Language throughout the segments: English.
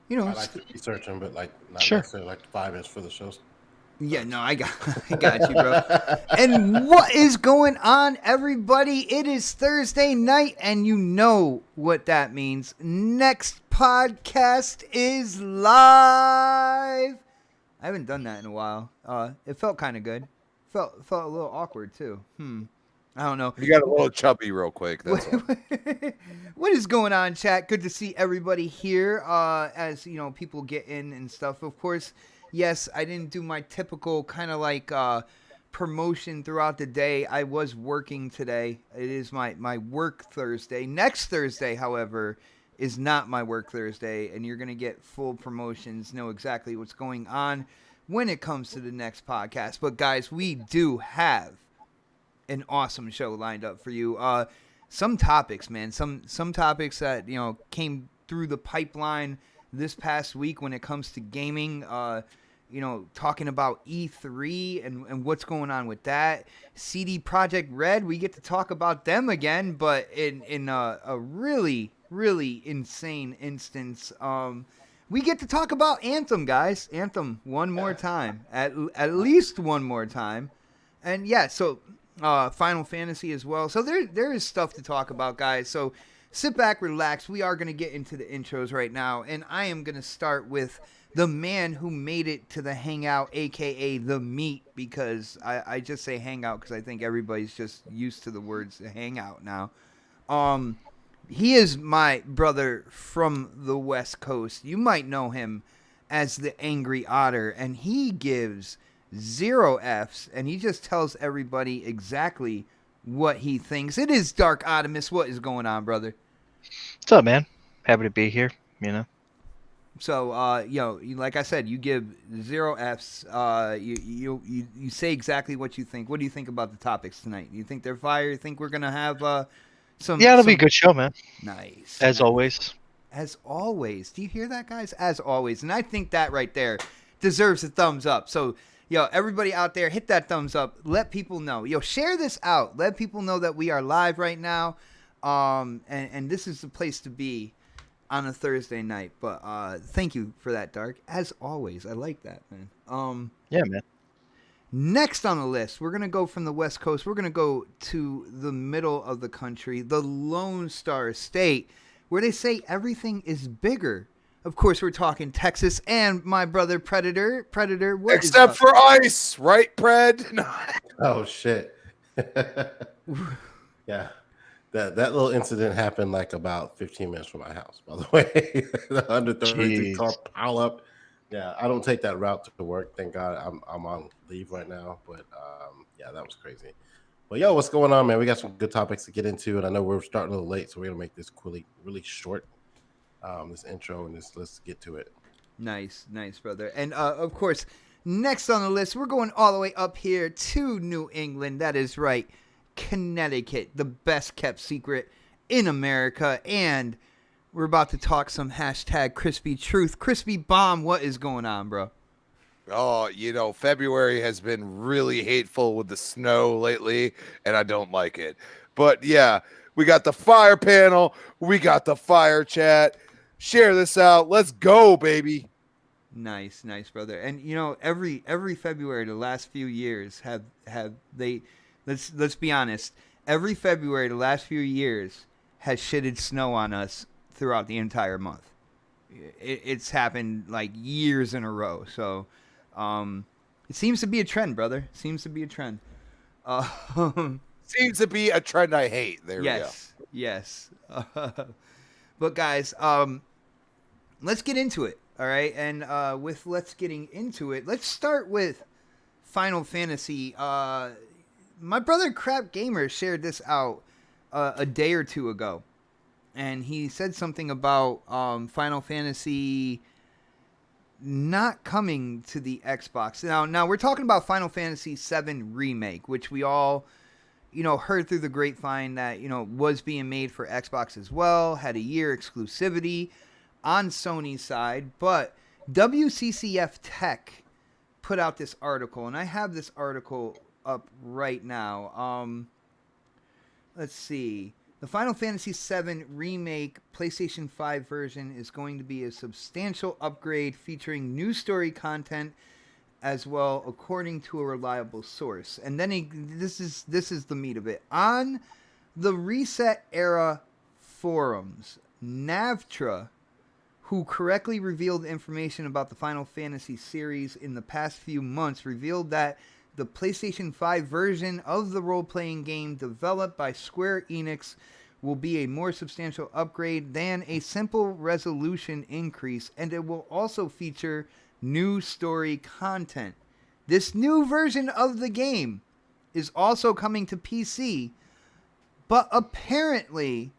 you know, I like to research them, but like not Sure. necessarily like 5 minutes for the shows. yeah, no, I got you, bro. And what is going on, everybody? It is Thursday night, and you know what that means. Next podcast is live. I haven't done that in a while. It felt kind of good. Felt a little awkward too. I don't know. You got a little chubby real quick. That's all. What is going on, chat? Good to see everybody here. As you know, people get in and stuff. Of course, yes, I didn't do my typical kind of like promotion throughout the day. I was working today. It is my work Thursday. Next Thursday, however, is not my work Thursday, and you're gonna get full promotions. Know exactly what's going on when it comes to the next podcast. But guys, we do have an awesome show lined up for you. Some topics, man. Some topics that came through the pipeline this past week when it comes to gaming. Talking about E3 and what's going on with that. CD Projekt Red, we get to talk about them again, but in a really insane instance. We get to talk about Anthem, guys. Anthem one more time, at least one more time, and yeah. So Final Fantasy as well. So there is stuff to talk about, guys. So sit back, relax. We are going to get into the intros right now, and I am going to start with the man who made it to the Hangout, a.k.a. the Meet, because I just say Hangout because I think everybody's just used to the words Hangout now. He is my brother from the West Coast. You might know him as the Angry Otter, and he gives 0 Fs, and he just tells everybody exactly what he thinks. It is Dark Optimus. What is going on, brother? What's up, man? Happy to be here. So, like I said, you give 0 Fs. You say exactly what you think. What do you think about the topics tonight? You think they're fire? You think we're gonna have some? Yeah, it'll be a good show, man. Nice. As always. As always. Do you hear that, guys? As always. And I think that right there deserves a thumbs up. So, everybody out there, hit that thumbs up. Let people know. Share this out. Let people know that we are live right now. And this is the place to be on a Thursday night. But thank you for that, Dark. As always. I like that, man. Yeah, man. Next on the list, we're going to go from the West Coast. We're going to go to the middle of the country, the Lone Star State, where they say everything is bigger. Of course, we're talking Texas and my brother Predator. Predator, what Except is for ice, right, Pred? No. Oh shit! Yeah, that little incident happened like about 15 minutes from my house. By the way, the 133 car pile up. Yeah, I don't take that route to work. Thank God I'm on leave right now. But yeah, that was crazy. But yo, what's going on, man? We got some good topics to get into, and I know we're starting a little late, so we're gonna make this really short. This intro, and let's get to it. Nice, brother. And of course, next on the list, we're going all the way up here to New England. That is right, Connecticut, the best kept secret in America. And we're about to talk some hashtag crispy truth. Crispy bomb, what is going on, bro? Oh, February has been really hateful with the snow lately, and I don't like it. But yeah, we got the fire panel, we got the fire chat. Share this out. Let's go, baby. Nice, brother. And every February the last few years have they let's be honest. Every February the last few years has shitted snow on us throughout the entire month. It's happened like years in a row. So it seems to be a trend, brother. Seems to be a trend. Seems to be a trend I hate. There we go. Yes. But guys, let's get into it, all right? And with let's getting into it, let's start with Final Fantasy. My brother Crap Gamer shared this out a day or two ago, and he said something about Final Fantasy not coming to the Xbox. Now we're talking about Final Fantasy VII Remake, which we all heard through the grapevine that, was being made for Xbox as well, had a year exclusivity on Sony's side, but WCCF Tech put out this article, and I have this article up right now. Let's see. The Final Fantasy VII Remake PlayStation 5 version is going to be a substantial upgrade featuring new story content as well, according to a reliable source. And then this is the meat of it. On the Reset Era forums, Navtra, who correctly revealed information about the Final Fantasy series in the past few months, revealed that the PlayStation 5 version of the role-playing game developed by Square Enix will be a more substantial upgrade than a simple resolution increase, and it will also feature new story content. This new version of the game is also coming to PC, but apparently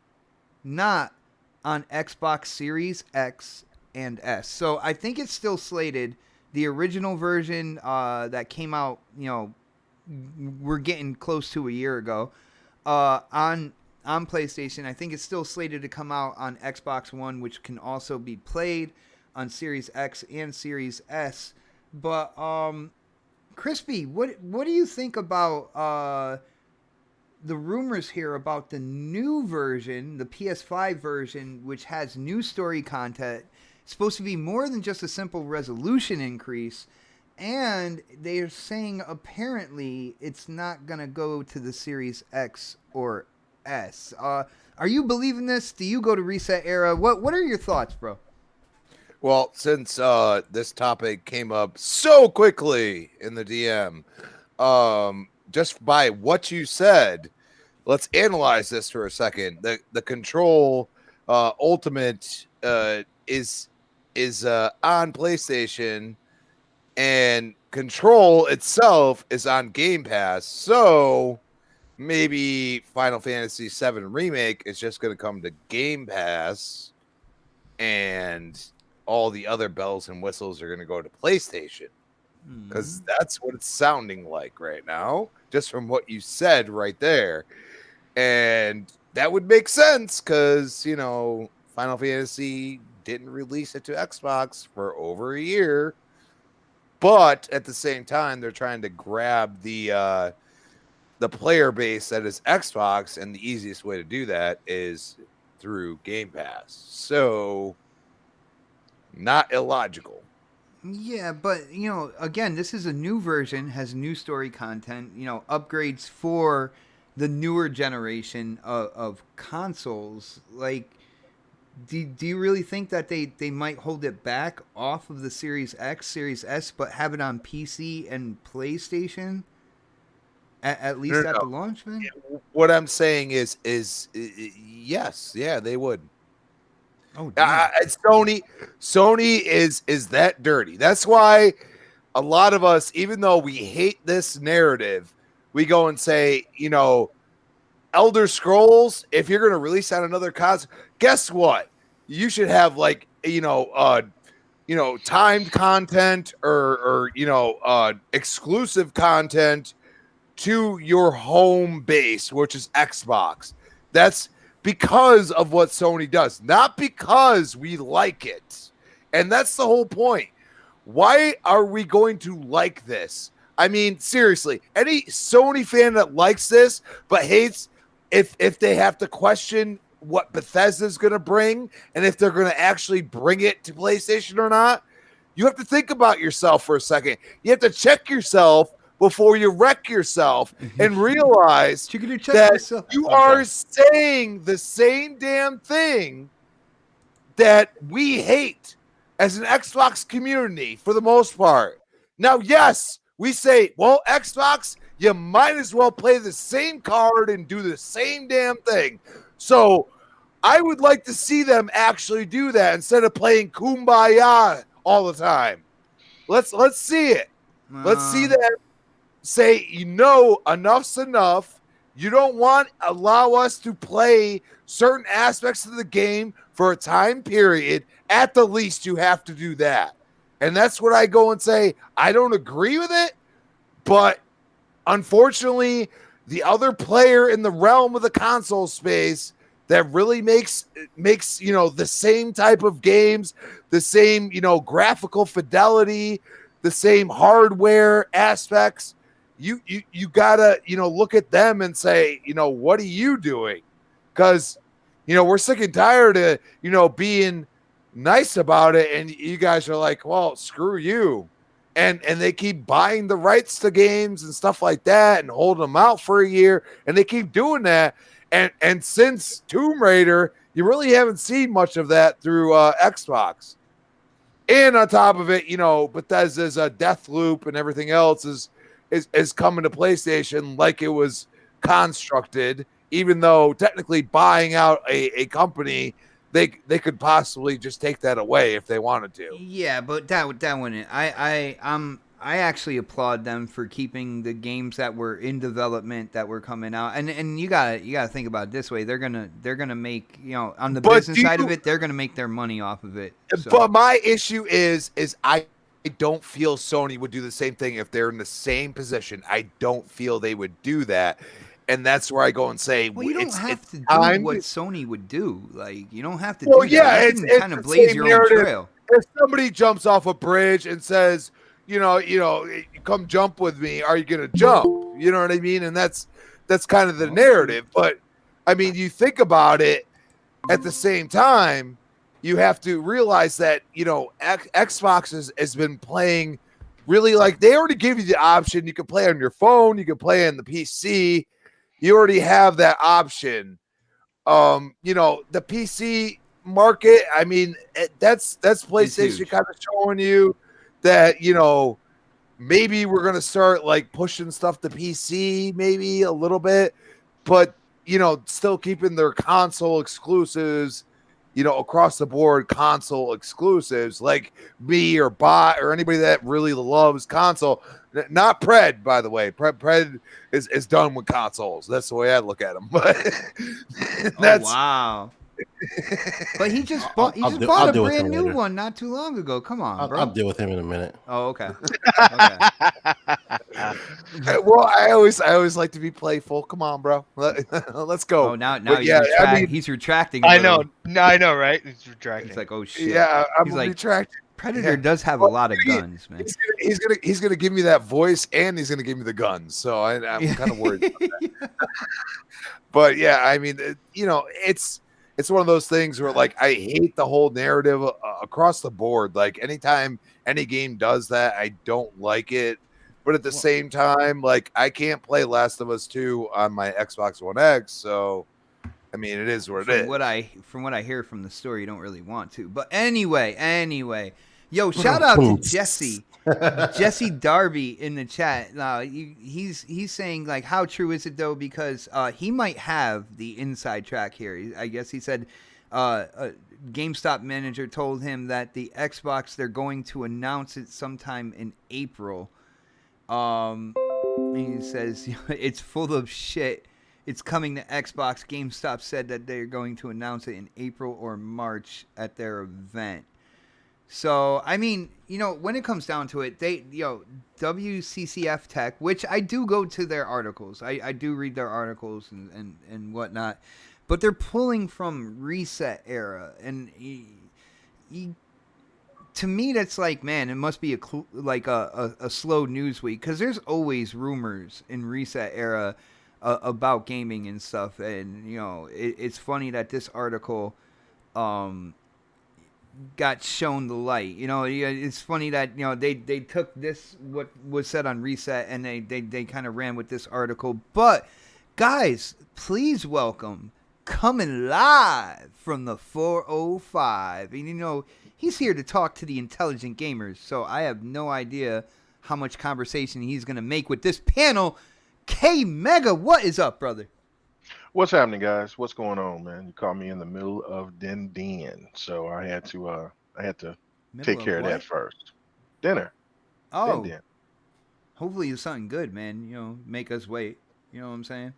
not on Xbox Series X and S. So I think it's still slated. The original version that came out, we're getting close to a year ago, on PlayStation. I think it's still slated to come out on Xbox One, which can also be played on Series X and Series S. But Crispy, what do you think about the rumors here about the new version, the PS5 version, which has new story content? It's supposed to be more than just a simple resolution increase, and they're saying apparently it's not going to go to the Series X or S. Are you believing this? Do you go to Reset Era? What are your thoughts, bro? Well, since this topic came up so quickly in the DM, just by what you said, let's analyze this for a second. The Control Ultimate is on PlayStation, and Control itself is on Game Pass. So maybe Final Fantasy VII Remake is just going to come to Game Pass, and all the other bells and whistles are going to go to PlayStation, because that's what it's sounding like right now, just from what you said right there. And that would make sense because, Final Fantasy didn't release it to Xbox for over a year. But at the same time, they're trying to grab the player base that is Xbox, and the easiest way to do that is through Game Pass. So, not illogical. Yeah, but, again, this is a new version, has new story content, upgrades for the newer generation of consoles. Like, do you really think that they might hold it back off of the Series X, Series S, but have it on PC and PlayStation? At least at the launch, man? What I'm saying is yes. Yeah, they would. Oh, Sony is that dirty. That's why a lot of us, even though we hate this narrative, we go and say, Elder Scrolls, if you're going to release on another console, guess what? You should have timed content or exclusive content to your home base, which is Xbox. That's because of what Sony does, not because we like it. And that's the whole point. Why are we going to like this? I mean, seriously, any Sony fan that likes this but hates if they have to question what Bethesda's going to bring and if they're going to actually bring it to PlayStation or not, you have to think about yourself for a second. You have to check yourself before you wreck yourself and realize that you are saying the same damn thing that we hate as an Xbox community for the most part. Now, yes, we say, well, Xbox, you might as well play the same card and do the same damn thing. So I would like to see them actually do that instead of playing Kumbaya all the time. Let's see it. Let's see that. Say, enough's enough. You don't allow us to play certain aspects of the game for a time period. At the least, you have to do that. And that's what I go and say. I don't agree with it, but unfortunately, the other player in the realm of the console space that really makes the same type of games, the same graphical fidelity, the same hardware aspects. You gotta look at them and say, what are you doing? because we're sick and tired of being nice about it, and you guys are like, well, screw you, and they keep buying the rights to games and stuff like that and holding them out for a year, and they keep doing that, and since Tomb Raider, you really haven't seen much of that through Xbox. And on top of it, Bethesda's Death Loop and everything else is coming to PlayStation like it was constructed, even though technically buying out a company, they could possibly just take that away if they wanted to. Yeah, but that wouldn't. I actually applaud them for keeping the games that were in development that were coming out. And you gotta think about it this way. They're gonna make, on the business side of it, they're gonna make their money off of it. So. But my issue is I don't feel Sony would do the same thing if they're in the same position. I don't feel they would do that. And that's where I go and say, well, you don't have to do what Sony would do. Like, you don't have to do that. You can kind of blaze your own trail. If somebody jumps off a bridge and says, come jump with me, are you going to jump? You know what I mean? And that's kind of the narrative. But, I mean, you think about it, at the same time, you have to realize that, Xbox has been playing really, like, they already give you the option. You can play on your phone. You can play on the PC. You already have that option. The PC market, I mean, that's PlayStation kind of showing you that, maybe we're going to start like pushing stuff to PC maybe a little bit, but, still keeping their console exclusives, across the board console exclusives like me or Bot or anybody that really loves console. Not Pred, by the way. Pred is done with consoles. That's the way I look at him. But that's wow. But he just bought a brand new one not too long ago. Come on, bro. I'll deal with him in a minute. Oh, okay. Well, I always like to be playful. Come on, bro. Let's go. Oh, now he's retracting. I know. No, I know, right? He's retracting. It's like, oh shit. Yeah, I'm like, retracting. Predator does have a lot of guns, man. He's gonna give me that voice, and he's gonna give me the guns. So I'm kind of worried about that. But yeah, I mean, it's one of those things where, like, I hate the whole narrative across the board. Like, anytime any game does that, I don't like it. But at the same time, like, I can't play Last of Us 2 on my Xbox One X. So, I mean, it is what it is. From what I hear from the story, you don't really want to. But anyway. Yo, shout out to Jesse Darby in the chat. He's saying, like, how true is it though? Because he might have the inside track here. I guess he said a GameStop manager told him that the Xbox, they're going to announce it sometime in April. He says it's full of shit. It's coming to Xbox. GameStop said that they're going to announce it in April or March at their event. So, I mean, when it comes down to it, WCCF Tech, which I do go to their articles. I do read their articles and whatnot. But they're pulling from Reset Era. And to me, that's like, man, it must be a slow news week. Because there's always rumors in Reset Era about gaming and stuff. And, it's funny that this article got shown the light. It's funny that they took this, what was said on Reset, and they kind of ran with this article. But guys, please welcome, coming live from the 405, and he's here to talk to the intelligent gamers. So I have no idea how much conversation he's gonna make with this panel. K Mega, what is up, brother? What's happening, guys? What's going on, man? You caught me in the middle of den, so I had to take care of that first. Dinner. Oh. Din. Hopefully it's something good, man. Make us wait. You know what I'm saying?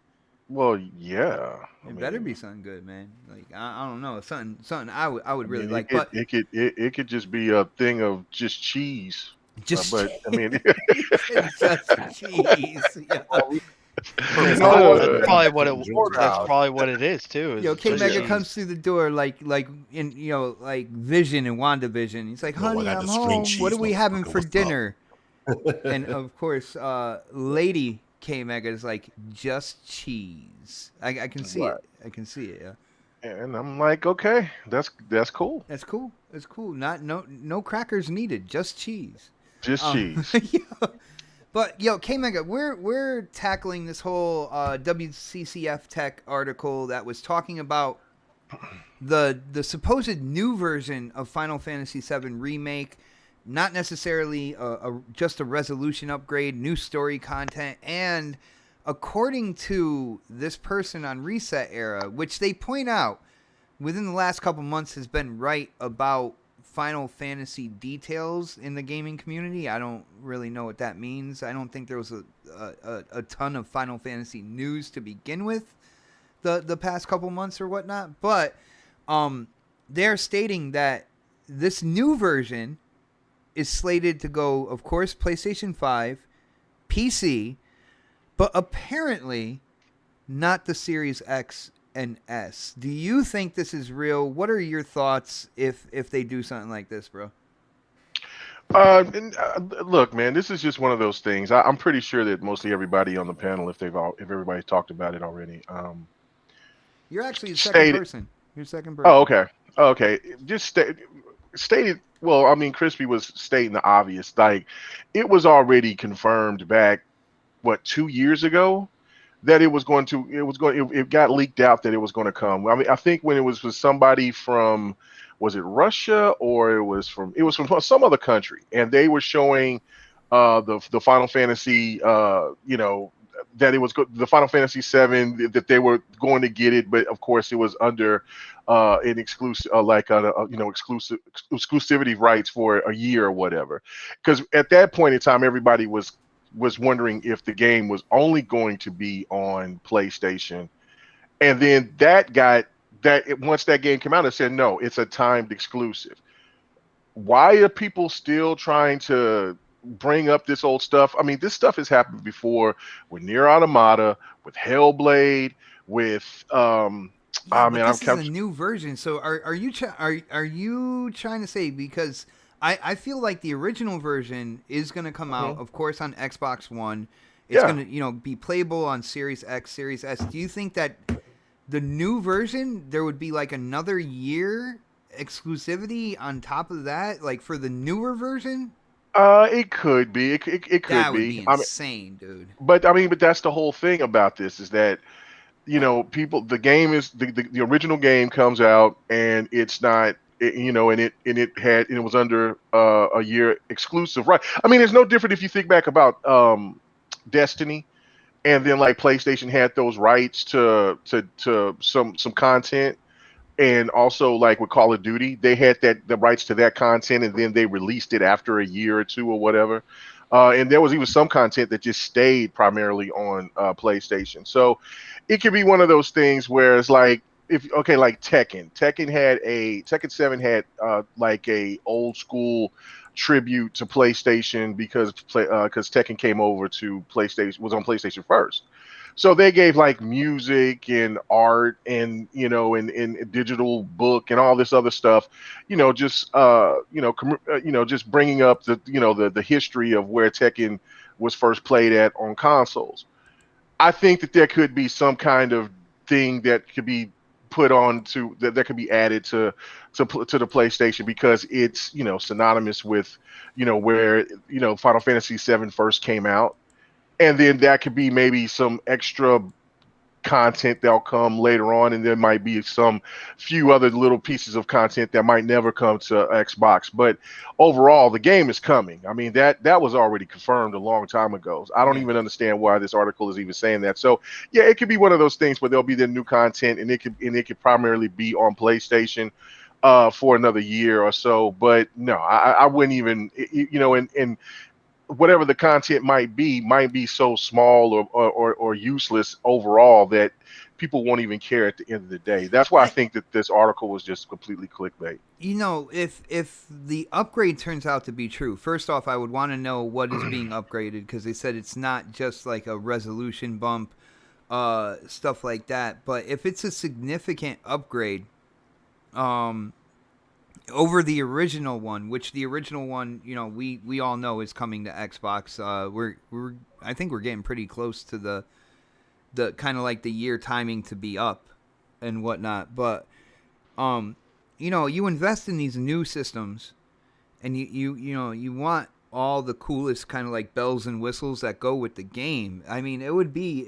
Well, yeah. It better be something good, man. Like, I don't know, something I would really like. But it could just be a thing of just cheese. But I mean, just cheese. Yeah. That's probably what it is too. K Mega comes through the door like in like Vision and WandaVision. He's like, honey, I'm home. What are we having for dinner? And of course, Lady K Mega is like just cheese. I can see it. I can see it. Yeah. And I'm like, okay, that's cool. That's cool. It's cool. No crackers needed. Just cheese. Just cheese. Yeah. But K Mega, we're tackling this whole WCCF Tech article that was talking about the supposed new version of Final Fantasy VII Remake, not necessarily just a resolution upgrade, new story content, and according to this person on Reset Era, which they point out within the last couple months has been right about Final Fantasy details in the gaming community. I don't really know what that means. I don't think there was a ton of Final Fantasy news to begin with the past couple months or whatnot. But they're stating that this new version is slated to go, of course, PlayStation 5, PC, but apparently not the Series X and S. Do you think this is real? What are your thoughts if they do something like this, bro? Look, man, this is just one of those things. I'm pretty sure that mostly everybody on the panel, if everybody's talked about it already, you're actually the second person. You're second person. Oh, okay. Just stated. Well, I mean, Crispy was stating the obvious. Like, it was already confirmed back 2 years ago that it got leaked out that it was going to come. I mean, I think when it was for somebody from, was it Russia or it was from some other country, and they were showing the Final Fantasy, that it was the Final Fantasy VII, that they were going to get it, but of course it was under an exclusive, exclusivity rights for a year or whatever. Because at that point in time, everybody was wondering if the game was only going to be on PlayStation, and then once that game came out, it said no, it's a timed exclusive. Why are people still trying to bring up this old stuff? I mean, this stuff has happened before with Nier Automata, with Hellblade, with this is a new version. So are you trying to say, because I feel like the original version is going to come out, of course, on Xbox One. It's going to be playable on Series X, Series S. Do you think that the new version, there would be like another year exclusivity on top of that, like for the newer version? It could be. It could that would be. be insane, dude. But that's the whole thing about this, is that the game is the original game comes out and it's not. It was under a year exclusive, right? I mean, it's no different if you think back about Destiny, and then like PlayStation had those rights to some content, and also like with Call of Duty, they had the rights to that content, and then they released it after a year or two or whatever. And there was even some content that just stayed primarily on PlayStation. So it could be one of those things where it's like, like Tekken 7 had like a old school tribute to PlayStation because Tekken came over to PlayStation, was on PlayStation first. So they gave like music and art and and digital book and all this other stuff, just just bringing up the history of where Tekken was first played at on consoles. I think that there could be some kind of thing that could be put on that could be added to the PlayStation, because it's synonymous with where Final Fantasy VII first came out, and then that could be maybe some extra content that'll come later on, and there might be some few other little pieces of content that might never come to Xbox. But overall, the game is coming. I mean, that was already confirmed a long time ago. I don't even understand why this article is even saying that. So yeah, it could be one of those things where there'll be the new content, and it could primarily be on PlayStation for another year or so. But no, I wouldn't even, and whatever the content might be so small or useless overall that people won't even care at the end of the day. That's why I think that this article was just completely clickbait. If the upgrade turns out to be true, first off, I would want to know what is being upgraded, because they said it's not just like a resolution bump, stuff like that. But if it's a significant upgrade, over the original one, which the original one, we all know is coming to Xbox. I think we're getting pretty close to the kind of like the year timing to be up and whatnot. But you invest in these new systems, and you want all the coolest kind of like bells and whistles that go with the game. I mean, it would be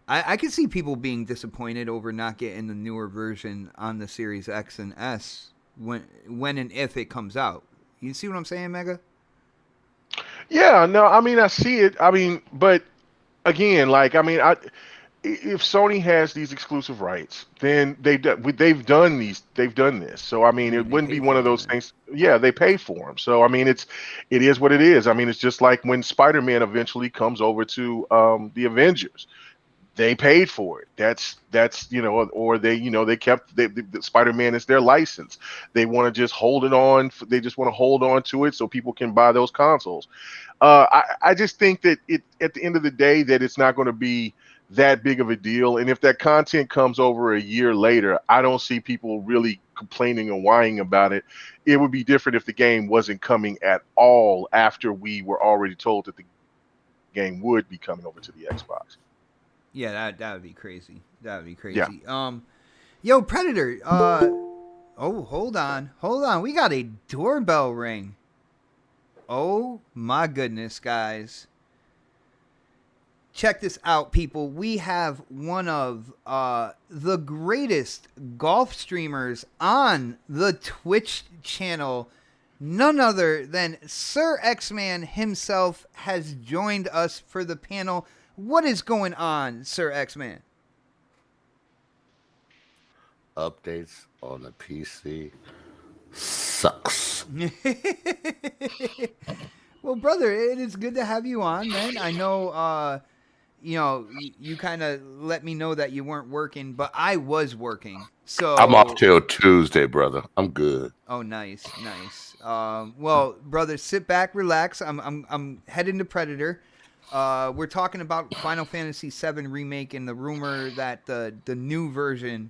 I could see people being disappointed over not getting the newer version on the Series X and S when and if it comes out. You see what I'm saying, Mega? Yeah, no, I mean I see it. I mean, but again, like if Sony has these exclusive rights, then they've done this. So I mean, Yeah, it they wouldn't be paid one for of it, those man. things. Yeah, they pay for them. So I mean, it is what it is. I mean, it's just like when Spider-Man eventually comes over to the Avengers. They paid for it. That's or they kept the Spider-Man is their license. They want to just hold it on. They just want to hold on to it so people can buy those consoles. I just think that at the end of the day that it's not going to be that big of a deal. And if that content comes over a year later, I don't see people really complaining and whining about it. It would be different if the game wasn't coming at all after we were already told that the game would be coming over to the Xbox. Yeah, that would be crazy. That would be Yeah. crazy. Yo, Predator. Hold on. We got a doorbell ring. Oh my goodness, guys. Check this out, people. We have one of the greatest golf streamers on the Twitch channel. None other than Sir X-Man himself has joined us for the panel. What is going on, Sir X-Man? Updates on the PC sucks. Well, brother, it is good to have you on, man. I know, you kind of let me know that you weren't working, but I was working. So I'm off till Tuesday, brother. I'm good. Oh, nice. Well, brother, sit back, relax. I'm heading to Predator. We're talking about Final Fantasy VII Remake and the rumor that the new version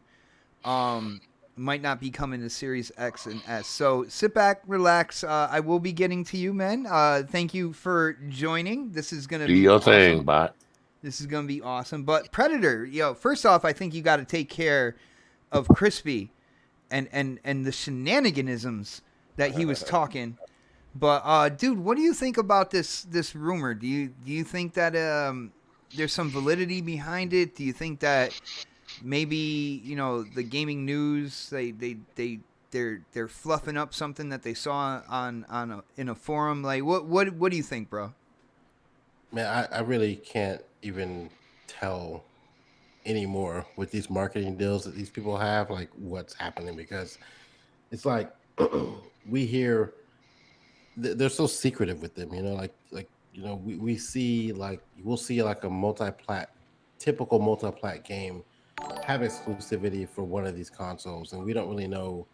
might not be coming to Series X and S. So sit back, relax. I will be getting to you, man. Thank you for joining. This is going to Do be your awesome. thing, bot. This is going to be awesome. But Predator, first off, I think you got to take care of Crispy and the shenaniganisms that he was talking. But dude, what do you think about this rumor? Do you think that there's some validity behind it? Do you think that maybe the gaming news they're fluffing up something that they saw in a forum? Like what do you think, bro? Man, I really can't even tell anymore with these marketing deals that these people have, like what's happening, because it's like we hear they're so secretive with them, we see we'll see like a typical multi-plat game have exclusivity for one of these consoles, and we don't really know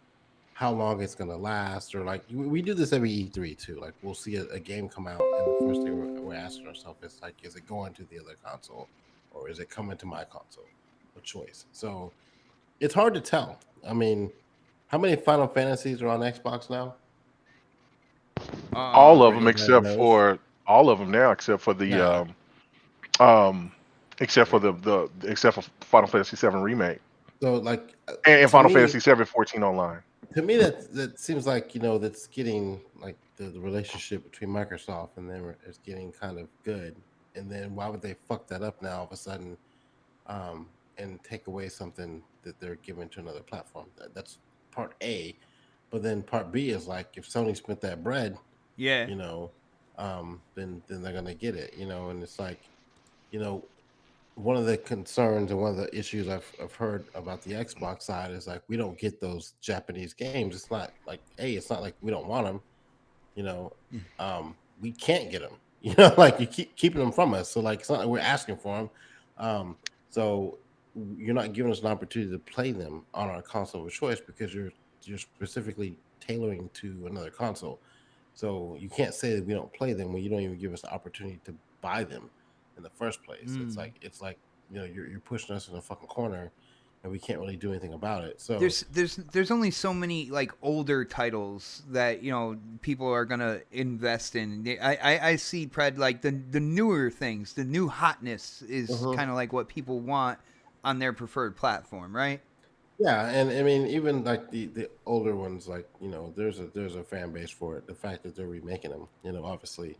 how long it's going to last, or like we do this every E3 too. Like we'll see a game come out, and the first thing we're asking ourselves is like, is it going to the other console, or is it coming to my console of choice? So it's hard to tell. I mean, how many Final Fantasies are on Xbox now? All of them Everybody except knows. for all of them now, except for the Yeah. except for except for Final Fantasy VII Remake So like, and to Final me, Fantasy VII 14 Online. to me that seems like that's getting like the relationship between Microsoft and them is getting kind of good. And then why would they fuck that up now all of a sudden, and take away something that they're giving to another platform? That's part A. But then part B is like, if Sony spent that bread, Yeah. then they're gonna get it, and it's like, one of the concerns and one of the issues I've heard about the Xbox side is like, we don't get those Japanese games. It's not like, it's not like we don't want them, we can't get them, like you keep keeping them from us. So like, it's not like we're asking for them. So you're not giving us an opportunity to play them on our console of choice because you're specifically tailoring to another console. So you can't say that we don't play them when you don't even give us the opportunity to buy them in the first place. It's like you're pushing us in a fucking corner, and we can't really do anything about it. So there's only so many like older titles that people are gonna invest in. I see Pred like the newer things, the new hotness is kind of like what people want on their preferred platform, right? Yeah, and I mean even like the older ones, like there's a fan base for it. The fact that they're remaking them, obviously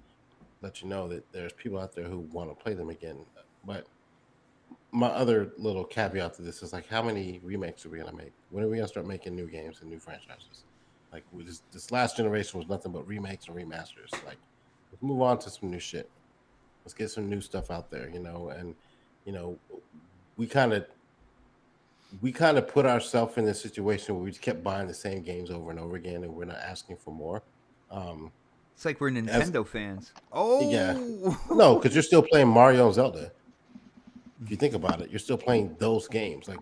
let you know that there's people out there who want to play them again. But my other little caveat to this is like, how many remakes are we gonna make? When are we gonna start making new games and new franchises? Like this last generation was nothing but remakes and remasters. Like, let's move on to some new shit. Let's get some new stuff out there, and we kind of put ourselves in this situation where we just kept buying the same games over and over again, and we're not asking for more. It's like we're Nintendo fans. Oh, yeah, no, because you're still playing Mario and Zelda. If you think about it, you're still playing those games. Like,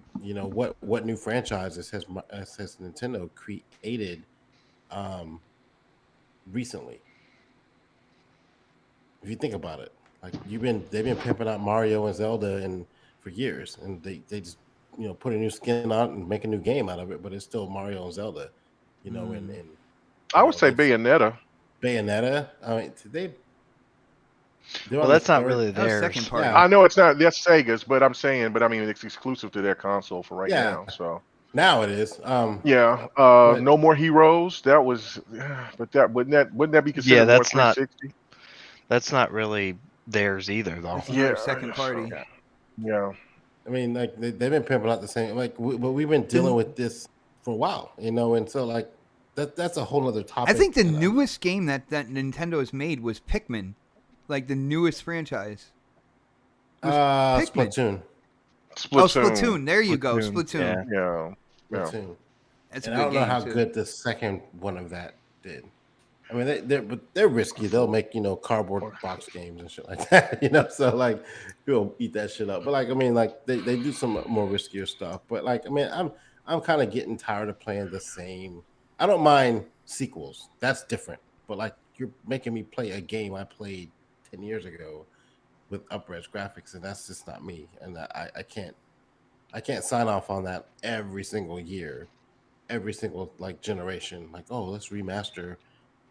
what new franchises has Nintendo created recently? If you think about it, like they've been pimping out Mario and Zelda for years, and they just put a new skin on and make a new game out of it, but it's still Mario and Zelda, and I would say Bayonetta. Bayonetta. I mean, well, that's not really theirs. Second party. Yeah. I know it's not. That's Sega's, but I mean, it's exclusive to their console for right now. So now it is. No More Heroes. That was, but wouldn't that be considered? Yeah, that's more not. 360? That's not really theirs either, though. Yeah, second party. Yeah. I mean, like they've been pimping out the same. Like, but we've been dealing with this for a while, and so like that's a whole other topic. I think the newest game that Nintendo has made was Pikmin. Like the newest franchise. Splatoon. Oh, Splatoon. There you go. Splatoon. Yeah. Splatoon. That's a and good I don't know game, how too. good the second one of that did. I mean, they're risky. They'll make cardboard box games and shit like that. So like people eat that shit up. But like I mean, like they do some more riskier stuff. But like I mean, I'm kind of getting tired of playing the same. I don't mind sequels. That's different. But like you're making me play a game I played 10 years ago with up-res graphics, and that's just not me. And I can't sign off on that every single year, every single like generation. Like, oh, let's remaster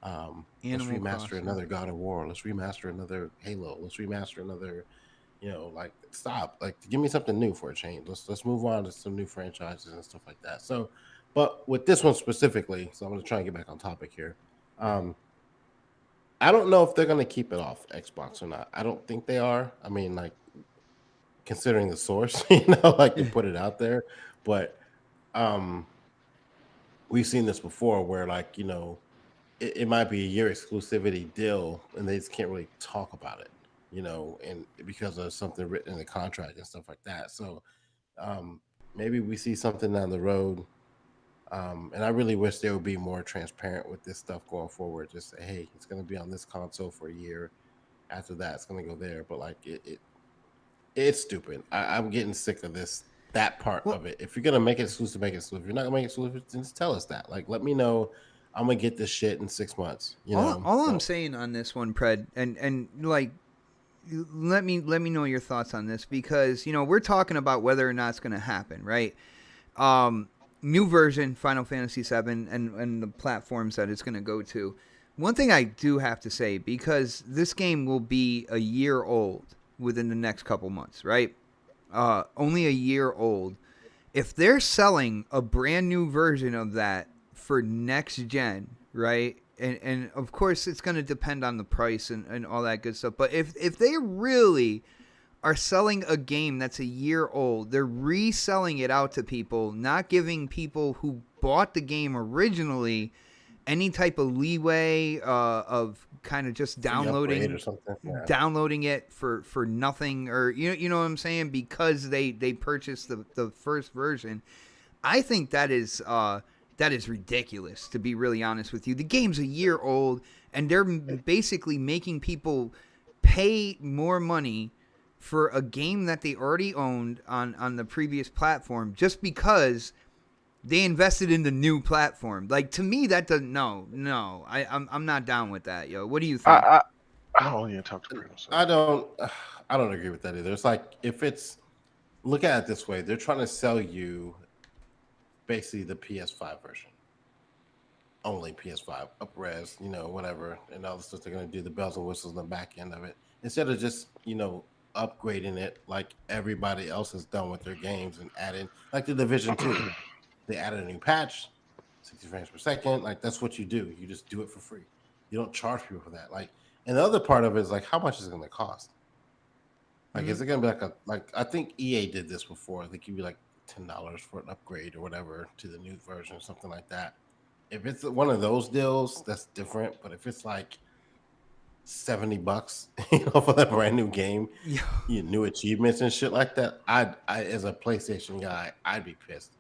another God of War. Let's remaster another Halo. Let's remaster another, like stop. Like give me something new for a change. Let's move on to some new franchises and stuff like that. So, but with this one specifically, so I'm gonna try and get back on topic here. I don't know if they're going to keep it off Xbox or not. I don't think they are. I mean, like, considering the source, like you put it out there. But we've seen this before where, like, it might be a year exclusivity deal and they just can't really talk about it, and because of something written in the contract and stuff like that. So maybe we see something down the road. And I really wish they would be more transparent with this stuff going forward. Just say, hey, it's going to be on this console for a year. After that, it's going to go there. But like it's stupid. I'm getting sick of that part of it. If you're going to make it exclusive, make it exclusive. If you're not going to make it exclusive, just tell us that. Like, let me know. I'm going to get this shit in 6 months. All I'm saying on this one, Pred, and like, let me know your thoughts on this because, we're talking about whether or not it's going to happen, right? New version Final Fantasy VII and the platforms that it's going to go to. One thing I do have to say, because this game will be a year old within the next couple months, right? Only a year old. If they're selling a brand new version of that for next gen, right? And of course it's going to depend on the price and all that good stuff. But if they really are selling a game that's a year old, they're reselling it out to people, not giving people who bought the game originally any type of leeway of kind of just downloading it for nothing, or you know what I'm saying, because they purchased the first version. I think that is ridiculous, to be really honest with you. The game's a year old and they're basically making people pay more money for a game that they already owned on the previous platform just because they invested in the new platform. Like, to me, that doesn't. No, I'm not down with that, yo. What do you think? I don't even talk to Bruno. I don't agree with that either. It's like if it's look at it this way: they're trying to sell you basically the PS5 version, only PS5 up-res, whatever, and all the stuff they're going to do, the bells and whistles on the back end of it, instead of just upgrading it like everybody else has done with their games and adding, like the Division 2. They added a new patch, 60 frames per second. Like, that's what you do. You just do it for free. You don't charge people for that. Like, and the other part of it is like, how much is it going to cost? Like, is it going to be like I think EA did this before. They give you like $10 for an upgrade or whatever to the new version or something like that. If it's one of those deals, that's different. But if it's like $70, for that brand new game, new achievements and shit like that, I as a PlayStation guy, I'd be pissed.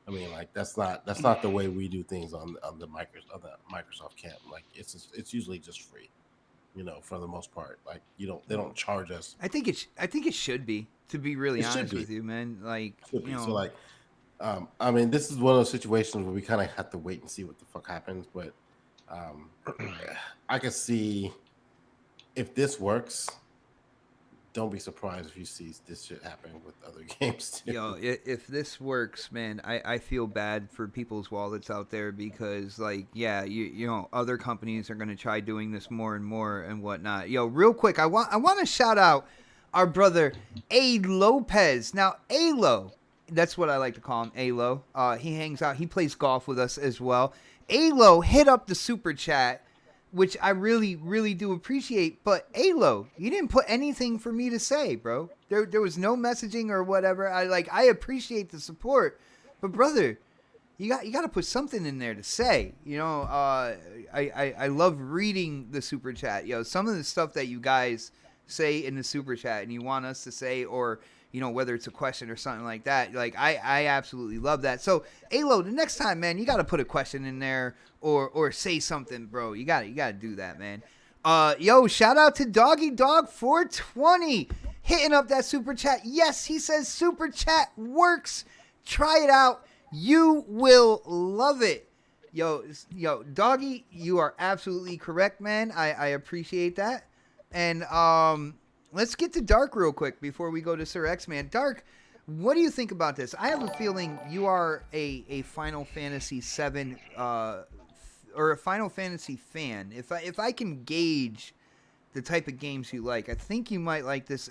I mean, like, that's not the way we do things on the Microsoft camp. Like, it's usually just free, for the most part. Like, they don't charge us. I think it should be, to be really honest with you, man. Like, so like, I mean, this is one of those situations where we kind of have to wait and see what the fuck happens. But I can see if this works. Don't be surprised if you see this shit happen with other games too. If this works, man, I feel bad for people's wallets out there because, like, other companies are gonna try doing this more and more and whatnot. Real quick, I want to shout out our brother A Lopez. Now, Alo, that's what I like to call him, Alo. He hangs out. He plays golf with us as well. Alo hit up the super chat, which I really, really do appreciate. But Alo, you didn't put anything for me to say, bro. There was no messaging or whatever. I appreciate the support, but brother, you got to put something in there to say. I love reading the super chat. Some of the stuff that you guys say in the super chat and you want us to say, or whether it's a question or something like that. Like, I absolutely love that. So, Alo, the next time, man, you got to put a question in there or say something, bro. You got to do that, man. Shout out to Doggy Dog 420 hitting up that super chat. Yes, he says super chat works. Try it out. You will love it. Yo, Doggy, you are absolutely correct, man. I appreciate that. And let's get to Dark real quick before we go to Sir X-Man. Dark, what do you think about this? I have a feeling you are a Final Fantasy VII or a Final Fantasy fan. If I can gauge the type of games you like, I think you might like this,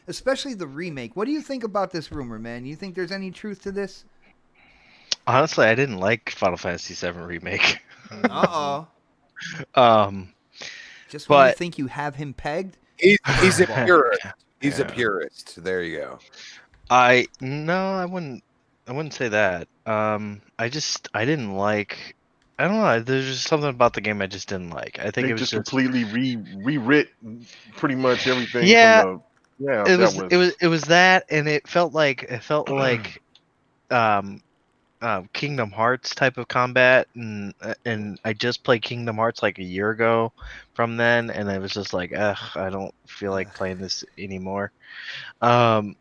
especially the remake. What do you think about this rumor, man? You think there's any truth to this? Honestly, I didn't like Final Fantasy VII Remake. Just when you think you have him pegged? He's a purist. He's a purist. There you go. I wouldn't say that. I didn't like. I don't know. There's just something about the game I just didn't like. I think it was just completely rewritten pretty much everything. Yeah, it was that, and it felt like Kingdom Hearts type of combat, and I just played Kingdom Hearts like a year ago from then, and I was just like, I don't feel like playing this anymore. I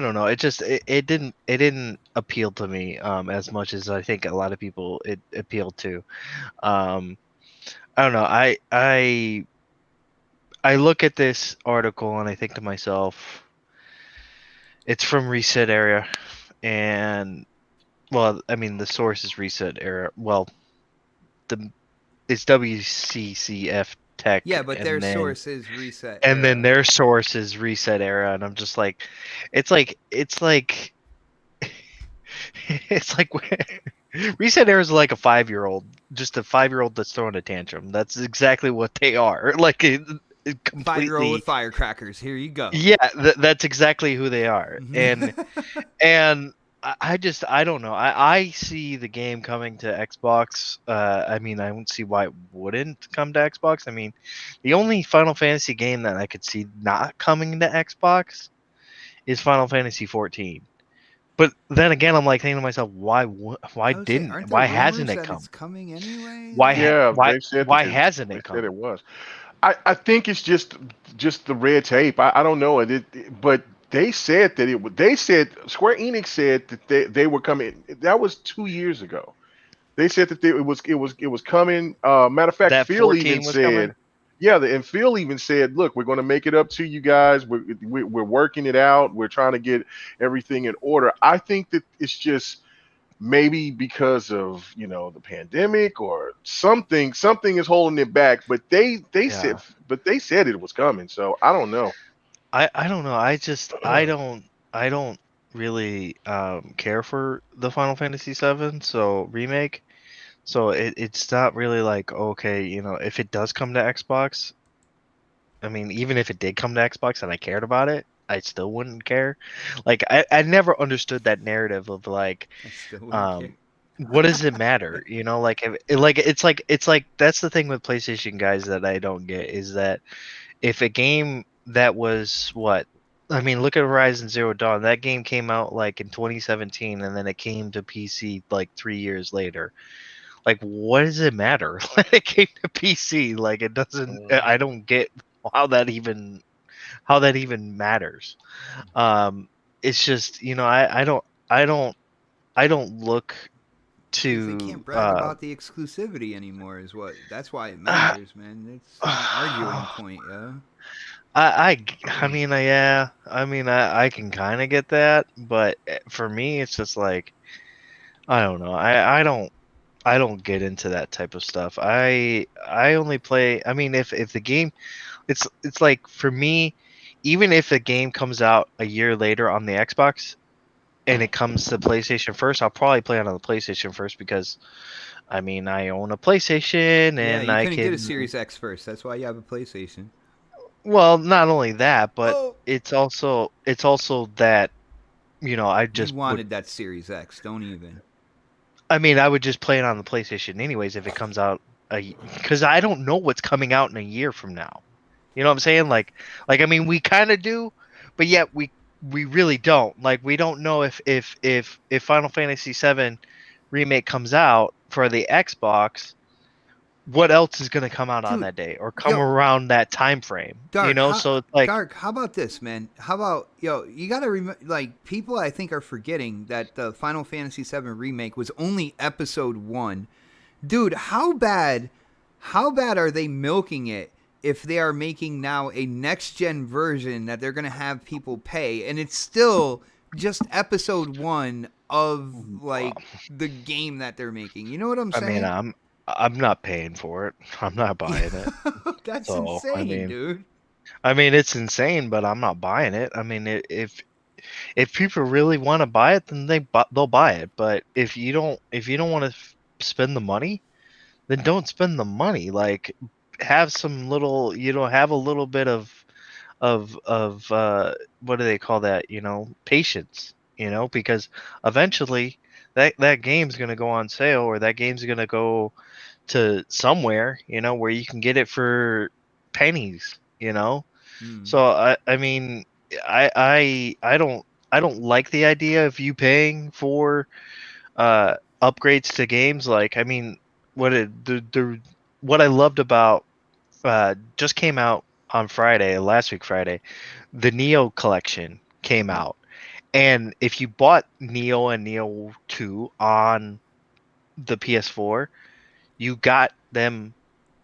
don't know. It didn't appeal to me as much as I think a lot of people it appealed to. I don't know. I look at this article and I think to myself, it's from Reset Era, and well, I mean, the source is Reset Era. Well, it's WCCF Tech. Yeah, but their source is Reset and Era. Then their source is Reset Era, and I'm just like, it's like Reset Era is like a 5-year-old, just a 5-year-old that's throwing a tantrum. That's exactly what they are. Like it completely 5-year-old with firecrackers. Here you go. Yeah, that's exactly who they are, and I don't know. I see the game coming to Xbox. I mean, I don't see why it wouldn't come to Xbox. I mean, the only Final Fantasy game that I could see not coming to Xbox is Final Fantasy 14. But then again, I'm like thinking to myself, why hasn't it come? It's coming anyway. Why hasn't it come? Said it was. I think it's just the red tape. I don't know but. They said that They said Square Enix said that they were coming. That was 2 years ago. They said that it was coming. Matter of fact, that Phil even said, Yeah, and Phil even said, "Look, we're going to make it up to you guys. We're working it out. We're trying to get everything in order." I think that it's just maybe because of the pandemic or something. Something is holding it back. But Yeah. they said it was coming. So I don't know. I don't know. I don't really care for the Final Fantasy VII so remake. So it's not really like, okay, if it does come to Xbox, I mean, even if it did come to Xbox and I cared about it, I still wouldn't care. Like I never understood that narrative of like, I still wouldn't care. what does it matter? Like it's like that's the thing with PlayStation guys that I don't get is that if a game that was what I mean, look at Horizon Zero Dawn. That game came out like in 2017, and then it came to PC like 3 years later. Like, what does it matter? It came to PC. Like, it doesn't. I don't get how that even matters. It's just I don't look Because they to can't brag about the exclusivity anymore. That's why it matters, man. It's an arguing point, yeah. I mean, yeah. I mean, I can kind of get that, but for me, it's just like I don't know. I don't get into that type of stuff. I only play. I mean, if the game, it's like for me, even if the game comes out a year later on the Xbox, and it comes to PlayStation first, I'll probably play it on the PlayStation first because, I mean, I own a PlayStation Yeah, and you I couldn't can. get a Series X first. That's why you have a PlayStation. Well, not only that, but Oh, it's also that I you just would. wanted that Series X. Don't even. I mean, I would just play it on the PlayStation anyways if it comes out because I don't know what's coming out in a year from now. You know what I'm saying? Like I mean, we kind of do, but yet we really don't. Like we don't know if Final Fantasy VII remake comes out for the Xbox, what else is going to come out on Dude, that day or come yo, around that time frame? Dark, So it's like Dark, how about this, man? How about you gotta remember, like people I think are forgetting that the Final Fantasy VII remake was only episode 1. Dude, how bad are they milking it if they are making now a next gen version that they're gonna have people pay, and it's still just episode 1 of like the game that they're making? You know what I'm I saying? mean, I'm not paying for it. I'm not buying it. That's So, insane, dude. I mean, it's insane, but I'm not buying it. I mean, if people really want to buy it, then they'll buy it. But if you don't want to spend the money, then don't spend the money. Like, have some little, have a little bit of what do they call that? Patience. Because eventually that game's gonna go on sale, or that game's gonna go to somewhere, where you can get it for pennies. So I mean, I don't like the idea of you paying for upgrades to games. Like, I mean, what I loved about just came out on Friday, last week Friday, the Neo collection came out, and if you bought Neo and Neo 2 on the PS4, you got them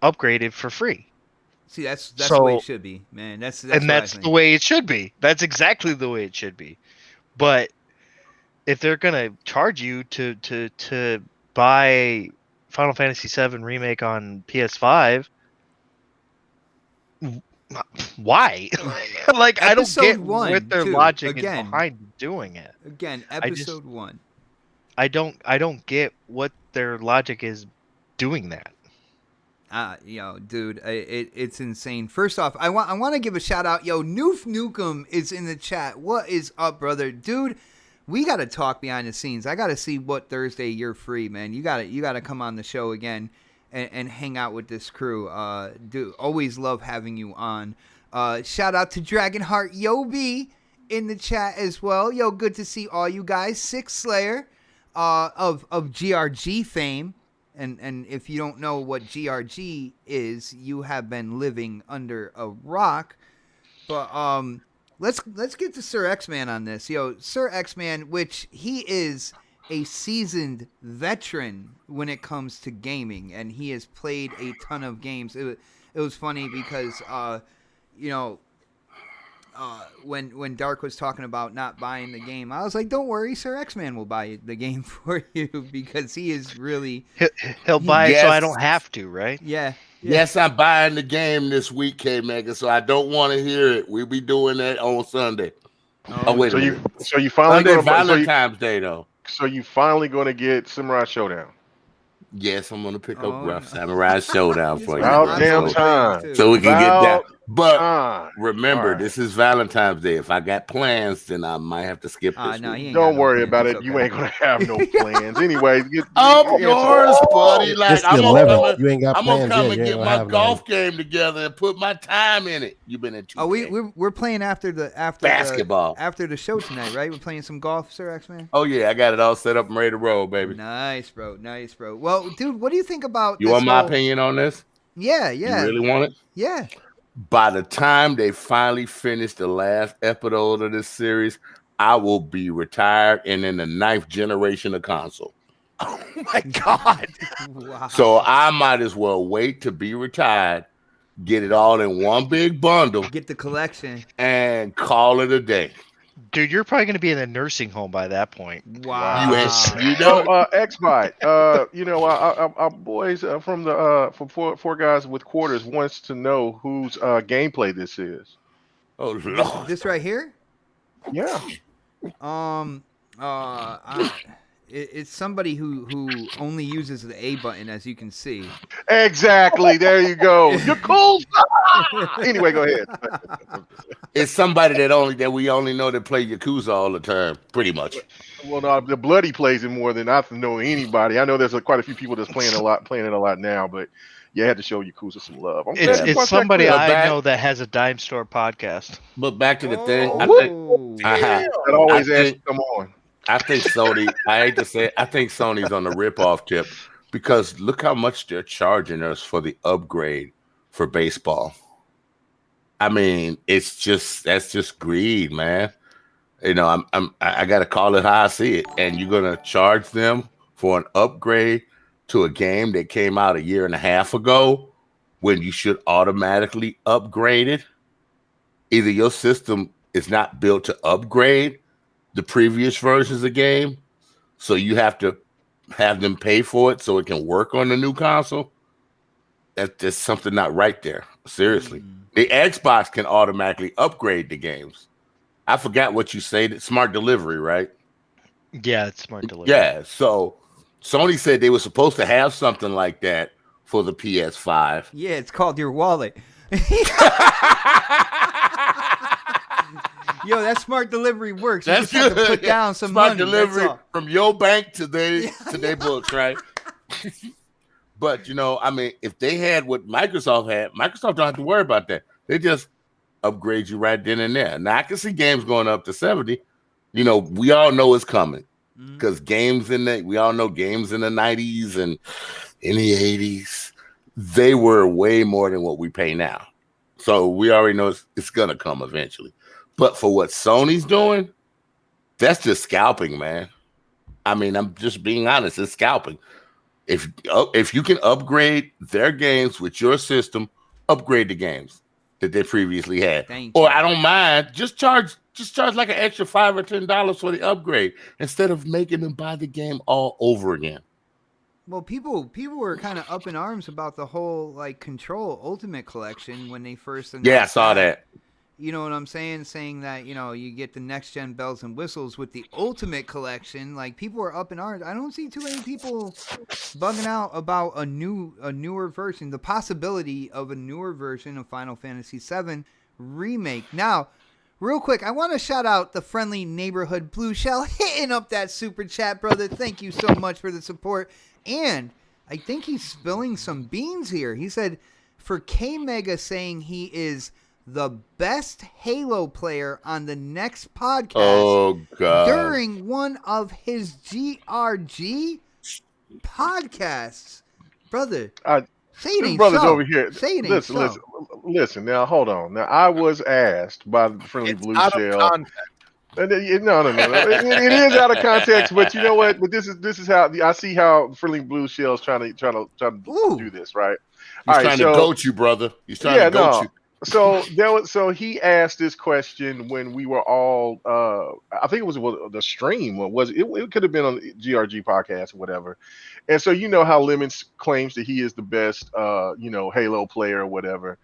upgraded for free. See, that's the way it should be, man. That's and what I that's think. the way it should be. That's exactly the way it should be. But if they're gonna charge you to buy Final Fantasy VII remake on PS5, why? Like, I don't get what their logic is behind doing it. Again, episode 1. I don't get what their logic is doing that. Dude, it's insane. First off, I want to give a shout out. Noof Nukem is in the chat. What is up, brother? Dude, we got to talk behind the scenes. I got to see what Thursday you're free, man. You got to come on the show again and hang out with this crew. Dude, always love having you on. Shout out to Dragonheart Yobi in the chat as well. Good to see all you guys. Six Slayer of GRG fame. And if you don't know what GRG is, you have been living under a rock. But let's get to Sir X-Man on this. Sir X-Man, which he is a seasoned veteran when it comes to gaming, and he has played a ton of games. It was funny because, you know, when Dark was talking about not buying the game, I was like, "Don't worry, Sir X-Man will buy the game for you because he is really He'll buy it so I Yes. don't have to, right? yeah." Yes, I'm buying the game this week, K Mega. So I don't want to hear it. We'll be doing that on Sunday. Oh wait So a you minute. finally Sunday going to Valentine's Day though. so you finally going to get Samurai Showdown. Yes, I'm gonna pick Oh, up Rough no. Samurai Showdown for you. About brother. damn So- time. So we can get that. But Ah, remember, all right. this is Valentine's Day. If I got plans, then I might have to skip this No, week. you ain't got Don't no worry plans. about It's it. You okay. ain't gonna have no plans anyway. Up yours, buddy. Like It's the I'm 11th. You ain't got I'm gonna plans come yet. and You ain't get gonna my have golf game together and put my time in it. You've been in 2K. Oh, we're playing after Basketball. after the show tonight, right? We're playing some golf, Sir X-Man. Oh yeah, I got it all set up and ready to roll, baby. Nice, bro. Nice, bro. Well, dude, what do you think about You this want my whole- opinion on this? Yeah, yeah, You really want it? yeah. By the time they finally finish the last episode of this series, I will be retired and in the 9th generation of console. Oh my God. Wow. So I might as well wait to be retired, get it all in one big bundle, Get the collection. and call it a day. Dude, you're probably going to be in a nursing home by that point. Wow. You know, Xbot. You know, our boys from the from four guys with quarters wants to know whose gameplay this is. oh Lord. This right here. Yeah. It's somebody who only uses the A button, as you can see. Exactly. There you go. You're cool. Anyway, go ahead. It's somebody that we only know that play Yakuza all the time, pretty much. Well, no, the Bloody plays it more than I know anybody. I know there's quite a few people that's playing it a lot now, but you had to show Yakuza some love. I'm glad you watched It's that somebody clip. I Back- know that has a dime store podcast. But back to the thing, I Oh. think that always I asks think- to come on. I think Sony, I hate to say it, I think Sony's on the rip-off tip because look how much they're charging us for the upgrade for baseball. I mean, that's just greed, man. You know, I got to call it how I see it. And you're gonna charge them for an upgrade to a game that came out a year and a half ago when you should automatically upgrade it. Either your system is not built to upgrade the previous versions of the game, so you have to have them pay for it so it can work on the new console. There's something not right there. Seriously. The Xbox can automatically upgrade the games. I forgot what you said. Smart delivery, right? Yeah, it's smart delivery. Yeah. So Sony said they were supposed to have something like that for the PS5. Yeah, it's called your wallet. Yo, that smart delivery works. You That's just have to good. put down some Smart money. delivery That's all. from your bank to their books, right? But you know, I mean, if they had what Microsoft had, Microsoft don't have to worry about that. They just upgrade you right then and there. Now I can see games going up to 70. You know, we all know it's coming because we all know games in the 90s and in the 80s, they were way more than what we pay now. So we already know it's gonna come eventually. But for what Sony's doing, that's just scalping, man. I mean, I'm just being honest. It's scalping. If you can upgrade their games with your system, upgrade the games that they previously had. Thank Or you. I don't mind. Just charge like an extra $5 or $10 for the upgrade instead of making them buy the game all over again. Well, people were kind of up in arms about the whole like Control Ultimate Collection when they first announced Yeah, I saw that. You know what I'm saying? Saying that, you know, you get the next gen bells and whistles with the Ultimate Collection. Like, people are up in arms. I don't see too many people bugging out about a newer version, the possibility of a newer version of Final Fantasy VII Remake. Now, real quick, I want to shout out the friendly neighborhood Blue Shell hitting up that super chat, brother. Thank you so much for the support. And I think he's spilling some beans here. He said, for K Mega saying he is the best Halo player on the next podcast Oh, God. during one of his GRG podcasts. Brother, say it This ain't brother's so. over here. Say it ain't Listen. Now hold on. Now I was asked by the friendly It's Blue out of Shell. context. No. It is out of context, but you know what? But this is how I see how Friendly Blue Shell's trying to do this, right? He's All right, trying to goat you, brother. He's trying to goat you. So he asked this question when we were all I think it was the stream, or was it could have been on the GRG podcast or whatever. And so you know how Lemon claims that he is the best Halo player or whatever.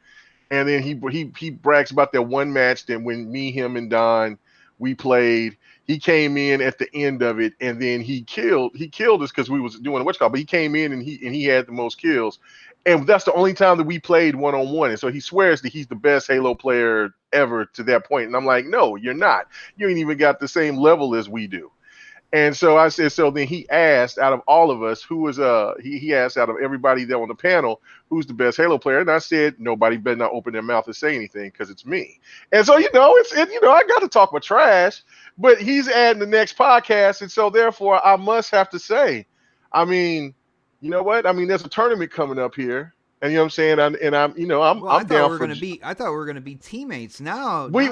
And then he brags about that one match that when me, him, and Don we played, he came in at the end of it, and then he killed us because we was doing a what's called, but he came in and he had the most kills. And that's the only time that we played one-on-one. And so he swears that he's the best Halo player ever to that point. And I'm like, no, you're not. You ain't even got the same level as we do. And so I said, so then he asked out of all of us, who was he asked out of everybody there on the panel, who's the best Halo player? And I said, nobody better not open their mouth and say anything because it's me. And so, I got to talk with trash, but he's adding the next podcast. And so therefore I must have to say, I mean, you know what? I mean, there's a tournament coming up here. And you know what I'm saying? I'm down for I thought we were gonna be teammates now. We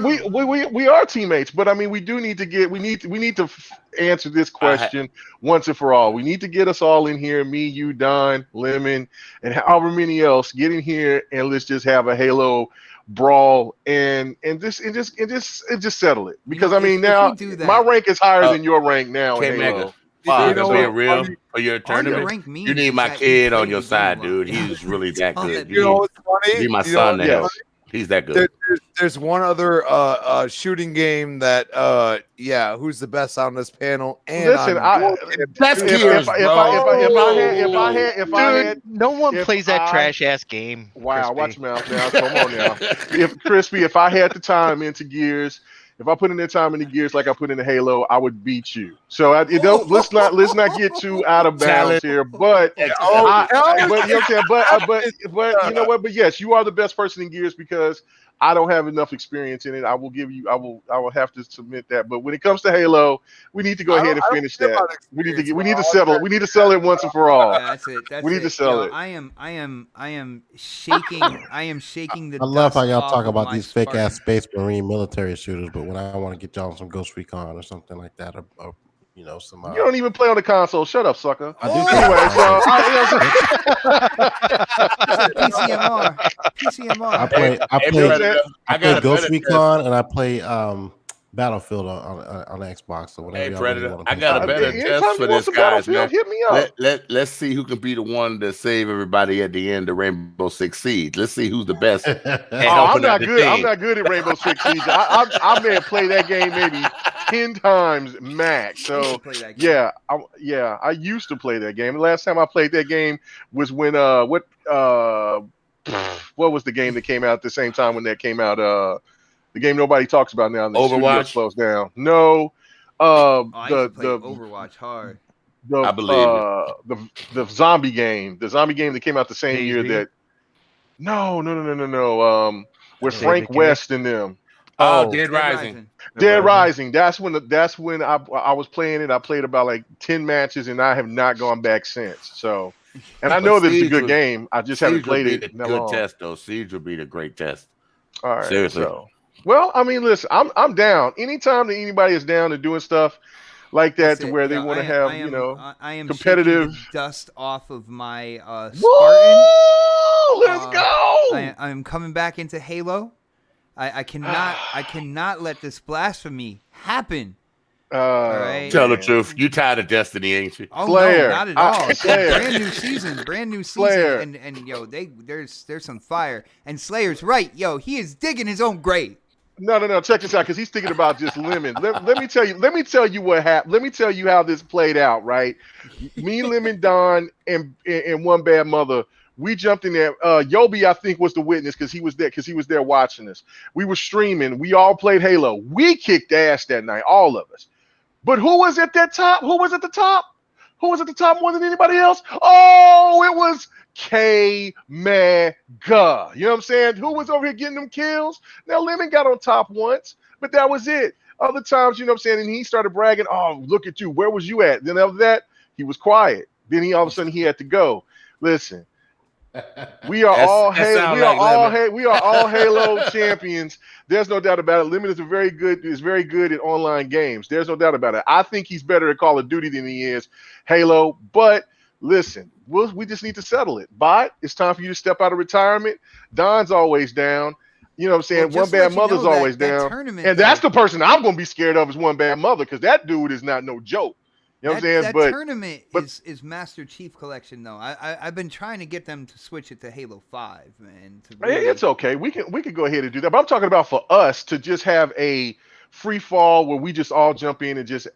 are teammates, but I mean we need to answer this question once and for all. We need to get us all in here, me, you, Don, Lemon, and however many else, get in here and let's just have a Halo brawl and just settle it. Because now my rank is higher than your rank now in Halo. Being real for your tournament, you need my kid on your side, dude. He's really that good. You know what's funny? He's my son now. He's that good. There's one other shooting game that who's the best on this panel? And listen, that's Gears, if I had no one plays that trash ass game. Wow, Crispy. watch your mouth now. Come on now. If I had the time into Gears, if I put in the time into Gears like I put into Halo, I would beat you. So let's not get too out of bounds here. But you know what I'm saying? But you know what? But yes, you are the best person in Gears because I don't have enough experience in it. I will have to submit that. But when it comes to Halo, we need to go ahead and finish that. We need to settle it. We need to settle it once and for all. That's it. We need to settle it. I am shaking. I am shaking the. I love how y'all talk about these Spartan. fake ass Space Marine military shooters, but when I want to get y'all some Ghost Recon or something like that, or some. You don't even play on the console. Shut up, sucker. I do. PCMR. I play Ghost Recon and I play Battlefield on Xbox. So whatever. Hey, Predator, I got a better test for this, guys, man. Hit me up. Let's see who can be the one to save everybody at the end of Rainbow Six Siege. Let's see who's the best. I'm not good. I'm not good at Rainbow Six Siege. I may have played that game maybe 10 times max. So I used to play that game. The last time I played that game was when what was the game that came out at the same time when that came out? The game nobody talks about now. The Overwatch slows down. No, I used to play Overwatch hard. I believe the zombie game. The zombie game that came out the same year that. No. With Frank West and them. Dead Rising. Dead Rising. That's when I was playing it. I played about like 10 matches and I have not gone back since. So, and I know this is a good game. I just haven't played it. Good test though. Siege would be the great test. All right. Seriously. Well, I mean, listen, I'm down. Anytime that anybody is down and doing stuff like that to where they want to have, I am competitive dust off of my Spartan. Woo! Let's go. I'm coming back into Halo. I cannot let this blasphemy happen. All right. Tell the truth. You tired of Destiny, ain't you? Oh Slayer. no, not at all. Slayer. brand new season, Slayer. and there's some fire. And Slayer's right, he is digging his own grave. No. Check this out, because he's thinking about just Lemon. Let me tell you what happened. Let me tell you how this played out. Right, me, Lemon, Don, and One Bad Mother. We jumped in there. Yobi, I think, was the witness because he was there watching us. We were streaming. We all played Halo. We kicked ass that night, all of us. But who was at that top? Who was at the top? Who was at the top more than anybody else? Oh, it was K-Mega. You know what I'm saying? Who was over here getting them kills? Now, Lemon got on top once, but that was it. Other times, you know what I'm saying? And he started bragging, oh, look at you. Where was you at? Then after that, he was quiet. Then all of a sudden, he had to go. Listen, We are all Halo. sound like Lemon. We are all Halo champions. There's no doubt about it. Lemon is very good at online games. There's no doubt about it. I think he's better at Call of Duty than he is Halo. But listen, we just need to settle it. Bot, it's time for you to step out of retirement. Don's always down. You know what I'm saying? Well, One bad mother's always down. And that's the person I'm going to be scared of is one bad mother, because that dude is not no joke. You know what I'm saying? That But tournament is Master Chief Collection though. I've been trying to get them to switch it to Halo 5, man. it's okay. We can go ahead and do that. But I'm talking about for us to just have a free fall where we just all jump in and just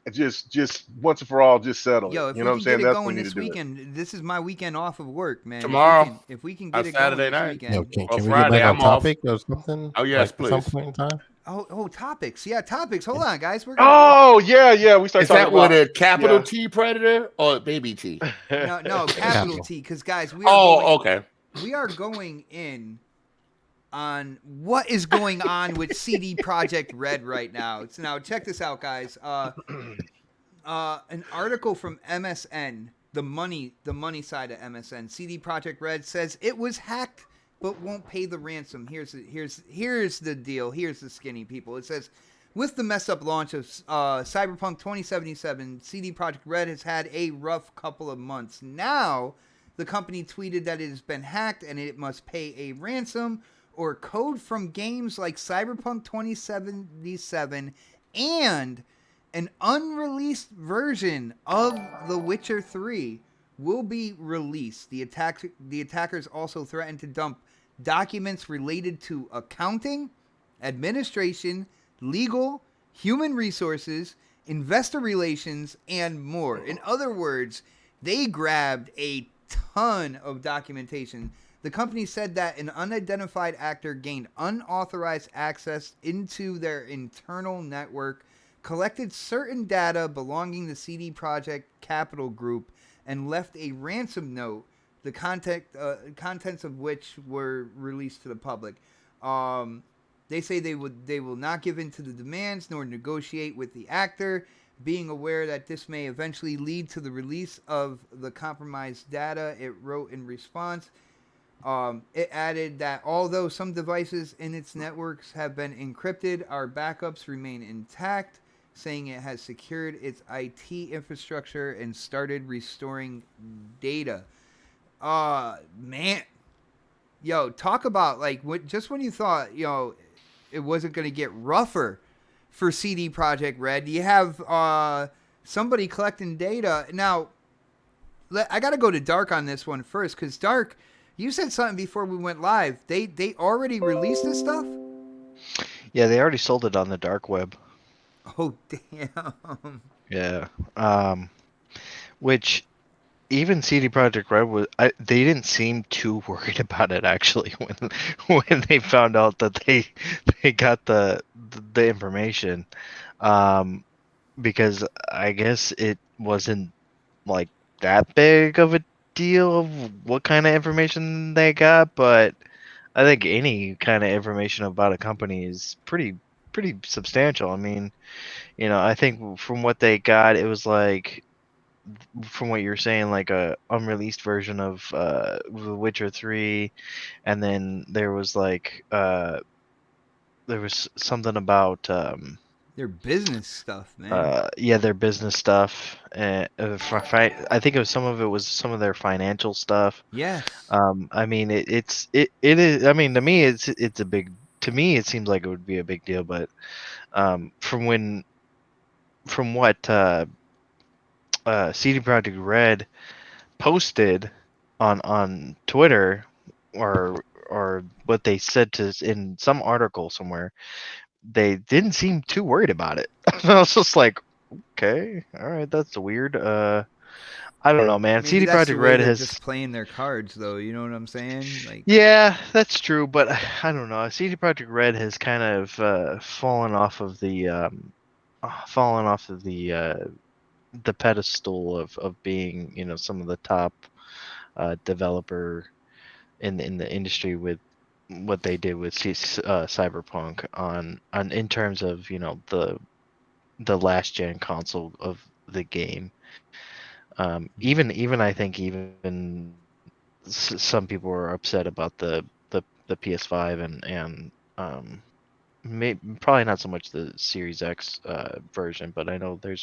once and for all just settle. Yo, if you we know what I'm can saying? get it That's going when this weekend, this is my weekend off of work, man. Tomorrow, if we can on get it Saturday going night. this weekend. Can Or we Friday, get back on I'm off. topic or something? Oh, yes, At some please. point in time. Oh, topics. Yeah, topics. Hold on, guys. We're Oh yeah. We start Is talking that with about a capital T Predator or baby T? no capital T, because guys, we are going in on what is going on with CD Projekt Red right now. So now check this out, guys. An article from MSN, the money side of MSN. CD Projekt Red says it was hacked but won't pay the ransom. Here's the deal. Here's the skinny people. It says, with the mess up launch of Cyberpunk 2077, CD Projekt Red has had a rough couple of months. Now, the company tweeted that it has been hacked and it must pay a ransom or code from games like Cyberpunk 2077 and an unreleased version of The Witcher 3 will be released. The attackers also threatened to dump documents related to accounting, administration, legal, human resources, investor relations, and more. In other words, they grabbed a ton of documentation. The company said that an unidentified actor gained unauthorized access into their internal network, collected certain data belonging to CD Projekt Capital Group, and left a ransom note, the contents of which were released to the public. They say they will not give in to the demands nor negotiate with the actor, being aware that this may eventually lead to the release of the compromised data. It wrote in response. It added that although some devices in its networks have been encrypted, our backups remain intact, saying it has secured its IT infrastructure and started restoring data. Man. Yo, talk about, like, just when you thought, it wasn't going to get rougher for CD Projekt Red, you have somebody collecting data. Now, I got to go to Dark on this one first, because Dark, you said something before we went live. They already released this stuff? Yeah, they already sold it on the dark web. Oh, damn. Yeah. Which even CD Projekt Red they didn't seem too worried about it actually when they found out that they got the information, because I guess it wasn't like that big of a deal of what kind of information they got, but I think any kind of information about a company is pretty substantial. I mean, I think from what they got, it was like, from what you're saying, like a unreleased version of The Witcher 3, and then there was like there was something about their business stuff, man. Yeah, their business stuff. I think some of it was some of their financial stuff. Yes. I mean, it is. I mean, to me, it's a big. To me, it seems like it would be a big deal, but from what CD Projekt Red posted on Twitter, or what they said in some article somewhere, they didn't seem too worried about it. I was just like, okay, all right, that's weird. I don't know, man. Maybe CD Projekt Red has just playing their cards, though. You know what I'm saying? Like, yeah, that's true, but I don't know. CD Projekt Red has kind of fallen off of the pedestal of being, some of the top developer in the industry with what they did with Cyberpunk on in terms of the last gen console of the game. Even I think even some people were upset about the PS5 and probably not so much the Series X version, but I know there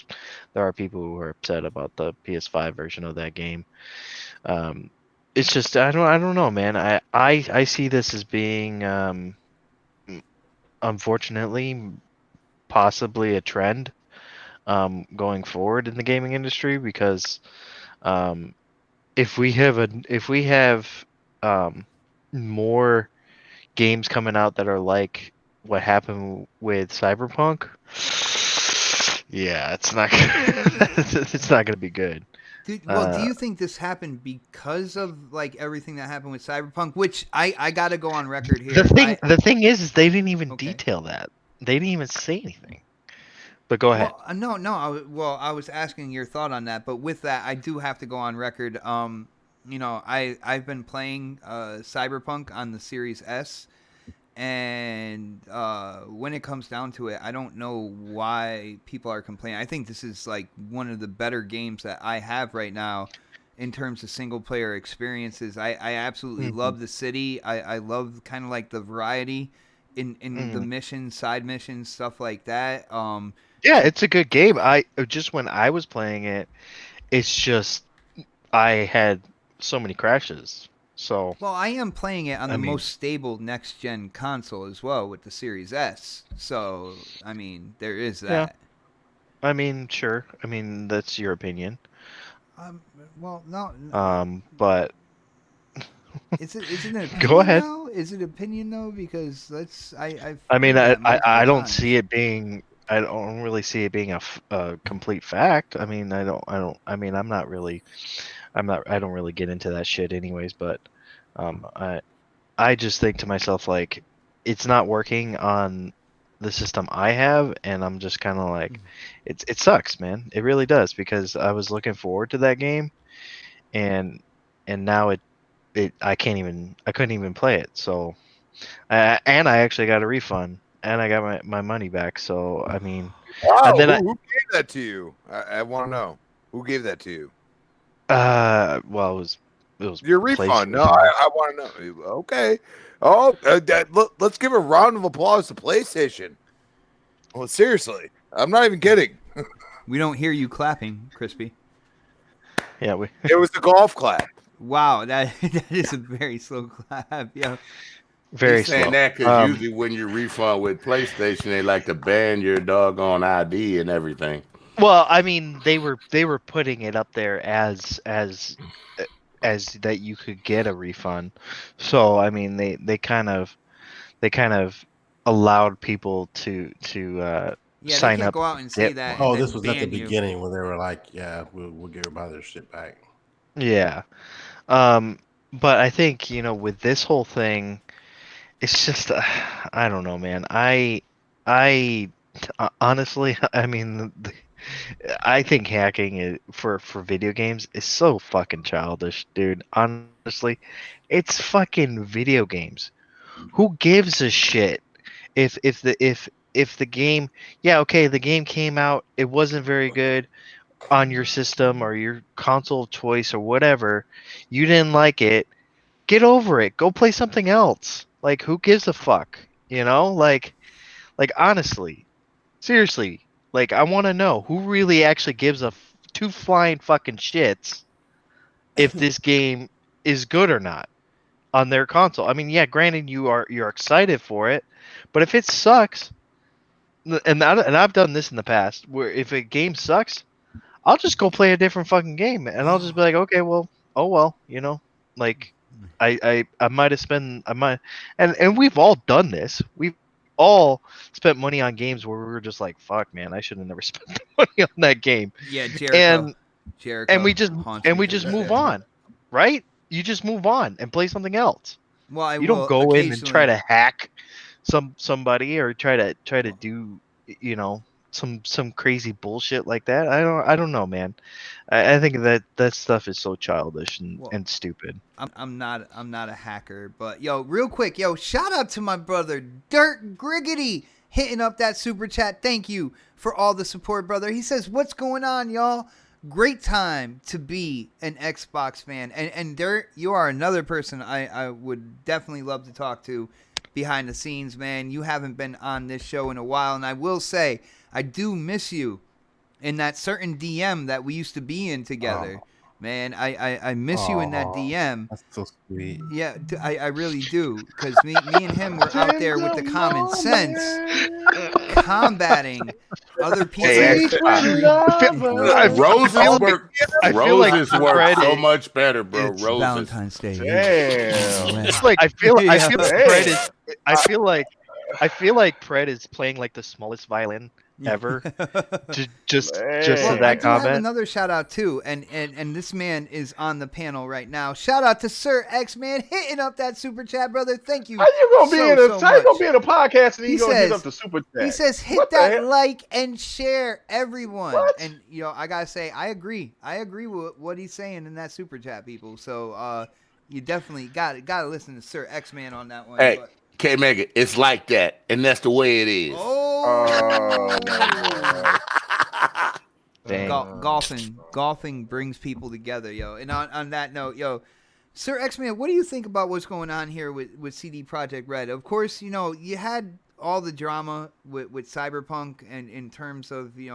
are people who are upset about the PS5 version of that game. It's just I don't know, man. I see this as being unfortunately possibly a trend going forward in the gaming industry, because if we have more games coming out that are like what happened with Cyberpunk, yeah, it's not it's not gonna be good. Do you think this happened because of like everything that happened with Cyberpunk? Which I gotta go on record here. The thing is they didn't even Okay. detail that. They didn't even say anything. But go ahead. Well, no. I was asking your thought on that, but with that, I do have to go on record. I've been playing Cyberpunk on the Series S, and when it comes down to it, I don't know why people are complaining. I think this is like one of the better games that I have right now in terms of single player experiences. I absolutely love the city. I love kind of like the variety in the missions, side missions, stuff like that. Yeah, it's a good game. When I was playing it, it's just I had so many crashes. So well, I am playing it on the most stable next gen console as well with the Series S. So I mean, there is that. Yeah. I mean, sure. I mean, that's your opinion. Well, no. But is it an opinion? Go ahead. Though? Is it opinion though? Because I don't see it being. I don't really see it being a complete fact. I mean, I don't. I mean, I don't really get into that shit, anyways. But, I just think to myself, like, it's not working on the system I have, and I'm just kind of like, it sucks, man. It really does, because I was looking forward to that game, and now I couldn't even play it. So, and I actually got a refund. And I got my money back, so I mean. Oh, who gave that to you? I want to know who gave that to you. Well, it was Your refund. No, I want to know. Okay. Oh, let's give a round of applause to PlayStation. Well, seriously, I'm not even kidding. We don't hear you clapping, Crispy. Yeah, it was the golf clap. Wow, that is a very slow clap. Yeah. Very slow. Saying that because usually when you refund with PlayStation, they like to ban your doggone ID and everything. Well, I mean, they were putting it up there as that you could get a refund. So I mean, they kind of allowed people to sign up. Go out and say that. Oh, this was at the beginning when they were like, "Yeah, we'll give everybody their shit back." Yeah, but I think with this whole thing. It's just, I don't know, man. I honestly, I mean, I think hacking for video games is so fucking childish, dude. Honestly, it's fucking video games. Who gives a shit if the game, yeah, okay, the game came out, it wasn't very good on your system or your console of choice or whatever, you didn't like it, get over it. Go play something else. Like, who gives a fuck? Like honestly, seriously, like, I want to know who really actually gives two flying fucking shits if this game is good or not on their console. I mean, yeah, granted, you're excited for it, but if it sucks, and I've done this in the past, where if a game sucks, I'll just go play a different fucking game, and I'll just be like, okay, well, oh well, like. I might have spent and we've all done this. We've all spent money on games where we were just like, fuck, man, I should have never spent the money on that game. Yeah, Jericho. And we just move on, right? You just move on and play something else. Well, you don't go in and try to hack somebody or try to do some crazy bullshit like that. I don't know, man. I think that stuff is so childish and stupid. I'm not a hacker, but real quick, shout out to my brother Dirt Griggity hitting up that super chat. Thank you for all the support, brother. He says, "What's going on, y'all? great time to be an Xbox fan. And there you are, another person I would definitely love to talk to behind the scenes, man. You haven't been on this show in a while, and I will say I do miss you in that certain DM that we used to be in together. Man, I miss you in that DM. That's so sweet. Yeah, I really do, because me and him were out there with the common sense, combating other people. Hey, Roses work. I feel like Roses work Fred so is- much better, bro. It's Roses. Valentine's Day. Damn. It's like I feel Yeah. Fred is. I feel like Fred is playing like the smallest violin ever. Just Man. to Well, I that do have comment. another shout out too, and this man is on the panel right now. Shout out to Sir X Man hitting up that super chat, brother. Thank you. How you gonna be in a so how you gonna much. be in a podcast and He you gonna says- hit up the super chat? He says, "Hit What the that hell? like and share, everyone." What? And I gotta say, I agree. I agree with what he's saying in that super chat, people. So you definitely gotta listen to Sir X Man on that one. Hey, But- K Mega, it's like that, and that's the way it is. oh, my Dang. golfing brings people together, yo. And on that note, yo, Sir X-Man, what do you think about what's going on here with CD Projekt Red? Of course, you had all the drama with Cyberpunk, and in terms of the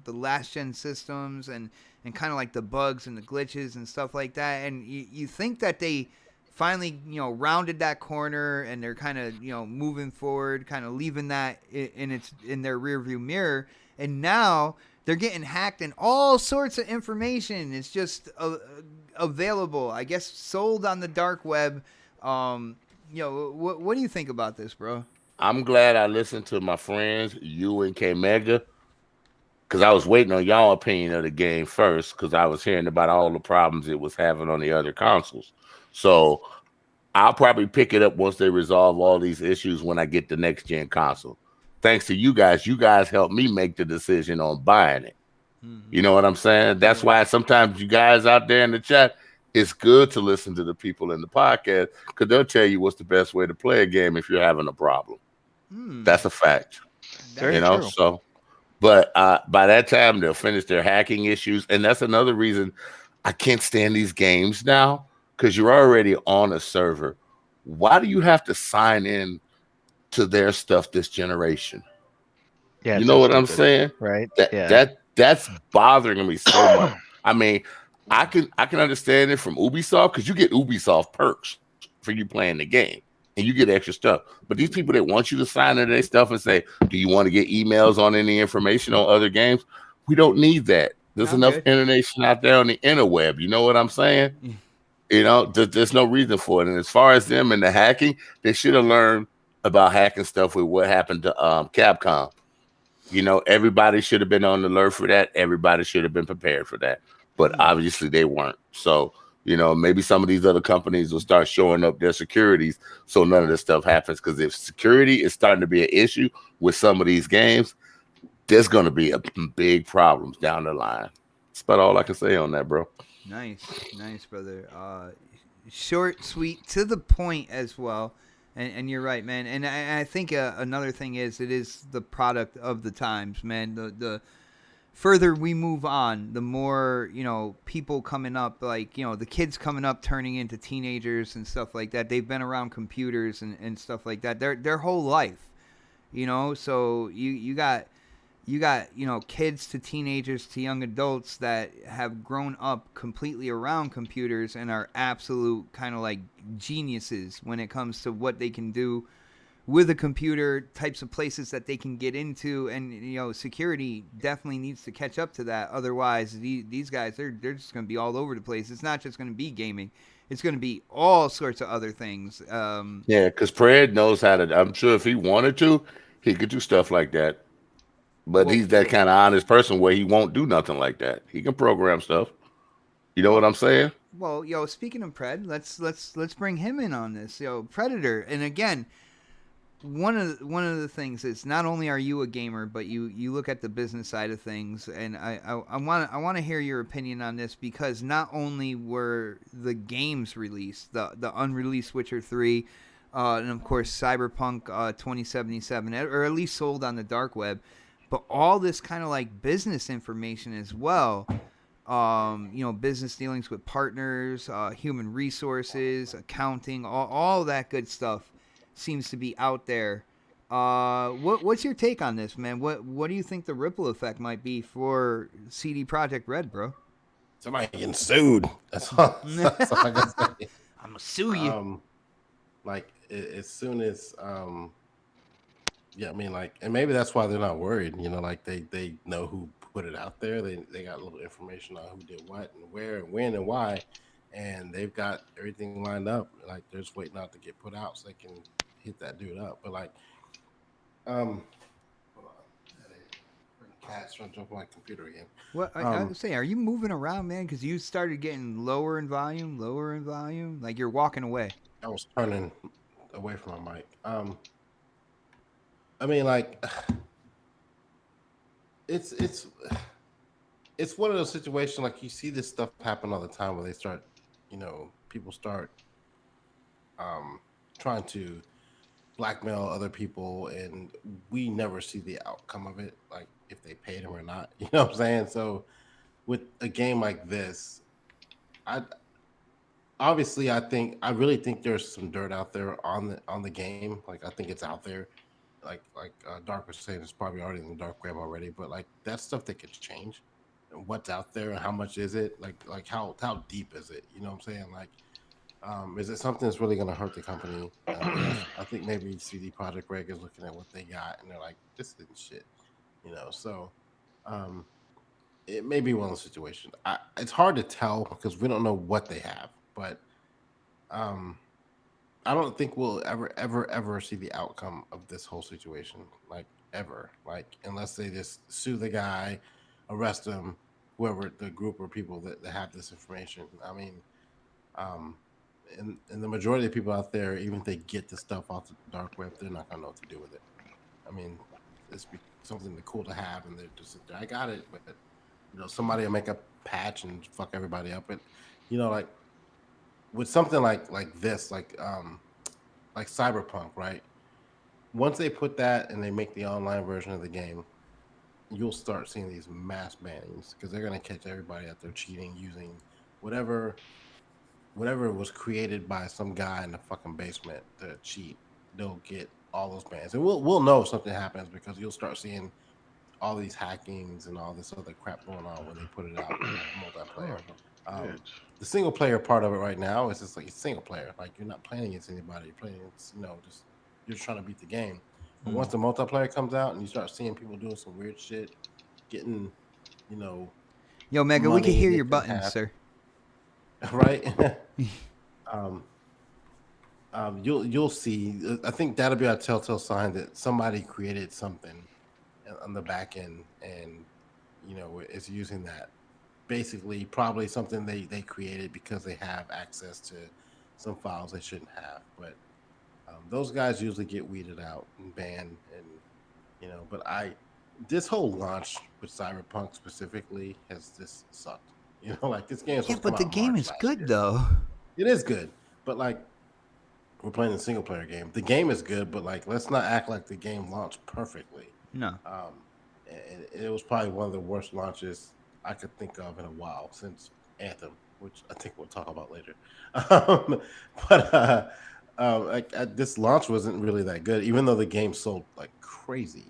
last gen systems and kind of like the bugs and the glitches and stuff like that. And you think that they finally rounded that corner, and they're kind of moving forward, kind of leaving that in their rearview mirror, and now they're getting hacked, and all sorts of information is just available, I guess, sold on the dark web. What do you think about this, bro? I'm glad I listened to my friends, you and K Mega, because I was waiting on y'all opinion of the game first, because I was hearing about all the problems it was having on the other consoles. So I'll probably pick it up once they resolve all these issues when I get the next gen console. Thanks to you guys helped me make the decision on buying it. You know what I'm saying? That's why sometimes you guys out there in the chat, it's good to listen to the people in the podcast, because they'll tell you what's the best way to play a game if you're having a problem. That's a fact. Very you know, true. so but by that time they'll finish their hacking issues, and that's another reason I can't stand these games now, because you're already on a server. Why do you have to sign in to their stuff this generation? Yeah, You know what I'm saying? right? That's bothering me so much. I mean, I can understand it from Ubisoft, because you get Ubisoft perks for you playing the game, and you get extra stuff. But these people that want you to sign into their stuff and say, "Do you want to get emails on any information on other games?" We don't need that. There's enough information out there on the interweb. You know what I'm saying? There's no reason for it. And as far as them and the hacking, they should have learned about hacking stuff with what happened to Capcom. Everybody should have been on the alert for that. Everybody should have been prepared for that. But obviously they weren't. So, maybe some of these other companies will start showing up their securities so none of this stuff happens. Because if security is starting to be an issue with some of these games, there's going to be a big problems down the line. That's about all I can say on that, bro. Nice, brother. Short, sweet, to the point as well. And you're right, man. And I think another thing is, it is the product of the times, man. The further we move on, the more people coming up, like the kids coming up, turning into teenagers and stuff like that. They've been around computers and stuff like that their whole life, So you got kids to teenagers to young adults that have grown up completely around computers and are absolute kind of like geniuses when it comes to what they can do with a computer, types of places that they can get into, and security definitely needs to catch up to that. Otherwise, these guys, they're just going to be all over the place. It's not just going to be gaming. It's going to be all sorts of other things. Yeah, because Pred knows how to. I'm sure if he wanted to, he could do stuff like that. But he's that kind of honest person where he won't do nothing like that. He can program stuff. You know what I'm saying? Well, speaking of Pred, let's bring him in on this. Predator, and again, one of the things is, not only are you a gamer, but you look at the business side of things, and I want to hear your opinion on this, because not only were the games released, the unreleased Witcher 3, and of course Cyberpunk 2077, or at least sold on the dark web, but all this kind of like business information as well. business dealings with partners, human resources, accounting, all that good stuff seems to be out there. What's your take on this, man? What do you think the ripple effect might be for CD Projekt Red, bro? Somebody getting sued. That's all I gotta say. I'm gonna sue you. Like as soon as yeah, I mean, like, and maybe that's why they're not worried. Like they know who put it out there. They got a little information on who did what and where and when and why, and they've got everything lined up. Like they're just waiting out to get put out so they can hit that dude up. But like, hold on, cat's trying to jump on my computer again. What I was saying, are you moving around, man? Because you started getting lower in volume, like you're walking away. I was turning away from my mic. I mean, like, it's one of those situations, like, you see this stuff happen all the time where they start, people start trying to blackmail other people, and we never see the outcome of it, like if they paid him or not. You know what I'm saying? So with a game like this, I really think there's some dirt out there on the game. Like, I think it's out there. Like Dark was saying, it's probably already in the dark web already, but like that's stuff that could change. And what's out there and how much is it? Like how deep is it? You know what I'm saying? Like, is it something that's really going to hurt the company? I think maybe CD Projekt Red is looking at what they got and they're like, this isn't shit. So it may be one of those situations. It's hard to tell because we don't know what they have, but I don't think we'll ever see the outcome of this whole situation, like ever. Like, unless they just sue the guy, arrest him, whoever the group or people that have this information. I mean, and the majority of people out there, even if they get the stuff off the dark web, they're not gonna know what to do with it. I mean, it's something cool to have, and they're just I got it, but somebody will make a patch and fuck everybody up. But like with something like this, like Cyberpunk, right? Once they put that and they make the online version of the game, you'll start seeing these mass bannings because they're gonna catch everybody out there cheating using whatever was created by some guy in the fucking basement to cheat. They'll get all those bans, and we'll know if something happens because you'll start seeing all these hackings and all this other crap going on when they put it out multiplayer. The single player part of it right now is just like it's single player. Like, you're not playing against anybody. You're playing against, just you're trying to beat the game. But once the multiplayer comes out and you start seeing people doing some weird shit, getting, Yo, Mega, we can hear your buttons, sir. Right? You'll see. I think that'll be a telltale sign that somebody created something on the back end, and is using that. Basically, probably something they created because they have access to some files they shouldn't have. But those guys usually get weeded out and banned, and But this whole launch with Cyberpunk specifically has just sucked. Like, this game. Yeah, but the game is good though. It is good, but like, we're playing a single player game. The game is good, but like, let's not act like the game launched perfectly. No. It was probably one of the worst launches I could think of in a while since Anthem, which I think we'll talk about later. This launch wasn't really that good, even though the game sold like crazy.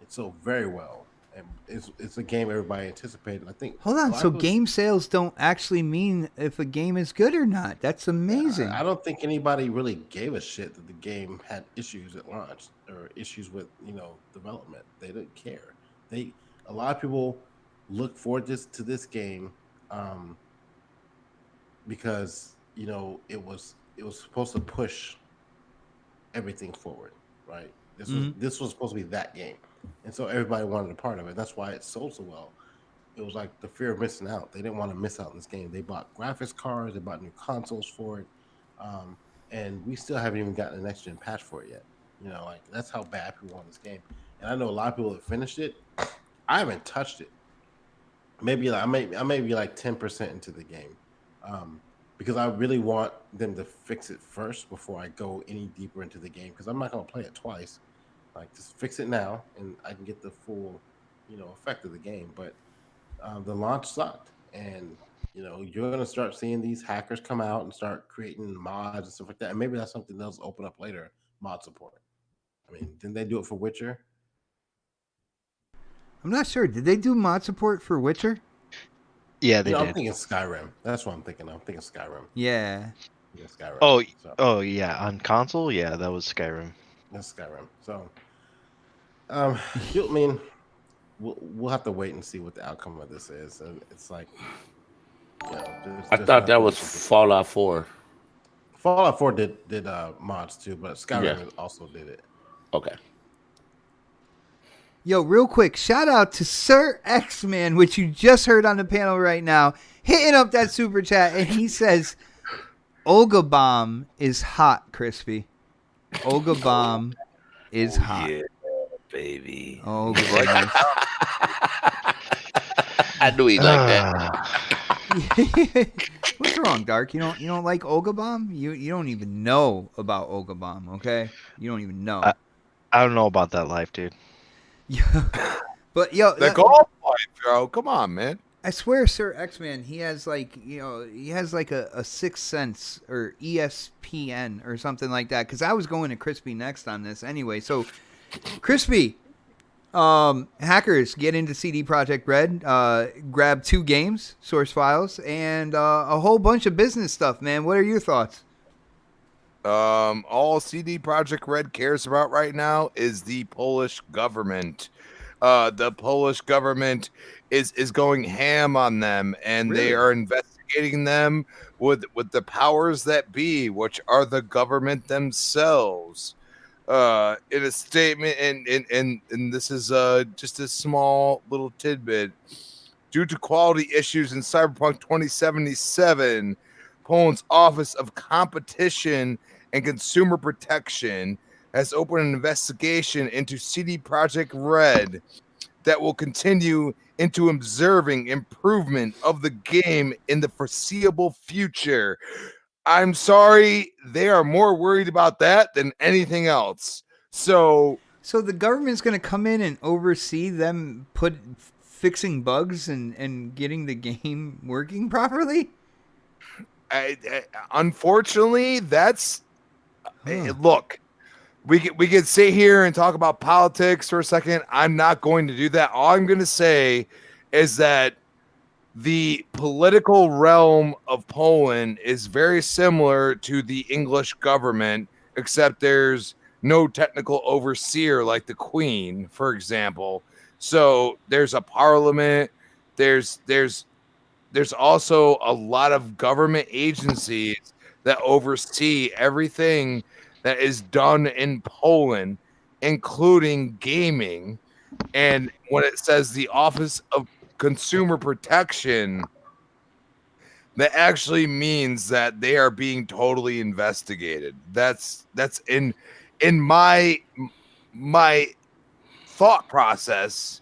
It sold very well, and it's a game everybody anticipated. I think. Hold on, so game sales don't actually mean if a game is good or not. That's amazing. I don't think anybody really gave a shit that the game had issues at launch or issues with development. They didn't care. A lot of people look forward to this game because it was supposed to push everything forward, right? This was supposed to be that game, and so everybody wanted a part of it. That's why it sold so well. It was like the fear of missing out. They didn't want to miss out on this game. They bought graphics cards, they bought new consoles for it, and we still haven't even gotten a next gen patch for it yet. Like, that's how bad people want this game. And I know a lot of people that finished it. I haven't touched it. Maybe I may be like 10% into the game, because I really want them to fix it first before I go any deeper into the game. Because I'm not gonna play it twice. Like, just fix it now, and I can get the full, effect of the game. But the launch sucked, and you're gonna start seeing these hackers come out and start creating mods and stuff like that. And maybe that's something they'll open up later. Mod support. I mean, didn't they do it for Witcher? I'm not sure. Did they do mod support for Witcher? Yeah, they I'm did. thinking Skyrim. That's what I'm thinking. I'm thinking Skyrim. Yeah. Yeah, Skyrim. Oh yeah, on console, yeah, that was Skyrim. That's Skyrim. So, I mean, we'll have to wait and see what the outcome of this is. And it's like, I thought that was Fallout 4. Fallout 4 did mods too, but Skyrim also did it. Okay. Yo, real quick, shout out to Sir X-Man, which you just heard on the panel right now, hitting up that super chat, and he says, Olga Bomb is hot, Crispy. Olga Bomb is hot. Yeah, baby. Oh, goodness. I knew he'd like that. What's wrong, Dark? You don't like Olga Bomb? You don't even know about Olga Bomb, okay? You don't even know. I don't know about that life, dude. Yeah. But yo, The golf life, bro. Come on, man. I swear, Sir X-Man, he has like a Sixth Sense or ESPN or something like that. Because I was going to Crispy next on this anyway. So, Crispy, hackers get into CD Projekt Red, grab 2 games, source files, and a whole bunch of business stuff. Man, what are your thoughts? All CD Projekt Red cares about right now is the Polish government. The Polish government is going ham on them, and Really? they are investigating them with the powers that be, which are the government themselves. In a statement, and this is just a small little tidbit. Due to quality issues in Cyberpunk 2077, Poland's Office of Competition and Consumer Protection has opened an investigation into CD Projekt Red that will continue into observing improvement of the game in the foreseeable future. I'm sorry, they are more worried about that than anything else. So the government's going to come in and oversee them fixing bugs and getting the game working properly? Unfortunately, that's look. We could sit here and talk about politics for a second. I'm not going to do that. All I'm going to say is that the political realm of Poland is very similar to the English government, except there's no technical overseer like the Queen, for example. So there's a parliament. There's also a lot of government agencies that oversee everything that is done in Poland, including gaming. And when it says the Office of Consumer Protection, that actually means that they are being totally investigated. That's in my thought process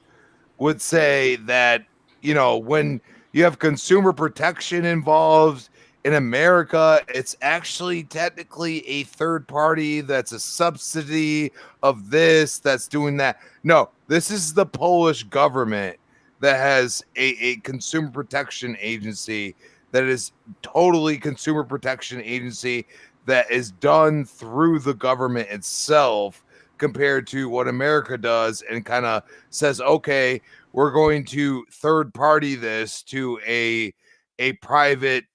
would say that, when you have consumer protection involved in America, it's actually technically a third party that's a subsidy of this, that's doing that. No, this is the Polish government that has a consumer protection agency that is totally consumer protection agency that is done through the government itself, compared to what America does and kind of says, okay, we're going to third party this to a private,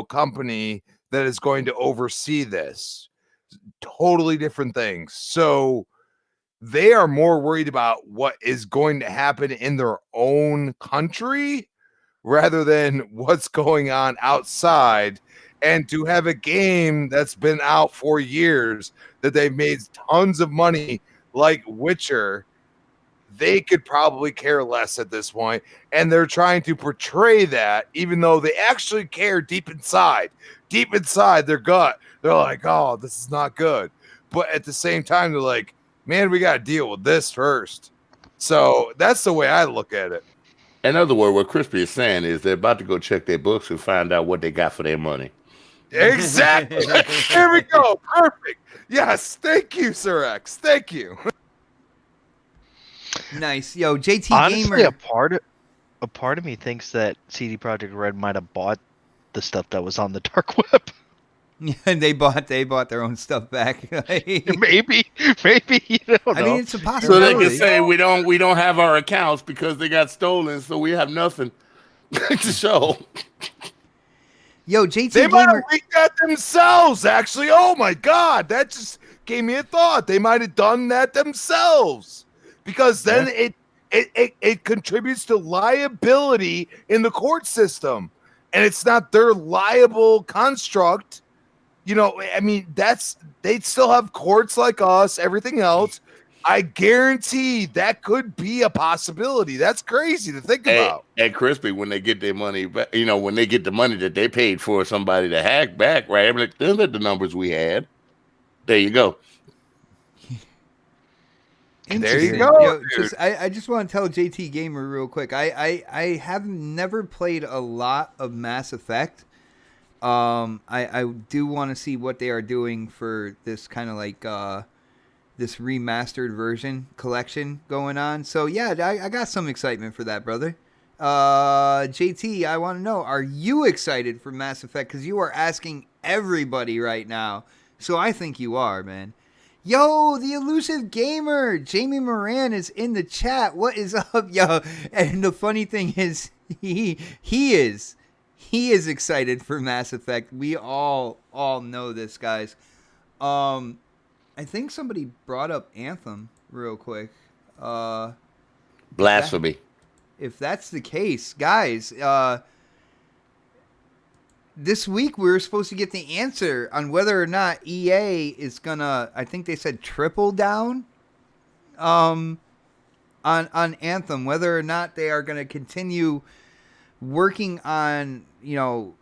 company that is going to oversee this. Totally different things. So they are more worried about what is going to happen in their own country rather than what's going on outside. And to have a game that's been out for years, that they've made tons of money, like Witcher, they could probably care less at this point. And they're trying to portray that, even though they actually care deep inside their gut. They're like, oh, this is not good. But at the same time, they're like, man, we got to deal with this first. So that's the way I look at it. In other words, what Crispy is saying is they're about to go check their books and find out what they got for their money. Exactly. Here we go. Perfect. Yes. Thank you, Sir X. Thank you. Nice. Yo, JT Honestly, Gamer. a part of me thinks that CD Projekt Red might have bought the stuff that was on the dark web. And they bought their own stuff back. maybe you don't know. I mean, it's a So possibility. they can say we don't have our accounts because they got stolen, so we have nothing to show. Yo, JT They might Gamer. have leaked that themselves, actually. Oh my God. That just gave me a thought. They might have done that themselves. Because then it contributes to liability in the court system. And it's not their liable construct. You know, I mean, they'd still have courts like us, everything else. I guarantee that could be a possibility. That's crazy to think about. And Crispy, when they get their money back, you know, when they get the money that they paid for somebody to hack back, right? I'm like, those are the numbers we had. There you go. There you Interesting. go, Yo, I just want to tell JT Gamer real quick. I have never played a lot of Mass Effect. I do want to see what they are doing for this kind of like this remastered version collection going on. So yeah, I got some excitement for that, brother. JT, I want to know, are you excited for Mass Effect? Because you are asking everybody right now. So I think you are, man. Yo, the elusive gamer, Jamie Moran is in the chat. What is up, yo? And the funny thing is, he is excited for Mass Effect. We all know this, guys. I think somebody brought up Anthem real quick. Blasphemy. If that's the case, guys, this week we were supposed to get the answer on whether or not EA is gonna, I think they said, triple down on Anthem, whether or not they are gonna continue working on, you know,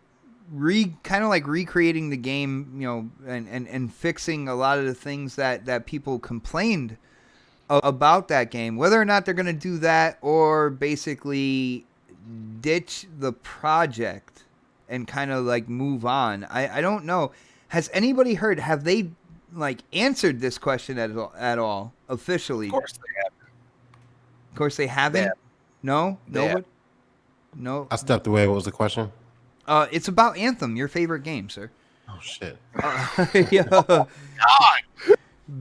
kind of like recreating the game, you know, and fixing a lot of the things that people complained about that game, whether or not they're gonna do that or basically ditch the project and kind of like move on. I don't know. Has anybody heard? Have they like answered this question at all officially? Of course they have. Of course they haven't. Yeah. No, Yeah. nobody. No. I stepped away. What was the question? It's about Anthem, your favorite game, sir. Oh shit. Yeah.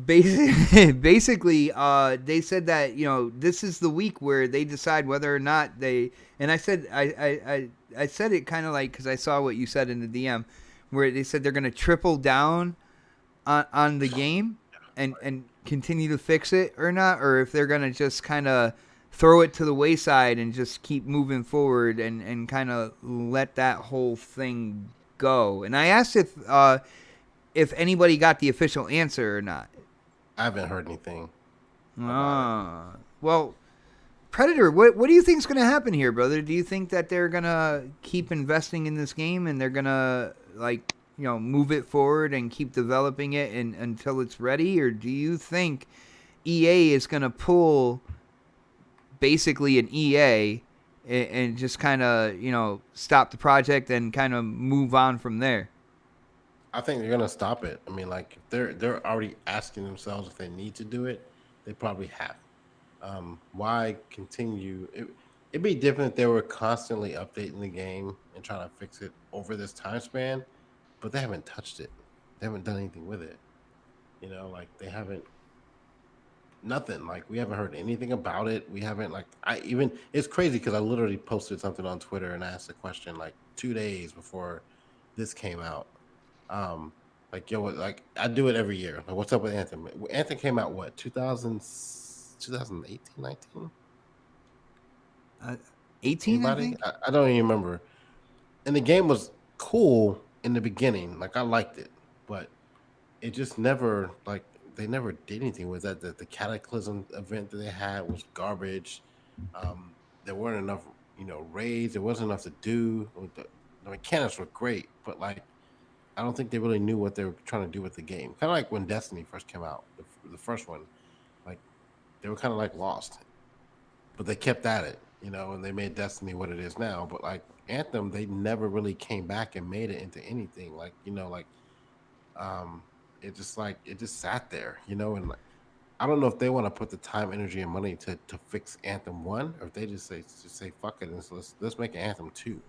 Basically, they said that, you know, this is the week where they decide whether or not they. And I said I said it kind of like because I saw what you said in the DM, where they said they're going to triple down on the game and continue to fix it or not, or if they're going to just kind of throw it to the wayside and just keep moving forward and kind of let that whole thing go. And I asked if anybody got the official answer or not. I haven't heard anything. Well, Predator, what do you think is going to happen here, brother? Do you think that they're going to keep investing in this game and they're going to, like, you know, move it forward and keep developing it until it's ready? Or do you think EA is going to pull basically an EA and just kind of, you know, stop the project and kind of move on from there? I think they're gonna stop it. I mean, like if they're already asking themselves if they need to do it, they probably have. Why continue? It'd be different if they were constantly updating the game and trying to fix it over this time span, but they haven't touched it. They haven't done anything with it. You know, like they haven't. Nothing. Like we haven't heard anything about it. We haven't it's crazy because I literally posted something on Twitter and asked a question like 2 days before this came out. Like yo, like I do it every year. Like, what's up with Anthem? Anthem came out what 2018, 19? 18, I Anybody? think. I don't even remember. And the game was cool in the beginning. Like I liked it, but it just never like they never did anything with that. The Cataclysm event that they had was garbage. There weren't enough, you know, raids. There wasn't enough to do. The mechanics were great, but like. I don't think they really knew what they were trying to do with the game. Kind of like when Destiny first came out, the first one, like they were kind of like lost, but they kept at it, you know, and they made Destiny what it is now. But like Anthem, they never really came back and made it into anything. Like, you know, like it just sat there, you know, and like, I don't know if they want to put the time, energy, and money to fix Anthem 1, or if they just say fuck it and let's make an Anthem 2.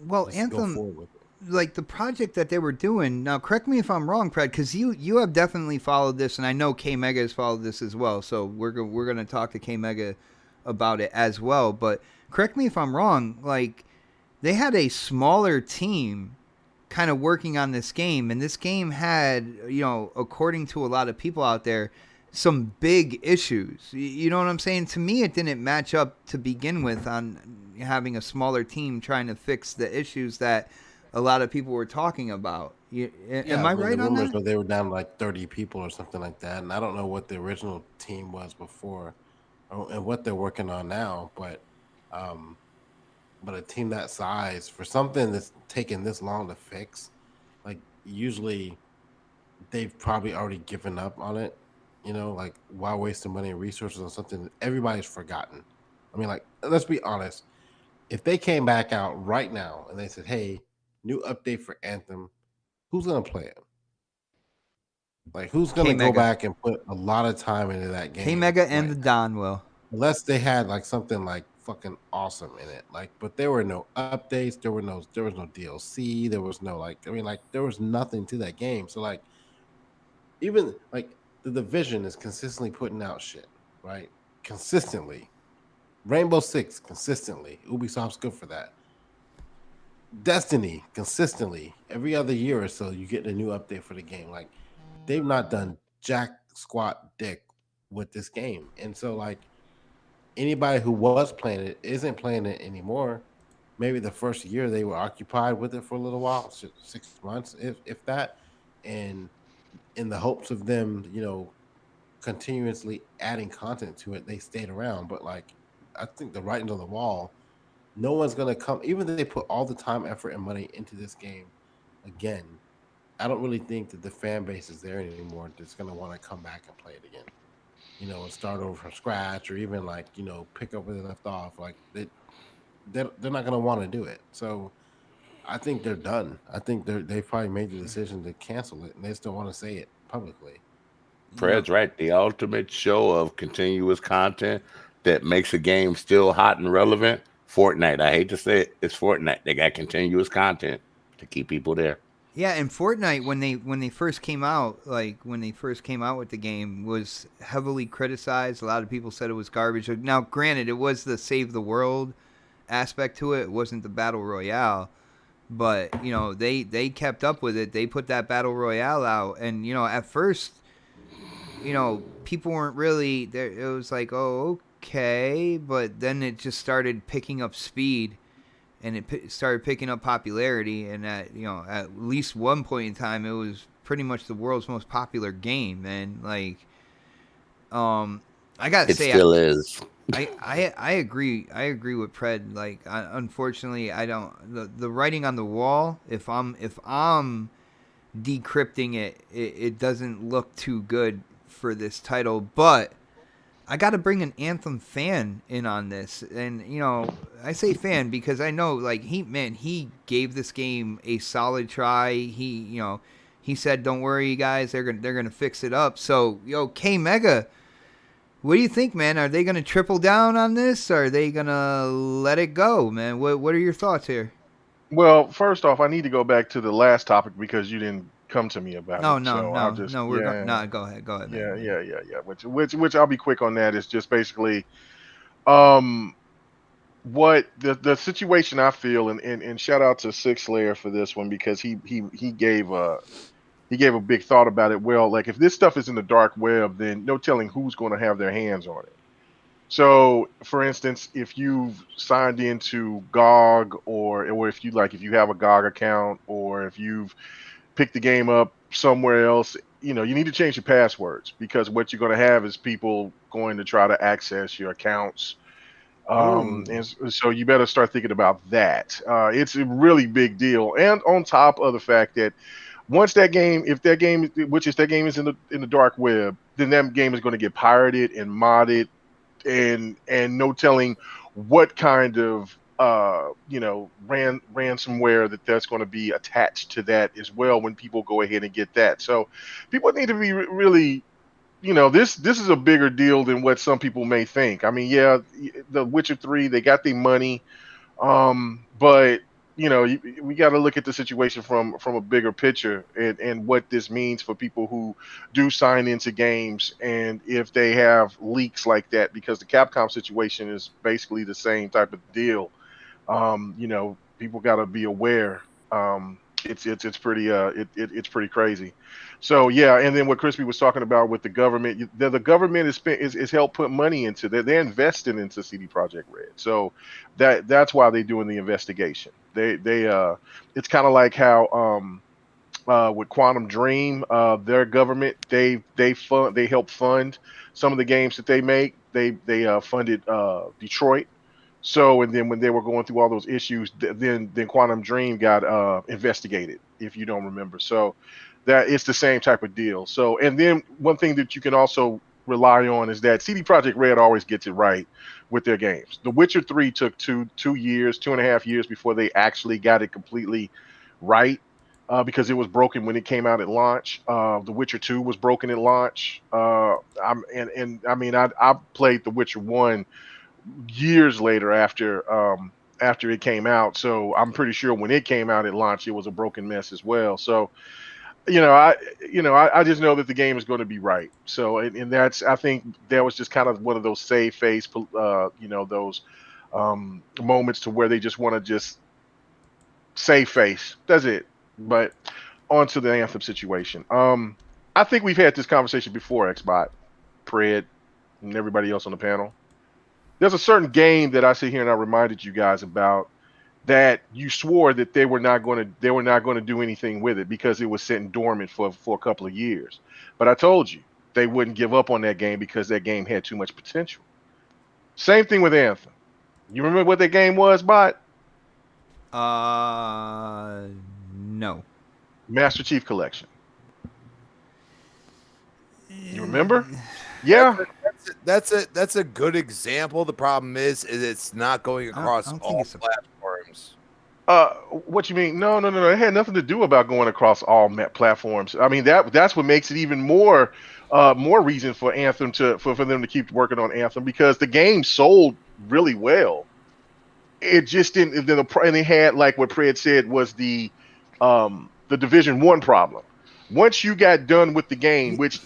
Well, Just go Anthem, forward with it. like the project that they were doing. Now, correct me if I'm wrong, Fred, because you have definitely followed this, and I know K Mega has followed this as well. So we're gonna talk to K Mega about it as well. But correct me if I'm wrong. Like they had a smaller team kind of working on this game, and this game had, according to a lot of people out there, some big issues. You know what I'm saying? To me, it didn't match up to begin with on having a smaller team trying to fix the issues that a lot of people were talking about. Am I right the on rumors that? were they were down to like 30 people or something like that, and I don't know what the original team was before, and what they're working on now. But a team that size for something that's taken this long to fix, like usually they've probably already given up on it. Like why wasting money and resources on something that everybody's forgotten? I mean, like let's be honest. If they came back out right now and they said, "Hey, new update for Anthem," who's gonna play it? Like, who's gonna go K-Mega. back and put a lot of time into that game? K Mega and right the now? Don will. Unless they had like something like fucking awesome in it. Like, but there were no updates, there was no DLC, there was no there was nothing to that game. So like even like the Division is consistently putting out shit, right? Consistently. Rainbow Six consistently. Ubisoft's good for that. Destiny consistently. Every other year or so you get a new update for the game. Like they've not done jack squat dick with this game. And so like anybody who was playing it isn't playing it anymore. Maybe the first year they were occupied with it for a little while, 6 months, if that, and in the hopes of them, continuously adding content to it, they stayed around. But like, I think the writing's on the wall. No one's gonna come, even though they put all the time, effort, and money into this game. Again, I don't really think that the fan base is there anymore that's gonna want to come back and play it again. And start over from scratch, or even like pick up where they left off. Like they're not gonna want to do it. So I think they're done. I think they probably made the decision to cancel it, and they still want to say it publicly. Fred's right. The ultimate show of continuous content that makes a game still hot and relevant. Fortnite. I hate to say it, it's Fortnite. They got continuous content to keep people there. Yeah, and Fortnite when they first came out, with the game, was heavily criticized. A lot of people said it was garbage. Now, granted, it was the save the world aspect to it. It wasn't the battle royale, but they kept up with it. They put that battle royale out, and at first, people weren't really there. It was like, oh, okay, but then it just started picking up speed. And it started picking up popularity, and at least one point in time, it was pretty much the world's most popular game. And like, I gotta say, it still is. I agree. I agree with Pred. Like, unfortunately, I don't. The writing on the wall. If I'm decrypting it doesn't look too good for this title. But I got to bring an Anthem fan in on this, and I say fan because I know like he gave this game a solid try. He said, "Don't worry, you guys, they're gonna fix it up." So K Mega, what do you think, man? Are they gonna triple down on this? Or are they gonna let it go, man? What are your thoughts here? Well, first off, I need to go back to the last topic because you didn't come to me about No, it. So I'll just no. Go ahead, yeah, man. yeah. Which I'll be quick on that. Is just basically, what the situation I feel, and shout out to Six Layer for this one because he gave a big thought about it. Well, like if this stuff is in the dark web, then no telling who's going to have their hands on it. So, for instance, if you've signed into GOG, or if you have a GOG account, or if you've picked the game up somewhere else, you need to change your passwords because what you're going to have is people going to try to access your accounts. And so you better start thinking about that. It's a really big deal, and on top of the fact that once that game is in the dark web, then that game is going to get pirated and modded. And no telling what kind of ransomware that's going to be attached to that as well when people go ahead and get that. So people need to be really this is a bigger deal than what some people may think. I mean, yeah, the Witcher 3, they got their money, but we got to look at the situation from a bigger picture, and what this means for people who do sign into games, and if they have leaks like that, because the Capcom situation is basically the same type of deal. People got to be aware. It's pretty it's pretty crazy. So yeah, and then what Crispy was talking about with the government, the government is helped put money into that. They're investing into CD Projekt Red. So that's why they're doing the investigation. They it's kind of like how with Quantum Dream, their government, they help fund some of the games that they make. They funded Detroit. So, and then when they were going through all those issues, then Quantum Dream got investigated, if you don't remember. So that it's the same type of deal. So, and then one thing that you can also rely on is that CD Projekt Red always gets it right with their games. The Witcher 3 took 2.5 years before they actually got it completely right. Because it was broken when it came out at launch. The Witcher 2 was broken at launch. I mean, I played The Witcher 1 years later after it came out, so I'm pretty sure when it came out at launch, it was a broken mess as well. So I just know that the game is going to be right. So and that's, I think that was just kind of one of those save face, those moments to where they just want to just save face. That's it. But on to the Anthem situation. I think we've had this conversation before, Xbot, Pred, and everybody else on the panel. There's a certain game that I sit here and I reminded you guys about that you swore that they were not going to do anything with it because it was sitting dormant for a couple of years. But I told you they wouldn't give up on that game because that game had too much potential. Same thing with Anthem. You remember what that game was, Bot? No. Master Chief Collection. You remember? Yeah. That's a good example. The problem is it's not going across all platforms. What you mean? No. It had nothing to do about going across all platforms. I mean, that's what makes it even more reason for Anthem for them to keep working on Anthem, because the game sold really well. It just didn't. And they had, like what Pred said, was the Division 1 problem. Once you got done with the game, which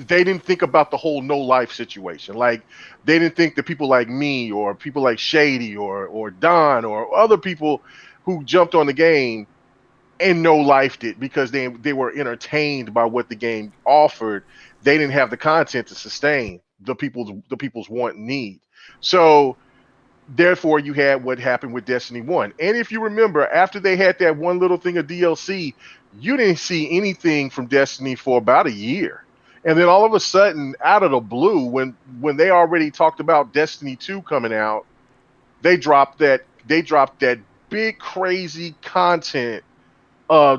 they didn't think about the whole no life situation. Like, they didn't think that people like me or people like Shady or Don or other people who jumped on the game and no lifed it because they were entertained by what the game offered. They didn't have the content to sustain the people's want and need. So therefore, you had what happened with Destiny 1. And if you remember, after they had that one little thing of DLC, you didn't see anything from Destiny for about a year. And then all of a sudden, out of the blue, when they already talked about Destiny 2 coming out, they dropped that big crazy content,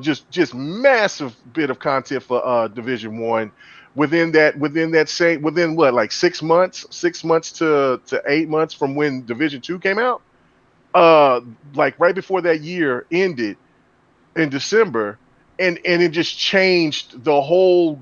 just massive bit of content for Division 1. Within what, like 6 months to 8 months from when Division 2 came out, like right before that year ended in December, and it just changed the whole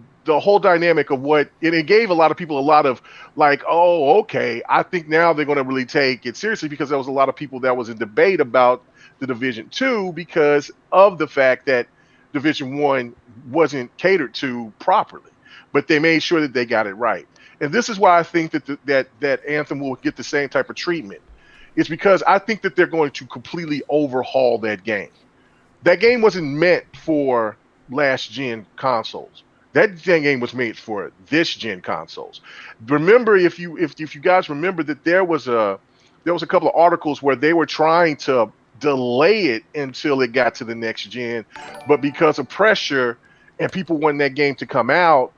dynamic of what it gave a lot of people a lot of like, oh, okay, I think now they're going to really take it seriously, because there was a lot of people that was in debate about the Division 2 because of the fact that Division 1 wasn't catered to properly. But they made sure that they got it right. And this is why I think that Anthem will get the same type of treatment. It's because I think that they're going to completely overhaul that game. That game wasn't meant for last gen consoles. That game was made for this gen consoles. Remember, if you guys remember, that there was a couple of articles where they were trying to delay it until it got to the next gen, but because of pressure and people wanting that game to come out,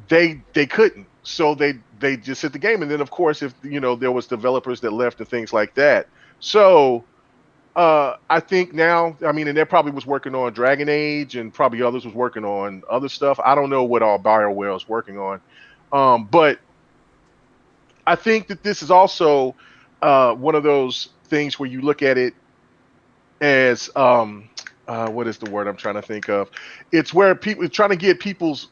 they couldn't. So they just hit the game. And then of course, if there was developers that left and things like that. So I think now, I mean, and they probably was working on Dragon Age, and probably others was working on other stuff. I don't know what all BioWare is working on. But I think that this is also one of those things where you look at it as what is the word I'm trying to think of? It's where people trying to get people's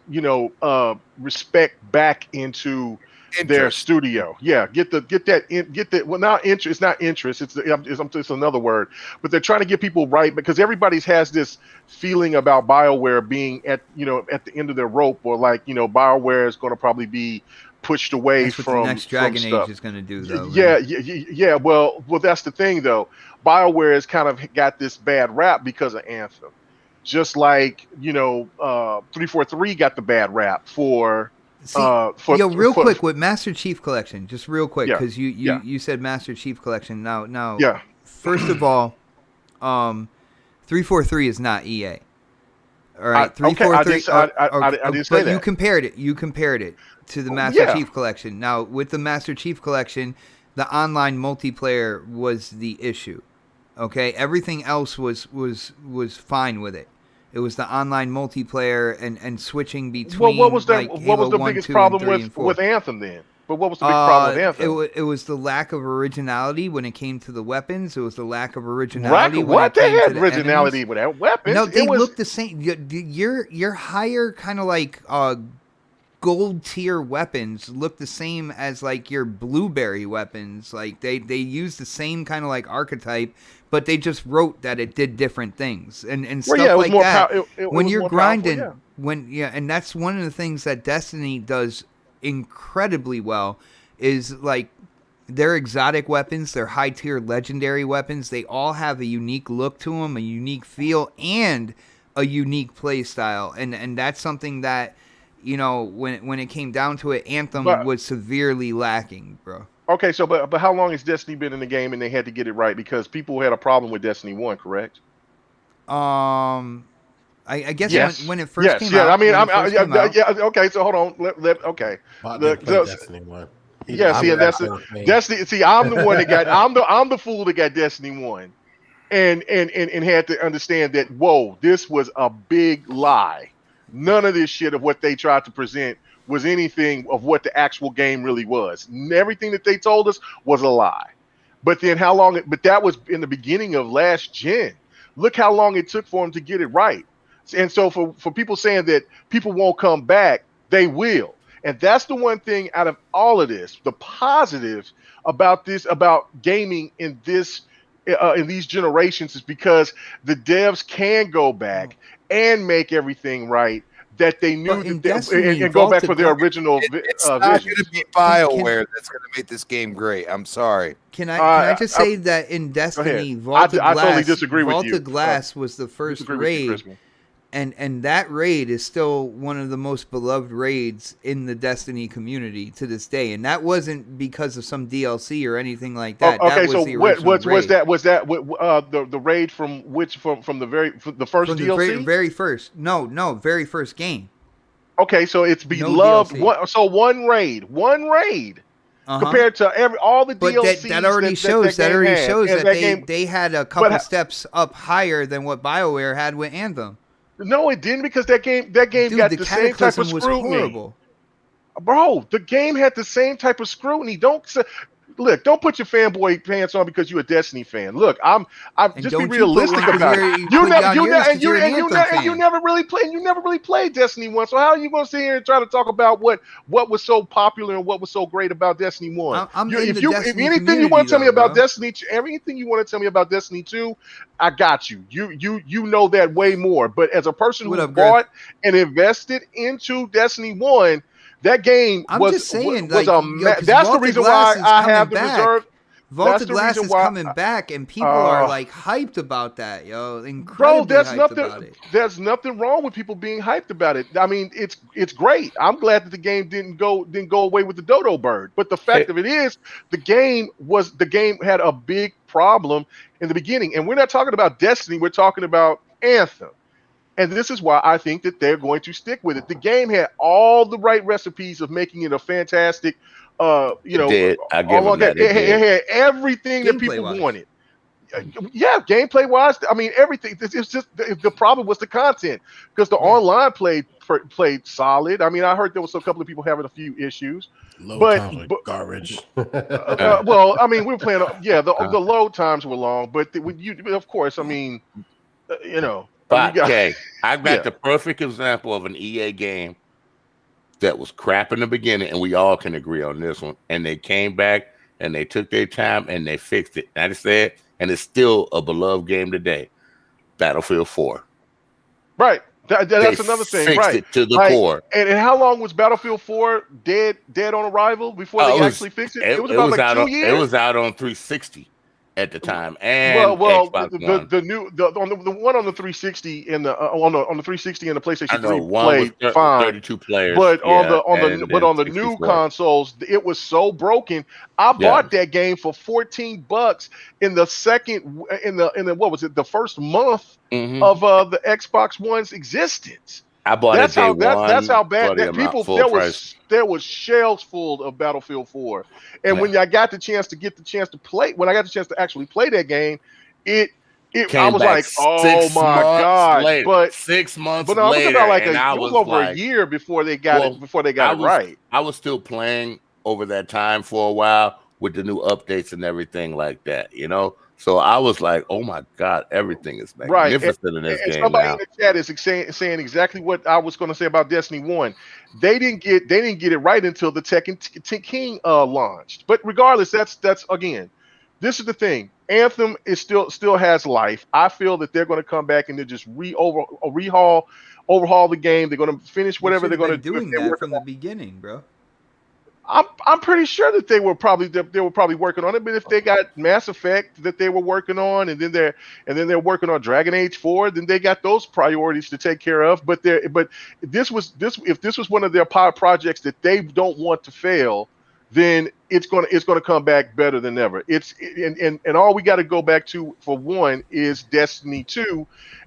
respect back into their Interest. studio. Yeah, get that. Well, not interest. It's not interest. It's another word. But they're trying to get people right because everybody has this feeling about BioWare being at the end of their rope, or like BioWare is going to probably be pushed away That's what from the next Dragon stuff. Age is going to do, though. Yeah. Well, that's the thing, though. BioWare has kind of got this bad rap because of Anthem, just like 343 got the bad rap for. Quick with Master Chief Collection, just real quick, because you said Master Chief Collection. Now, yeah. First of all, 343 is not EA. All right, 343. I didn't say that. You compared it to the Master Chief Collection. Now, with the Master Chief Collection, the online multiplayer was the issue. Okay, everything else was fine with it. It was the online multiplayer and switching between. Well, what was Halo the 1, biggest 2, problem and 3, with Anthem then? But what was the big problem with Anthem? It was the lack of originality when it came to the weapons. It was the lack of originality when it they came had to the originality enemies. with that weapons. No, they look the same. Your higher kind of like gold tier weapons look the same as like your blueberry weapons. Like they use the same kind of like archetype, but they just wrote that it did different things and stuff like that. When you're grinding, and that's one of the things that Destiny does incredibly well is like their exotic weapons, their high tier legendary weapons. They all have a unique look to them, a unique feel, and a unique play style, and that's something that when it came down to it, Anthem was severely lacking, bro. Okay, so but how long has Destiny been in the game and they had to get it right because people had a problem with Destiny 1, correct? I guess when it first came out. I mean, okay, so hold on. Okay. Destiny 1. Destiny. See, I'm the one that got. I'm the fool that got Destiny 1, and had to understand that. Whoa, this was a big lie. None of this shit of what they tried to present was anything of what the actual game really was. Everything that they told us was a lie. But then how long? But that was in the beginning of last gen. Look how long it took for them to get it right. And so for people saying that people won't come back, they will. And that's the one thing out of all of this, the positives about gaming in these generations is because the devs can go back and make everything right that they knew and go back for their original it's not going to be BioWare that's going to make this game great. I'm sorry. Can I just say that in Destiny, Vaulted Glass, totally disagree with you. Vaulted Glass was the first raid, and that raid is still one of the most beloved raids in the Destiny community to this day. And that wasn't because of some DLC or anything like that. Okay, that so was the raid from the first DLC? Very first. No, very first game. Okay, so it's beloved. One raid. Compared to all the DLCs, that already shows that they had a couple steps up higher than what BioWare had with Anthem. No, it didn't, because that game got the same type of scrutiny. Bro, the game had the same type of scrutiny. Don't put your fanboy pants on because you're a Destiny fan. Look, I'm just be realistic about it. You never really played Destiny 1. So how are you going to sit here and try to talk about what was so popular and what was so great about Destiny 1? If anything you want to tell me about Destiny, everything you want to tell me about Destiny 2, I got you. You know that way more. But as a person who bought and invested into Destiny 1, that game that's the reason why I have the reserve. Vaulted Glass is coming back, and people are like hyped about that, yo. Incredibly hyped about it. There's nothing wrong with people being hyped about it. I mean, it's great. I'm glad that the game didn't go away with the dodo bird. But the fact of it is, the game had a big problem in the beginning, and we're not talking about Destiny. We're talking about Anthem. And this is why I think that they're going to stick with it. The game had all the right recipes of making it a fantastic, I give them that. It had everything that people wanted. Yeah, gameplay wise, I mean everything. It's just the problem was the content, because the online played solid. I mean, I heard there was a couple of people having a few issues. Garbage. Well, I mean, we were playing. Yeah, the load times were long, but of course, I mean. You know, But you got, okay, I got yeah. the perfect example of an EA game that was crap in the beginning, and we all can agree on this one. And they came back and they took their time and they fixed it. And I said, and it's still a beloved game today. Battlefield 4. Right. That's They another thing, fixed right? it to the Like, core. and how long was Battlefield 4 dead on arrival before they actually fixed it? It was about like 2 It years. was out on 360 at the time, Well, and Xbox One. the new on the one on the 360 and the on the 360 and the I PlayStation know 3 one was played fine, 32 players, but and on the new 64. consoles, it was so broken. I Yeah. bought that game for $14 in the second in the what was it, the first month Mhm. of the Xbox One's existence. I bought That's it day how one. that's how bad for the that amount, people full price. there was shelves full of Battlefield 4. And Yeah. when I got the chance to play, when I got the chance to actually play that game, it I Came was back like, oh 6 my months God. later. But 6 months no, I'm talking later, about like and I it was was over a like, year before they got well, it right. I was still playing over that time for a while with the new updates and everything like that, you know. So I was like, oh my God, everything is Right. magnificent in this And game somebody now. in the chat is saying exactly what I was going to say about Destiny 1. They didn't get it right until the Tekken King launched. But regardless, that's again, this is the thing. Anthem is still has life. I feel that they're going to come back and they're just overhaul the game. They're going to finish whatever they're going to do. doing that from the beginning, bro. I'm pretty sure that they were probably working on it. But if they got Mass Effect that they were working on, and then they're working on Dragon Age 4, then they got those priorities to take care of. But if this was one of their projects that they don't want to fail, then it's gonna come back better than ever. And all we got to go back to for one is Destiny 2,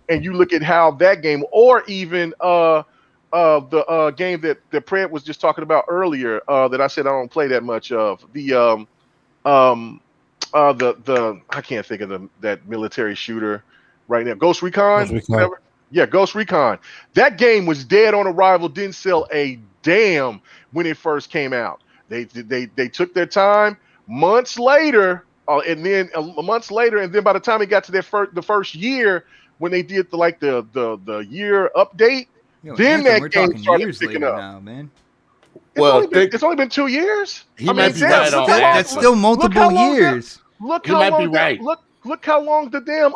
and you look at how that game, or even the game that Pratt was just talking about earlier, that I said I don't play that much of, the I can't think of that military shooter right now, Ghost Recon. Whatever. Yeah, Ghost Recon. That game was dead on arrival, didn't sell a damn when it first came out. They took their time. Months later, and then by the time it got to the first year, when they did the year update, then Anthem, that we're game talking started years picking later up. now, man. It's only been 2 years. He might be damn, right on that. That's still multiple years. Look He how might long be right. Look how long the damn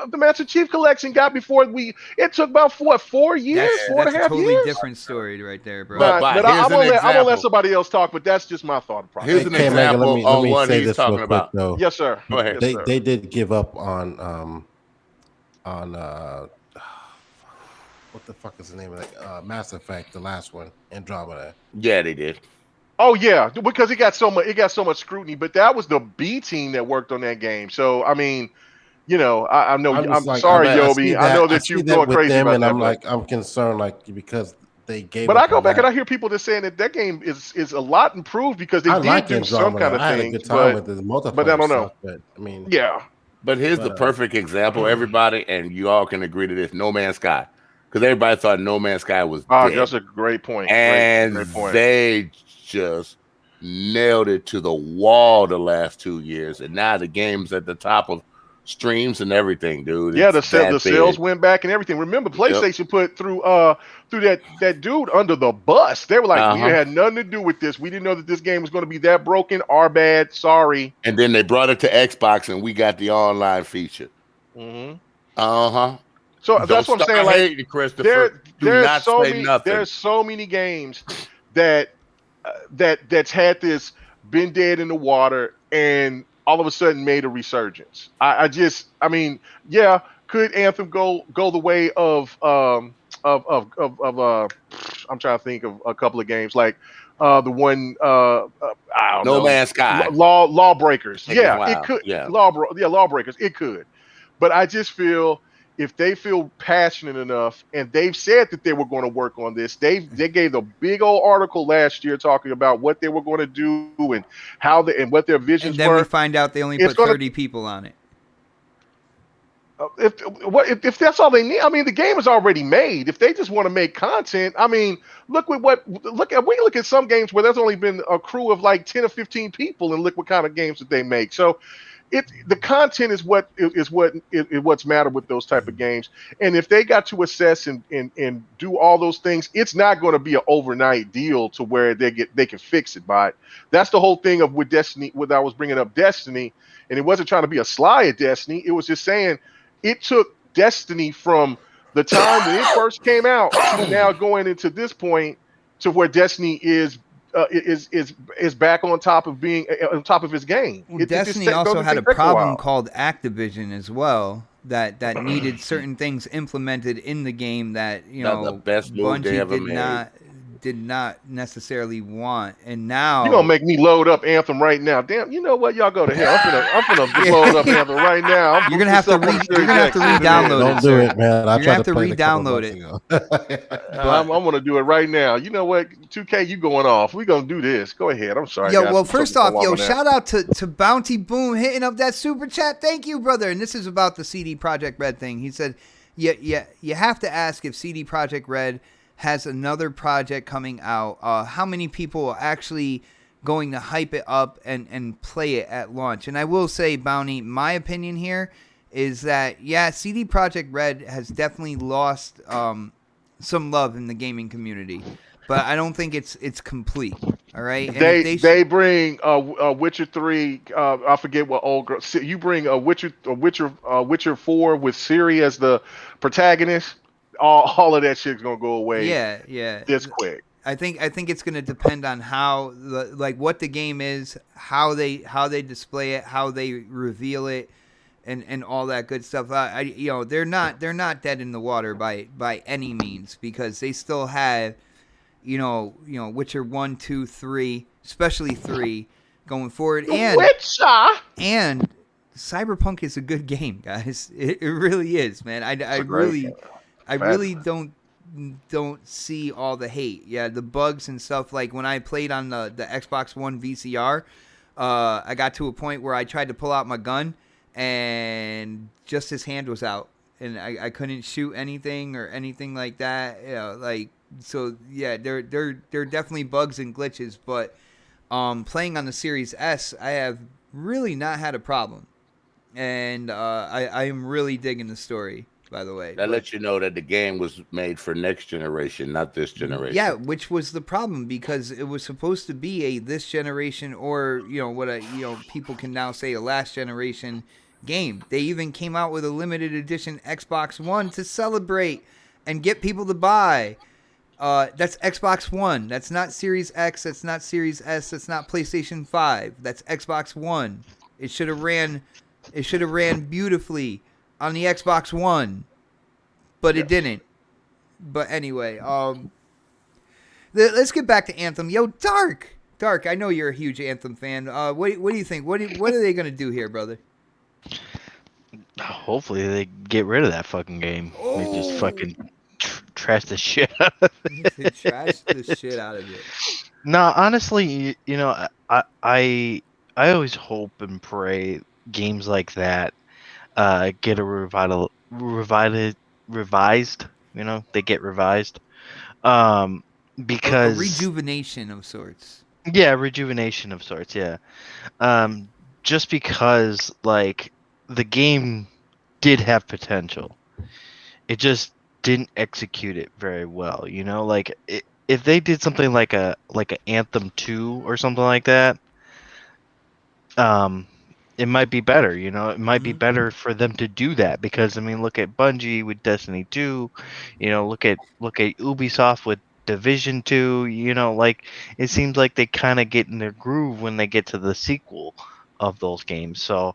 the Master Chief Collection got before it took about 4 years, That's 4.5 a totally years. different story right there, bro. But I'm gonna let somebody else talk. But that's just my thought process. Here's an Hey, Mega, example let on me what say he's this real talking quick, about. though. Yes, sir. Go ahead. They did give up on what the fuck is the name of that? Mass Effect, the last one, Andromeda. Yeah, they did. Oh yeah, because it got so much scrutiny. But that was the B team that worked on that game. So I mean, you know, I know. I'm like, sorry, I Yobi. I know that you're going crazy them, about and that. I'm concerned, because they gave. But I go back and I hear people that saying that game is a lot improved because they did do some kind of I had things. a good time with the multiplayer but I don't know. stuff, but I mean, Yeah. But here's the perfect example, everybody, and you all can agree to this: No Man's Sky, because everybody thought No Man's Sky was dead. That's a great point. And great point. they just nailed it to the wall the last 2 years, and now the game's at the top of streams and everything, dude. Yeah, It's the sales went back and everything. Remember, PlayStation put through that dude under the bus. They were like, we had nothing to do with this. We didn't know that this game was going to be that broken. Our bad. Sorry. And then they brought it to Xbox, and we got the online feature. Mm-hmm. So that's what I'm saying. Like, Christopher, there's so many games that's had this been dead in the water and all of a sudden made a resurgence. I mean, yeah, could Anthem go the way of I'm trying to think of a couple of games like the one I don't know. No Man's Sky. Lawbreakers. Yeah, it could. Yeah. Lawbreakers. It could. But I just feel if they feel passionate enough, and they've said that they were going to work on this, they gave a big old article last year talking about what they were going to do and how and what their visions were. And then we find out they only put 30 people on it. If that's all they need, I mean, the game is already made. If they just want to make content, I mean, we look at some games where there's only been a crew of like 10 or 15 people, and look what kind of games that they make. So, the content is what's matter with those type of games. And if they got to assess and do all those things, it's not going to be an overnight deal to where they can fix it by it. That's the whole thing of with Destiny. When I was bringing up Destiny, and it wasn't trying to be a sly at Destiny. It was just saying it took Destiny from the time when it first came out to now going into this point to where Destiny is back on top of being on top of his game. Well, Destiny also had a problem called Activision as well that needed certain things implemented in the game that the best move they ever made. Did not necessarily want, and now you're gonna make me load up Anthem right now. Damn, you know what? Y'all go to hell. I'm gonna load up Anthem right now. You're gonna have to re-download it. Don't do it, man. You're gonna have to re-download it. I'm gonna do it right now. You know what? 2K, you going off? We gonna do this. Go ahead. I'm sorry. Yo, guys. well, first off, shout out to Bounty Boom hitting up that super chat. Thank you, brother. And this is about the CD Projekt Red thing. He said, "Yeah, you have to ask if CD Projekt Red has another project coming out. How many people are actually going to hype it up and play it at launch?" And I will say, Bounty, my opinion here is that, yeah, CD Projekt Red has definitely lost some love in the gaming community, but I don't think it's complete. All right, and they bring Witcher 3. I forget what old girl. You bring a Witcher 4 with Ciri as the protagonist. All of that shit's gonna go away. Yeah. This quick. I think it's gonna depend on how what the game is, how they display it, how they reveal it, and all that good stuff. They're not dead in the water by any means, because they still have Witcher 1, 2, 3, especially 3 going forward. And Cyberpunk is a good game, guys. It really is, man. I really don't see all the hate. Yeah, the bugs and stuff. Like when I played on the Xbox One VCR, I got to a point where I tried to pull out my gun and just his hand was out, and I couldn't shoot anything or anything like that. So yeah, there are definitely bugs and glitches. But playing on the Series S, I have really not had a problem, and I am really digging the story. By the way, that lets you know that the game was made for next generation, not this generation. Yeah, which was the problem, because it was supposed to be a this generation, or people can now say a last generation game. They even came out with a limited edition Xbox One to celebrate and get people to buy. That's Xbox One. That's not Series X. That's not Series S. That's not PlayStation 5. That's Xbox One. It should have ran beautifully on the Xbox One, but it didn't. But anyway, let's get back to Anthem. Yo, Dark, I know you're a huge Anthem fan. What do you think? What are they gonna do here, brother? Hopefully they get rid of that fucking game. They just fucking trash the shit out of it. Trash the shit out of it. No, honestly, I always hope and pray games like that get a revised. They get revised, because a rejuvenation of sorts. Yeah, rejuvenation of sorts. Yeah, just because the game did have potential, it just didn't execute it very well. If they did something like a Anthem 2 or something like that, it might be better, it might be better for them to do that, because look at Bungie with Destiny 2, look at Ubisoft with Division 2, it seems like they kind of get in their groove when they get to the sequel of those games. So,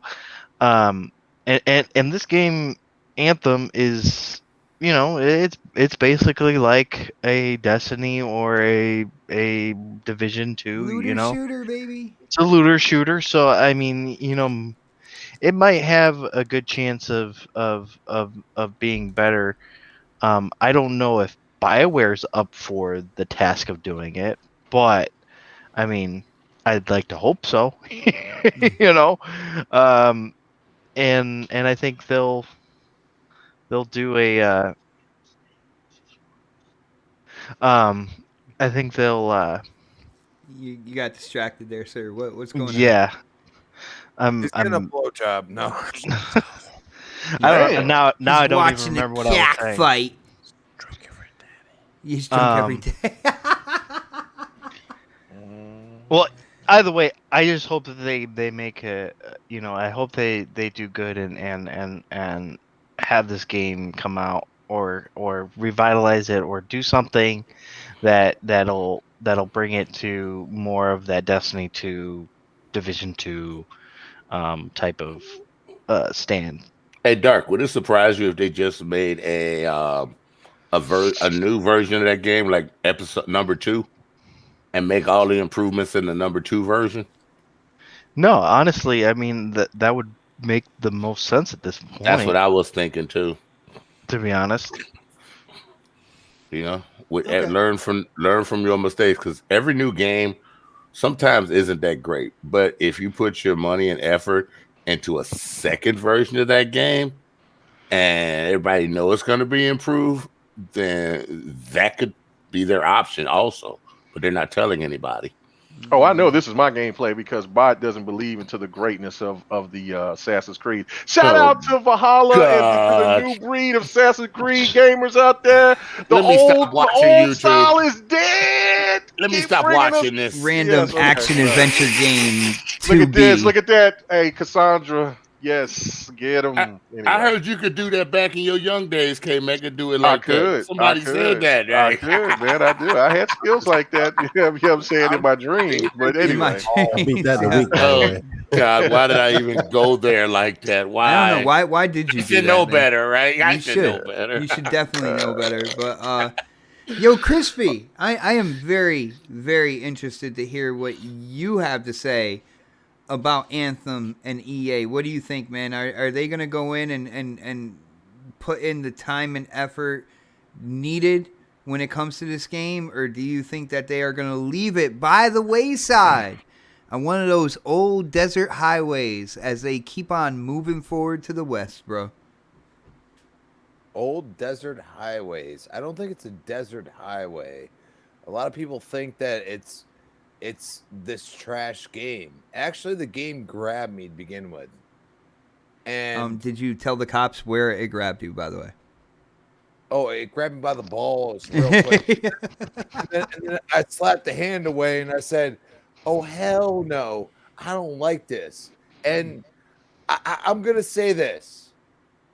and this game, Anthem, is, it's basically like a Destiny or a Division 2, Looter shooter, baby. It's a looter shooter, so it might have a good chance of being better. I don't know if BioWare's up for the task of doing it, but I'd like to hope so. And I think they'll do a I think they'll You got distracted there, sir. What's going on? Yeah. I'm He's getting a blowjob. No. I don't Man. now He's I don't even watching remember the what I was cat saying. fight. He's drunk every day. Well, either way, I just hope that they make a I hope they do good and have this game come out or revitalize it or do something that'll bring it to more of that Destiny 2 Division 2 type of stand. Hey, Dark, would it surprise you if they just made a new version of that game, like episode number 2, and make all the improvements in the number 2 version? No, honestly, I mean that would make the most sense at this point. That's what I was thinking too. To be honest. Okay. Learn from your mistakes, because every new game sometimes isn't that great. But if you put your money and effort into a second version of that game, and everybody knows it's going to be improved, then that could be their option also. But they're not telling anybody. Oh, I know this is my gameplay because Bot doesn't believe into the greatness of the Assassin's Creed. Shout out to Valhalla and to the new breed of Assassin's Creed gamers out there. The old style is dead. Let me stop watching this random action adventure game. Look at that. Hey, Cassandra. Yes, get them. Anyway. I heard you could do that back in your young days, K-Mac, and do it like that. Somebody said that. Right? I could, man. I do. I had skills like that. You know what I'm saying, in my dreams. But anyway. I beat that in a week, by the way. God, why did I even go there like that? Why? I don't know. Why did you You do should that, know man? better, right? I You should know better. You should definitely know better. But yo, Crispy, I am very, very interested to hear what you have to say about Anthem and EA. What do you think, man? Are they going to go in and put in the time and effort needed when it comes to this game? Or do you think that they are going to leave it by the wayside on one of those old desert highways as they keep on moving forward to the west, bro? Old desert highways. I don't think it's a desert highway. A lot of people think that it's this trash game. Actually, the game grabbed me to begin with. And did you tell the cops where it grabbed you, by the way? Oh, it grabbed me by the balls real quick. and then I slapped the hand away and I said, "Oh, hell no. I don't like this." And I'm going to say this.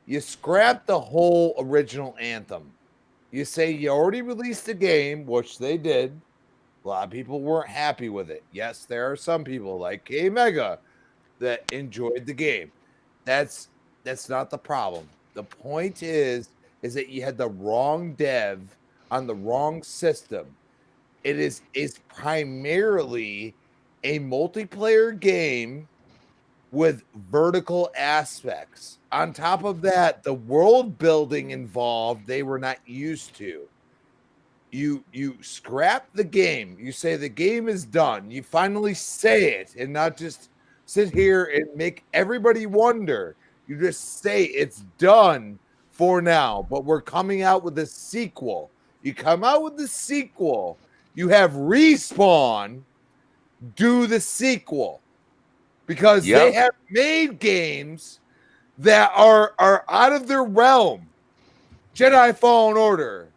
You scrap the whole original Anthem. You say you already released the game, which they did. A lot of people weren't happy with it. Yes, there are some people like K-Mega that enjoyed the game. That's not the problem. The point is that you had the wrong dev on the wrong system. It is primarily a multiplayer game with vertical aspects. On top of that, the world building involved, they were not used to. You scrap the game. You say the game is done. You finally say it and not just sit here and make everybody wonder. You just say it's done for now, but we're coming out with a sequel. You come out with the sequel. You have Respawn do the sequel because they have made games that are out of their realm. Jedi Fallen Order,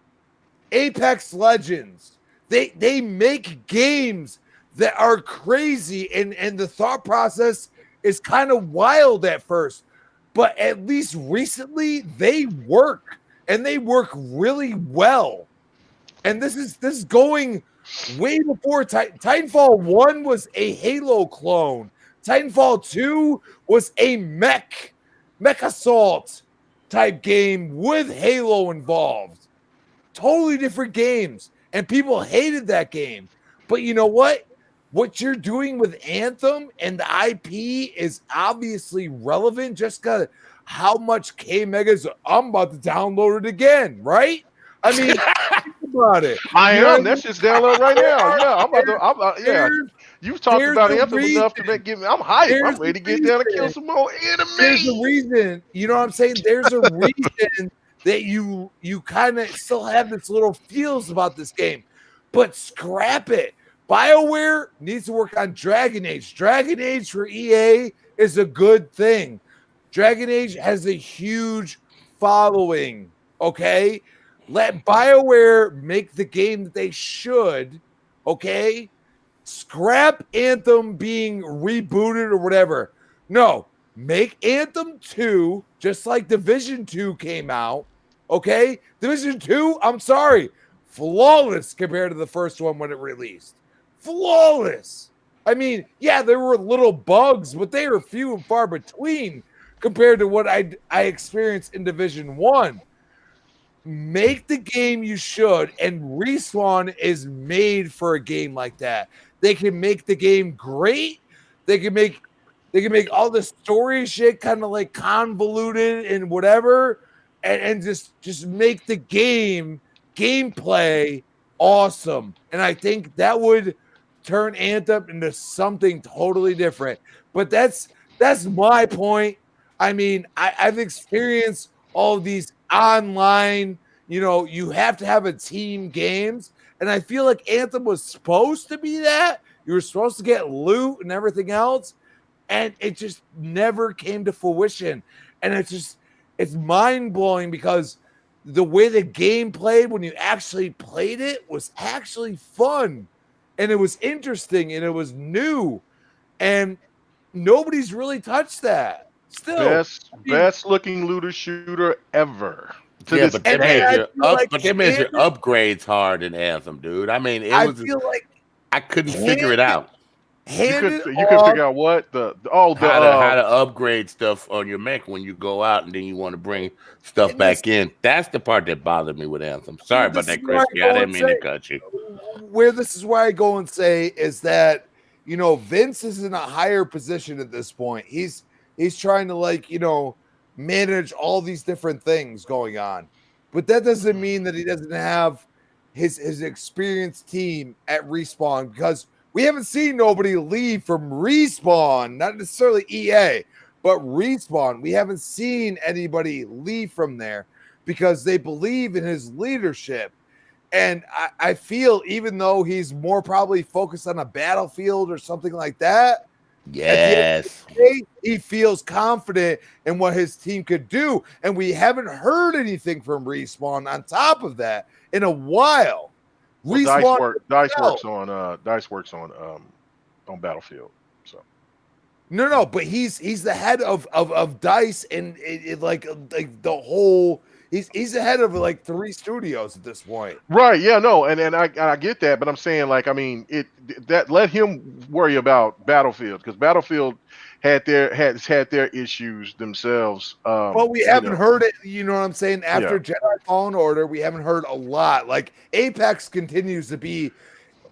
Apex Legends. They make games that are crazy and the thought process is kind of wild at first, but at least recently they work and they work really well. And this is going way before Titanfall 1 was a Halo clone. Titanfall 2 was a mech assault type game with Halo involved. Totally different games. And people hated that game. But you know what? What you're doing with Anthem and the IP is obviously relevant just because how much K-Mega's I'm about to download it again, right? I mean, think about it. I am. That shit's download right now. Yeah, yeah. You've talked about Anthem enough to make I'm hyped. I'm ready to get down and kill some more enemies. There's a reason. You know what I'm saying? There's a reason that you kind of still have this little feels about this game, but scrap it. BioWare needs to work on Dragon Age. Dragon Age for EA is a good thing. Dragon Age has a huge following, okay? Let BioWare make the game that they should, okay? Scrap Anthem being rebooted or whatever. No, make Anthem 2 just like Division 2 came out, okay? Division 2, I'm sorry, flawless compared to the first one when it released. Flawless. I mean, yeah, there were little bugs, but they were few and far between compared to what I experienced in Division 1. Make the game you should, and Respawn is made for a game like that. They can make the game great. They can make all the story shit kind of like convoluted and whatever, and just make the gameplay awesome. And I think that would turn Anthem into something totally different. But that's my point. I mean, I've experienced all of these online, you have to have a team games. And I feel like Anthem was supposed to be that. You were supposed to get loot and everything else. And it just never came to fruition. And it's mind-blowing because the way the game played when you actually played it was actually fun. And it was interesting and it was new. And nobody's really touched that. Still, best looking looter shooter ever. But they made your upgrades hard in Anthem, dude. I mean, I couldn't figure it out. You could figure out what how to upgrade stuff on your mech when you go out and then you want to bring stuff back in. That's the part that bothered me with Anthem. Sorry about that, Chris. I didn't mean to cut you. This is where I go and say is that Vince is in a higher position at this point. He's trying to manage all these different things going on, but that doesn't mean that he doesn't have his experienced team at Respawn, because we haven't seen nobody leave from Respawn, not necessarily EA, but Respawn. We haven't seen anybody leave from there because they believe in his leadership. And I feel even though he's more probably focused on a Battlefield or something like that, yes, he feels confident in what his team could do. And we haven't heard anything from Respawn on top of that in a while. Dice works on Battlefield. So no, but he's the head of Dice and like the whole. He's the head of like 3 studios at this point. Right? Yeah, no, and I get that, but I'm saying that let him worry about Battlefield, because Battlefield has had their issues themselves. Well, we haven't heard it. You know what I'm saying? After Jedi Fallen Order, we haven't heard a lot. Like Apex continues to be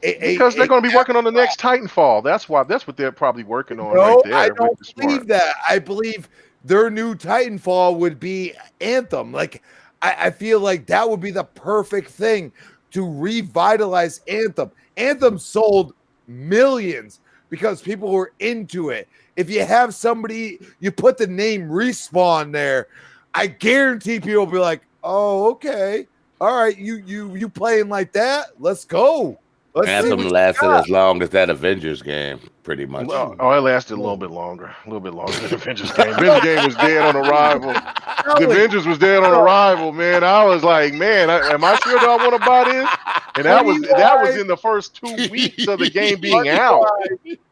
because they're going to be working on the next Titanfall. That's what they're probably working on. No, right there. I don't believe that. I believe their new Titanfall would be Anthem. Like I feel like that would be the perfect thing to revitalize Anthem. Anthem sold millions because people were into it. If you have somebody, you put the name Respawn there, I guarantee people will be like, "Oh, okay, all right, you playing like that? Let's go." Anthem lasted as long as that Avengers game, pretty much. Well, it lasted a little bit longer than the Avengers game. Avengers game was dead on arrival. The Avengers was dead on arrival, man. I was like, man, am I sure that I want to buy this? And that was in the first 2 weeks of the game being out.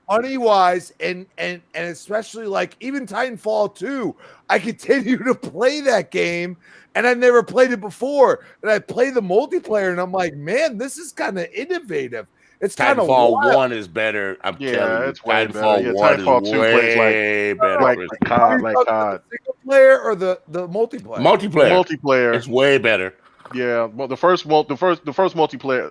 Money wise, and especially like even Titanfall 2, I continue to play that game, and I never played it before. And I play the multiplayer, and I'm like, man, this is kind of innovative. It's kind of Titanfall 1 is better. I'm telling you, it's way Titanfall better. 1 Titanfall is 2 way better. Like COD. The single player or the multiplayer? Multiplayer. It's way better. Yeah, well, the first multiplayer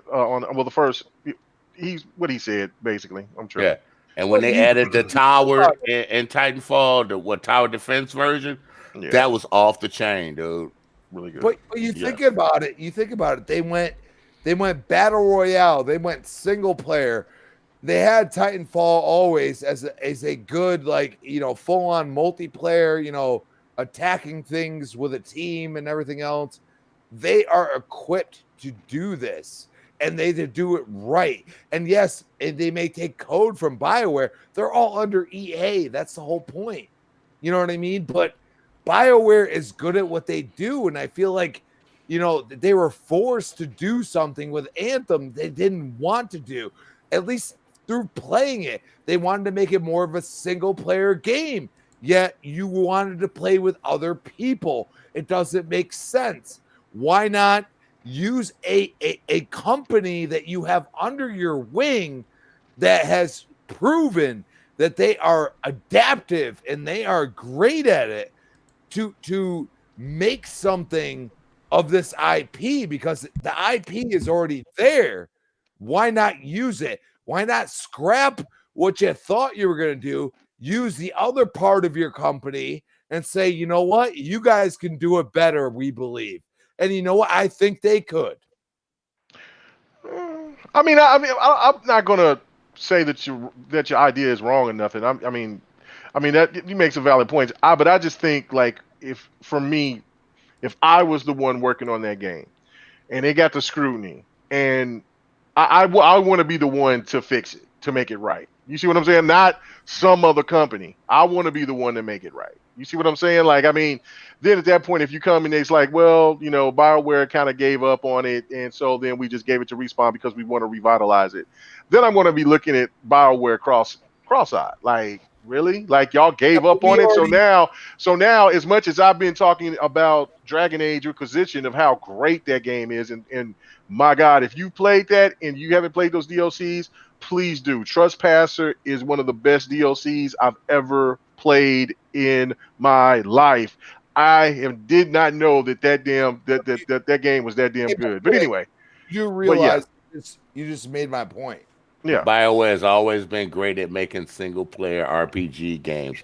he's what he said basically. I'm sure. Yeah. And when they added the tower in Titanfall, the tower defense version, that was off the chain, dude. Really good. But you think about it. They went battle royale. They went single player. They had Titanfall always as a good full on multiplayer. Attacking things with a team and everything else. They are equipped to do this. and they do it right. And yes, they may take code from BioWare. They're all under EA. That's the whole point. You know what I mean? But BioWare is good at what they do, and I feel like, you know, they were forced to do something with Anthem they didn't want to do. At least through playing it, they wanted to make it more of a single player game. Yet you wanted to play with other people. It doesn't make sense. Why not use a company that you have under your wing that has proven that they are adaptive and they are great at it to make something of this IP, because the IP is already there. Why not use it? Why not scrap what you thought you were going to do? Use the other part of your company and say, you know what? You guys can do it better, we believe. And you know what? I think they could. I'm not gonna say that your idea is wrong or nothing. I mean that you make some valid points. But I just think, like, if I was the one working on that game and they got the scrutiny, and I want to be the one to fix it, to make it right. You see what I'm saying? Not some other company. I want to be the one to make it right. You see what I'm saying? Like, I mean, then at that point, if you come and it's like, well, you know, BioWare kind of gave up on it, and so then we just gave it to Respawn because we want to revitalize it. Then I'm going to be looking at BioWare cross-eyed. Like, really? Like, y'all gave up on it? So now, as much as I've been talking about Dragon Age Inquisition of how great that game is, and my God, if you played that and you haven't played those DLCs, please do. Trespasser is one of the best DLCs I've ever played in my life. I did not know that game was that damn good. But anyway, you realize you just made my point. Yeah, BioWare has always been great at making single-player RPG games,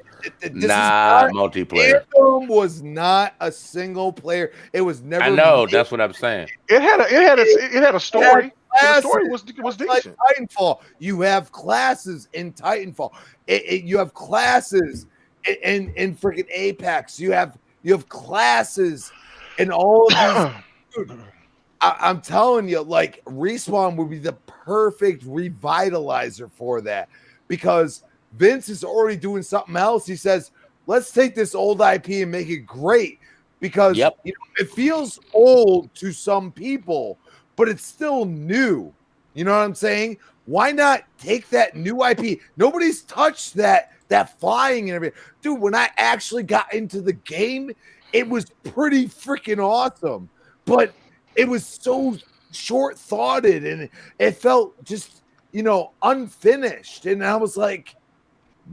not multiplayer. Anthem was not a single player. It was never. I know, that's what I'm saying. It had a story. The story was decent. Like Titanfall, you have classes in Titanfall. You have classes in freaking Apex. You have classes in all of these. Dude, I'm telling you, like, Respawn would be the perfect revitalizer for that, because Vince is already doing something else. He says, let's take this old IP and make it great, because you know, it feels old to some people, but it's still new. You know what I'm saying? Why not take that new IP? Nobody's touched that flying and everything. Dude, when I actually got into the game, it was pretty freaking awesome. But it was so short-thoughted, and it felt just, you know, unfinished. And I was like,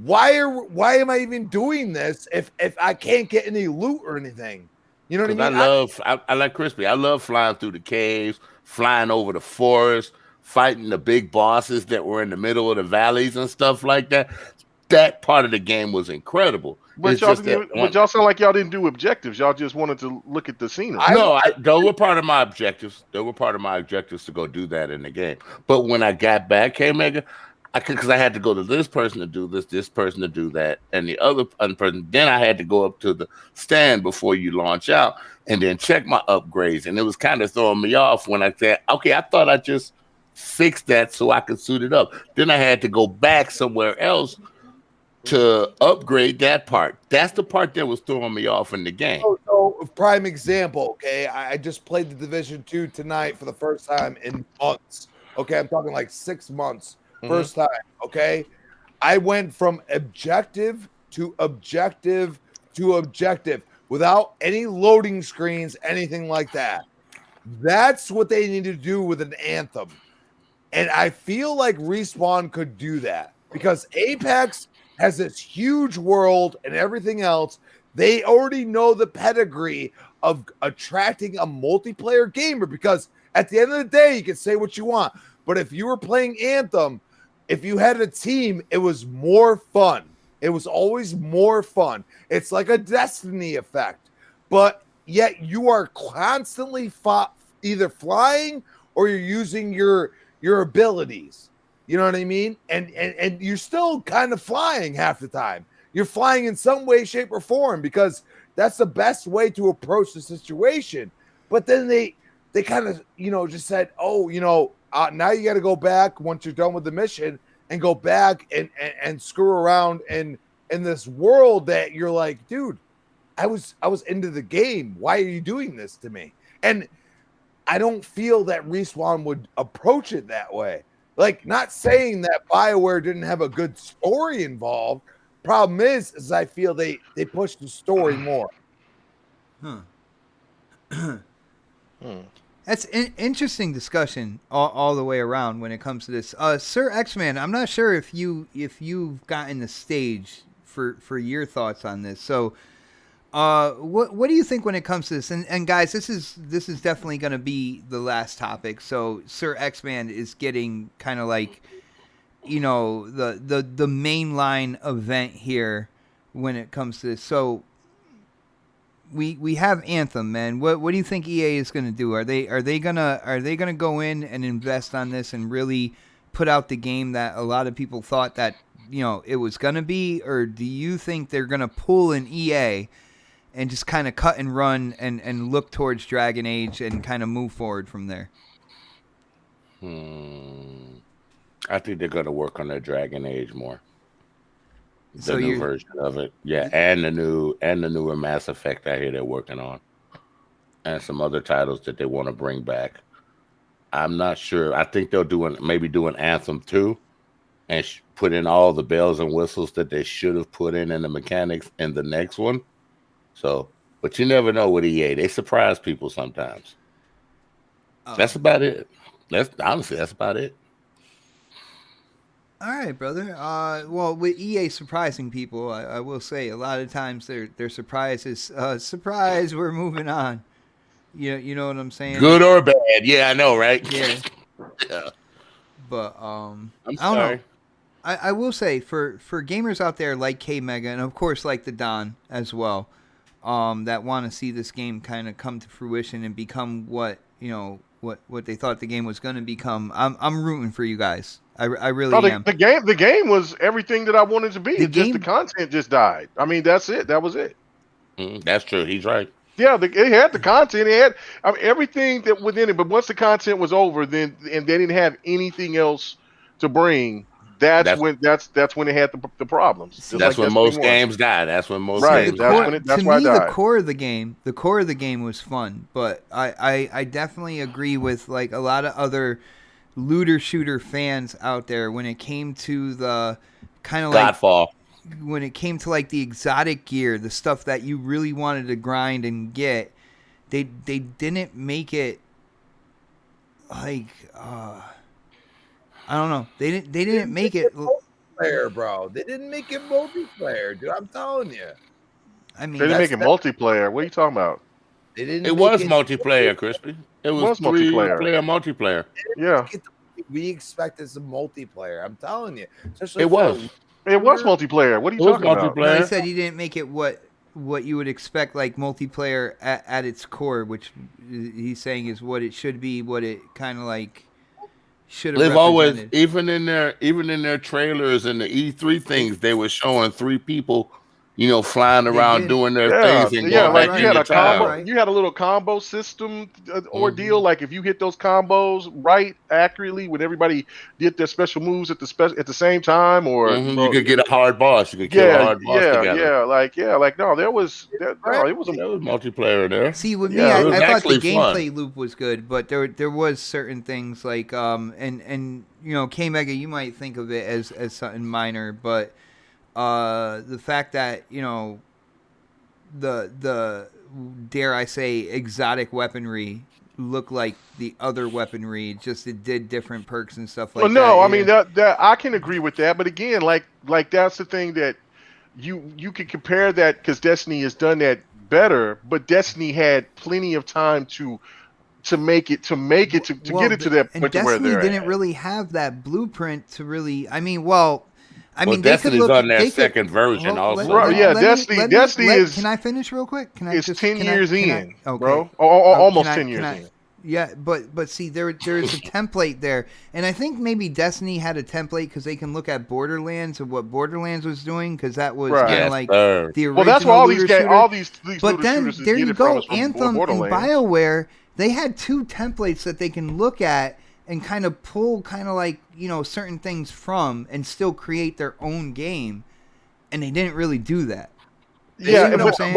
why am I even doing this if I can't get any loot or anything? You know what I mean? I like Crispy. I love flying through the caves, flying over the forest, fighting the big bosses that were in the middle of the valleys and stuff like that. That part of the game was incredible. But y'all sound like y'all didn't do objectives. Y'all just wanted to look at the scenery. Those were part of my objectives. They were part of my objectives to go do that in the game. But when I got back, K-Mega, because I had to go to this person to do this person to do that, and the other person. Then I had to go up to the stand before you launch out and then check my upgrades. And it was kind of throwing me off when I said, okay, I thought I just fixed that so I could suit it up. Then I had to go back somewhere else to upgrade that part. That's the part that was throwing me off in the game. So prime example, okay? I just played the Division 2 tonight for the first time in months. Okay, I'm talking like 6 months. First time, okay? I went from objective to objective to objective without any loading screens, anything like that. That's what they need to do with an Anthem. And I feel like Respawn could do that, because Apex has this huge world and everything else. They already know the pedigree of attracting a multiplayer gamer, because at the end of the day, you can say what you want, but if you were playing Anthem, if you had a team, it was more fun. It was always more fun. It's like a Destiny effect, but yet you are constantly either flying or you're using your abilities. You know what I mean? And you're still kind of flying half the time. You're flying in some way, shape, or form, because that's the best way to approach the situation. But then they kind of, you know, just said, oh, you know, now you got to go back once you're done with the mission and go back and screw around in this world that you're like, dude, I was into the game. Why are you doing this to me? And I don't feel that Respawn would approach it that way. Like, not saying that BioWare didn't have a good story involved. Problem is I feel they push the story more. That's an interesting discussion all the way around when it comes to this. Sir X-Man, I'm not sure if you've gotten the stage for your thoughts on this. So, what do you think when it comes to this? And guys, this is definitely going to be the last topic. So, Sir X-Man is getting kind of like, you know, the mainline event here when it comes to this. So, we have Anthem, man. What do you think EA is going to do? Are they gonna go in and invest on this and really put out the game that a lot of people thought that, you know, it was going to be? Or do you think they're going to pull an EA and just kind of cut and run and look towards Dragon Age and kind of move forward from there? I think they're going to work on their Dragon Age more. So The new version of it. Yeah, and the newer Mass Effect I hear they're working on. And some other titles that they want to bring back. I'm not sure. I think they'll do an Anthem 2 and put in all the bells and whistles that they should have put in the mechanics in the next one. So, but you never know with EA. They surprise people sometimes. That's about it. That's about it. All right, brother. Well, with EA surprising people, I will say a lot of times their surprise is surprise. We're moving on. You know what I'm saying? Good or bad? Yeah, I know, right? Yeah. Yeah. But I'm I don't sorry. know. I will say for gamers out there like K Mega and of course like the Don as well, that want to see this game kind of come to fruition and become what they thought the game was going to become. I'm rooting for you guys. I really am. The game was everything that I wanted to be. The content just died. I mean, that's it. That was it. That's true. He's right. Yeah, it had the content. It had everything that within it. But once the content was over, then and they didn't have anything else to bring. That's when it had the problems. That's when most games die. That's when most games die. That's why the core of the game was fun. But I definitely agree with like a lot of other looter shooter fans out there when it came to the kind of like Godfall. When it came to like the exotic gear, the stuff that you really wanted to grind and get, they didn't make it like I don't know. They didn't make it multiplayer, bro. They didn't make it multiplayer, dude. I'm telling you. I mean, they didn't make it multiplayer. What are you talking about? They didn't. It was multiplayer, Crispy. It was three-player multiplayer. Yeah. We expected some multiplayer. I'm telling you. Especially it was. It was multiplayer. What are you talking about? No, he said he didn't make it what you would expect, like multiplayer at its core, which he's saying is what it should be, what it kind of like should have. They've always, even in their trailers and the E3 things, they were showing 3 people, flying around doing their things and going back in the time. Right? You had a little combo system ordeal. Like if you hit those combos right accurately when everybody did their special moves at the same time, or you could get a hard boss. You could kill a hard boss together. No, there was multiplayer there. See, with me, I thought the gameplay loop was good, but there was certain things like and K Mega, you might think of it as something minor, but the fact that the dare I say exotic weaponry looked like the other weaponry, just it did different perks and stuff like that. Well, no, I mean that I can agree with that, but again, like that's the thing that you can compare that because Destiny has done that better, but Destiny had plenty of time to make it to get it to that point where Destiny didn't really have that blueprint to really. I mean, Destiny's on their second version also. Destiny is. Can I finish real quick? It's 10 years in, okay. bro. Almost 10 years in. Yeah, but see, there is a template there, and I think maybe Destiny had a template because they can look at Borderlands and what Borderlands was doing because that was kind of like the original. Well, that's why all these. But then there you go, Anthem and BioWare. They had 2 templates that they can look at and kind of pull kind of like, certain things from and still create their own game, and they didn't really do that. Yeah, what I'm saying?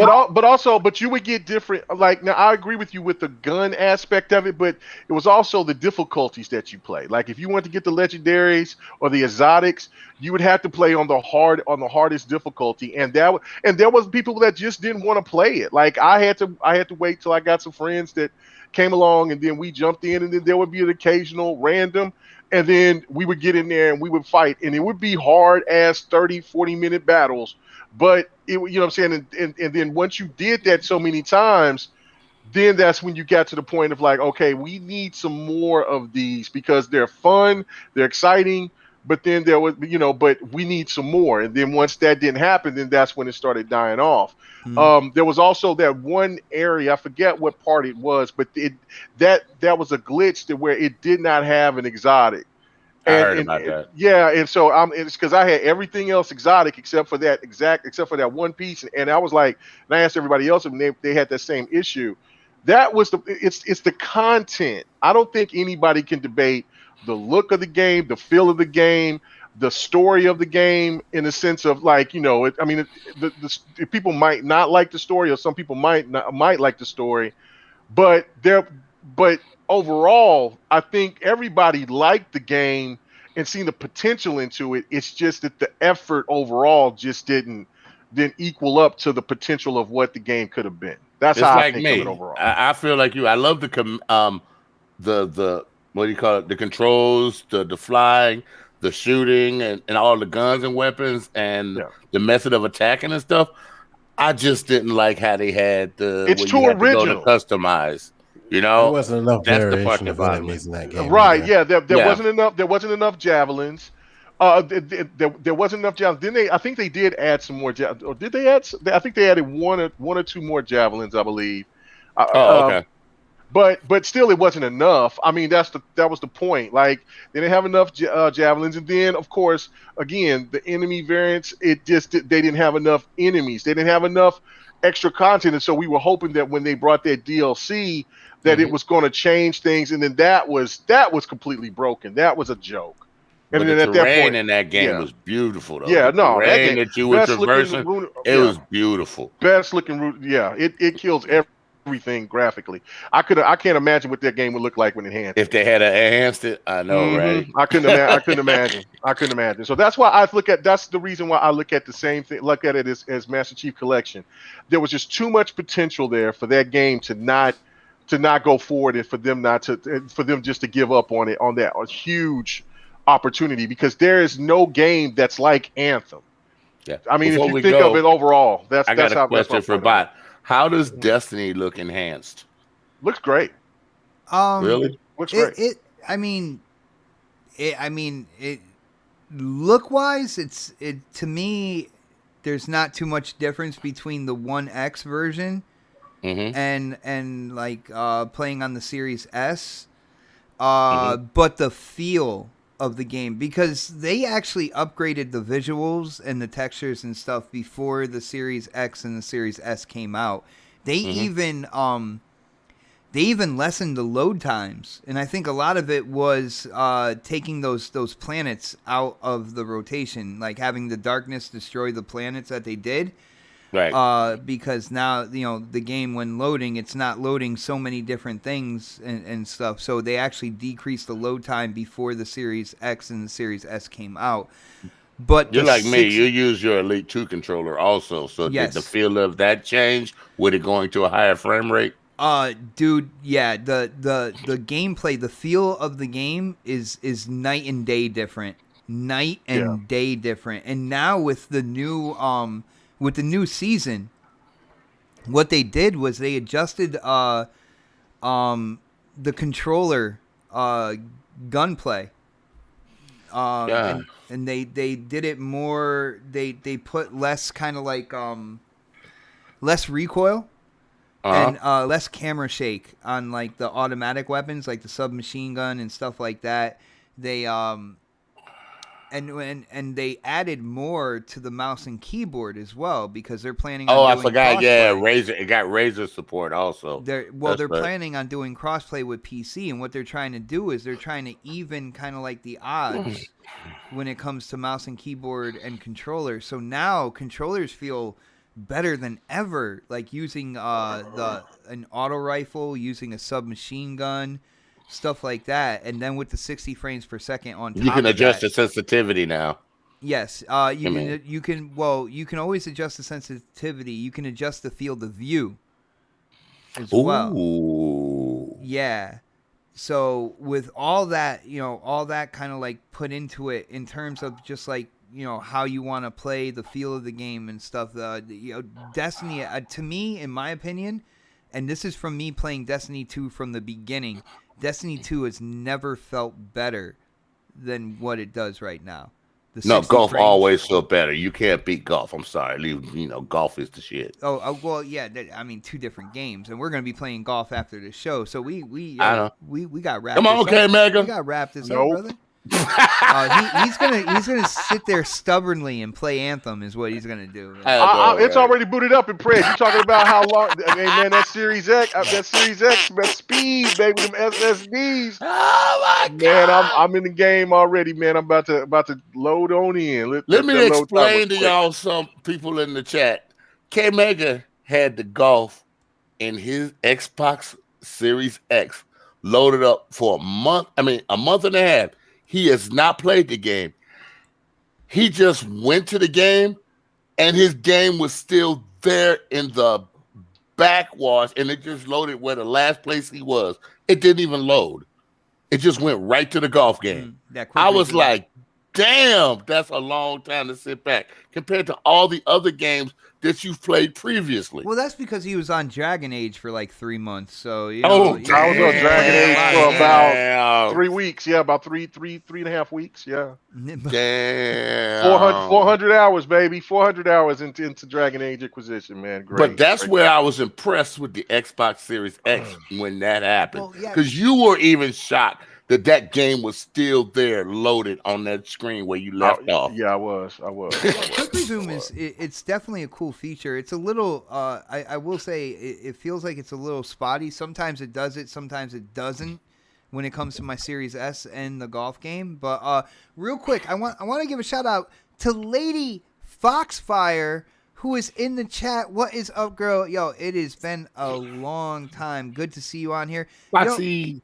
but you would get different. Like, now, I agree with you with the gun aspect of it, but it was also the difficulties that you play. Like, if you want to get the legendaries or the exotics, you would have to play on the hardest difficulty, and there was people that just didn't want to play it. Like, I had to wait till I got some friends that came along, and then we jumped in, and then there would be an occasional random, and then we would get in there and we would fight, and it would be hard as 30-40 minute battles. But it, you know what I'm saying? And then once you did that so many times, then that's when you got to the point of like, okay, we need some more of these because they're fun, they're exciting, but then there was, but we need some more. And then once that didn't happen, then that's when it started dying off. There was also that one area, I forget what part it was, but that was a glitch to where it did not have an exotic. I heard about that. Yeah, and so it's because I had everything else exotic except for that one piece, and I was like, and I asked everybody else, and they had that same issue. That was it's the content. I don't think anybody can debate the look of the game, the feel of the game, the story of the game, in the sense of like, the people might not like the story, or some people might like the story, but overall, I think everybody liked the game and seen the potential into it. It's just that the effort overall just didn't equal up to the potential of what the game could have been. That's It's how like I think me. of it overall. I feel like you. I love the what do you call it? The controls, the flying, the shooting, and all the guns and weapons, and the method of attacking and stuff. I just didn't like how they had It's too original. To customize. There wasn't enough variation of enemies in that game. Right? Either. There wasn't enough. There wasn't enough javelins. There wasn't enough javelins. I think they did add some more. Or did they add? I think they added one or two more javelins, I believe. Okay. But still, it wasn't enough. I mean, that was the point. Like, they didn't have enough javelins, and then of course, again, the enemy variants. They didn't have enough enemies. They didn't have enough extra content, and so we were hoping that when they brought that DLC, that it was going to change things, and then that was completely broken. That was a joke. And but then the at that terrain point, in that game was beautiful, though. Yeah, the no, terrain that you were traversing, it was beautiful. Best looking route. Yeah, it kills everything graphically. I can't imagine what that game would look like when enhanced. If they had enhanced it, I know, right? I couldn't imagine. So that's why that's the reason why I look at the same thing, look at it as Master Chief Collection. There was just too much potential there for that game to not go forward, and for them just to give up on it, on that huge opportunity, because there is no game that's like Anthem. Yeah. I mean, if you think of it overall, I got a question for Bot. How does Destiny look enhanced? Looks great. Really? Looks great. It look wise, to me, there's not too much difference between the 1X version and like playing on the Series S. But the feel of the game, because they actually upgraded the visuals and the textures and stuff before the Series X and the Series S came out. They even lessened the load times, and I think a lot of it was taking those planets out of the rotation, like having the darkness destroy the planets that they did. Right. Because now, the game, when loading, it's not loading so many different things and stuff. So they actually decreased the load time before the Series X and the Series S came out. But you're like me. You use your Elite 2 controller also. So did the feel of that change with it going to a higher frame rate? Dude, yeah. The gameplay, the feel of the game is night and day different. Day different. And now with the new season, what they did was they adjusted the controller gunplay. And they did it more. They put less kind of like less recoil and less camera shake on like the automatic weapons, like the submachine gun and stuff like that. They and they added more to the mouse and keyboard as well because they're planning Oh, on I doing forgot. Yeah, crossplay. It got Razer support also. They're That's right. planning on doing crossplay with PC, and what they're trying to do is they're trying to even kind of like the odds when it comes to mouse and keyboard and controller. So now controllers feel better than ever, like using an auto rifle, using a submachine gun, stuff like that, and then with the 60 frames per second on top. You can of adjust that, the sensitivity now. Yes, you can always adjust the sensitivity. You can adjust the field of view as well. Ooh. Yeah. So with all that, all that kind of like put into it in terms of just like, how you want to play, the feel of the game and stuff. Destiny, to me, in my opinion, and this is from me playing Destiny 2 from the beginning, Destiny 2 has never felt better than what it does right now. No, golf always feel better. You can't beat golf. I'm sorry. Golf is the shit. Oh well, yeah. I mean, 2 different games, and we're gonna be playing golf after the show. So we got wrapped. Come on, okay, Mega. We got wrapped this up, brother. He's gonna sit there stubbornly and play Anthem is what he's gonna do. It's already booted up in press. You talking about how long? Hey man, that Series X, that speed, baby, them SSDs. Oh my man, God. I'm in the game already, man. I'm about to load on in. Let me explain to y'all some people in the chat. K Mega had the golf in his Xbox Series X loaded up for a month and a half. He has not played the game. He just went to the game, and his game was still there in the backwash, and it just loaded where the last place he was. It didn't even load. It just went right to the golf game. I was like, damn, that's a long time to sit back compared to all the other games that you've played previously. Well, that's because he was on Dragon Age for like 3 months. So I was on Dragon Age for about 3 weeks. Yeah, about three and a half weeks. Yeah. Damn. 400 hours, baby. 400 hours into Dragon Age Acquisition, man. Great. But that's where I was impressed with the Xbox Series X when that happened. Because you were even shocked that game was still there loaded on that screen where you left off. Yeah, I was. Quick Resume it's definitely a cool feature. It's a little, I will say, it feels like it's a little spotty. Sometimes it does it, sometimes it doesn't when it comes to my Series S and the golf game. But real quick, I want to give a shout out to Lady Foxfire, who is in the chat. What is up, girl? Yo, it has been a long time. Good to see you on here. Foxy.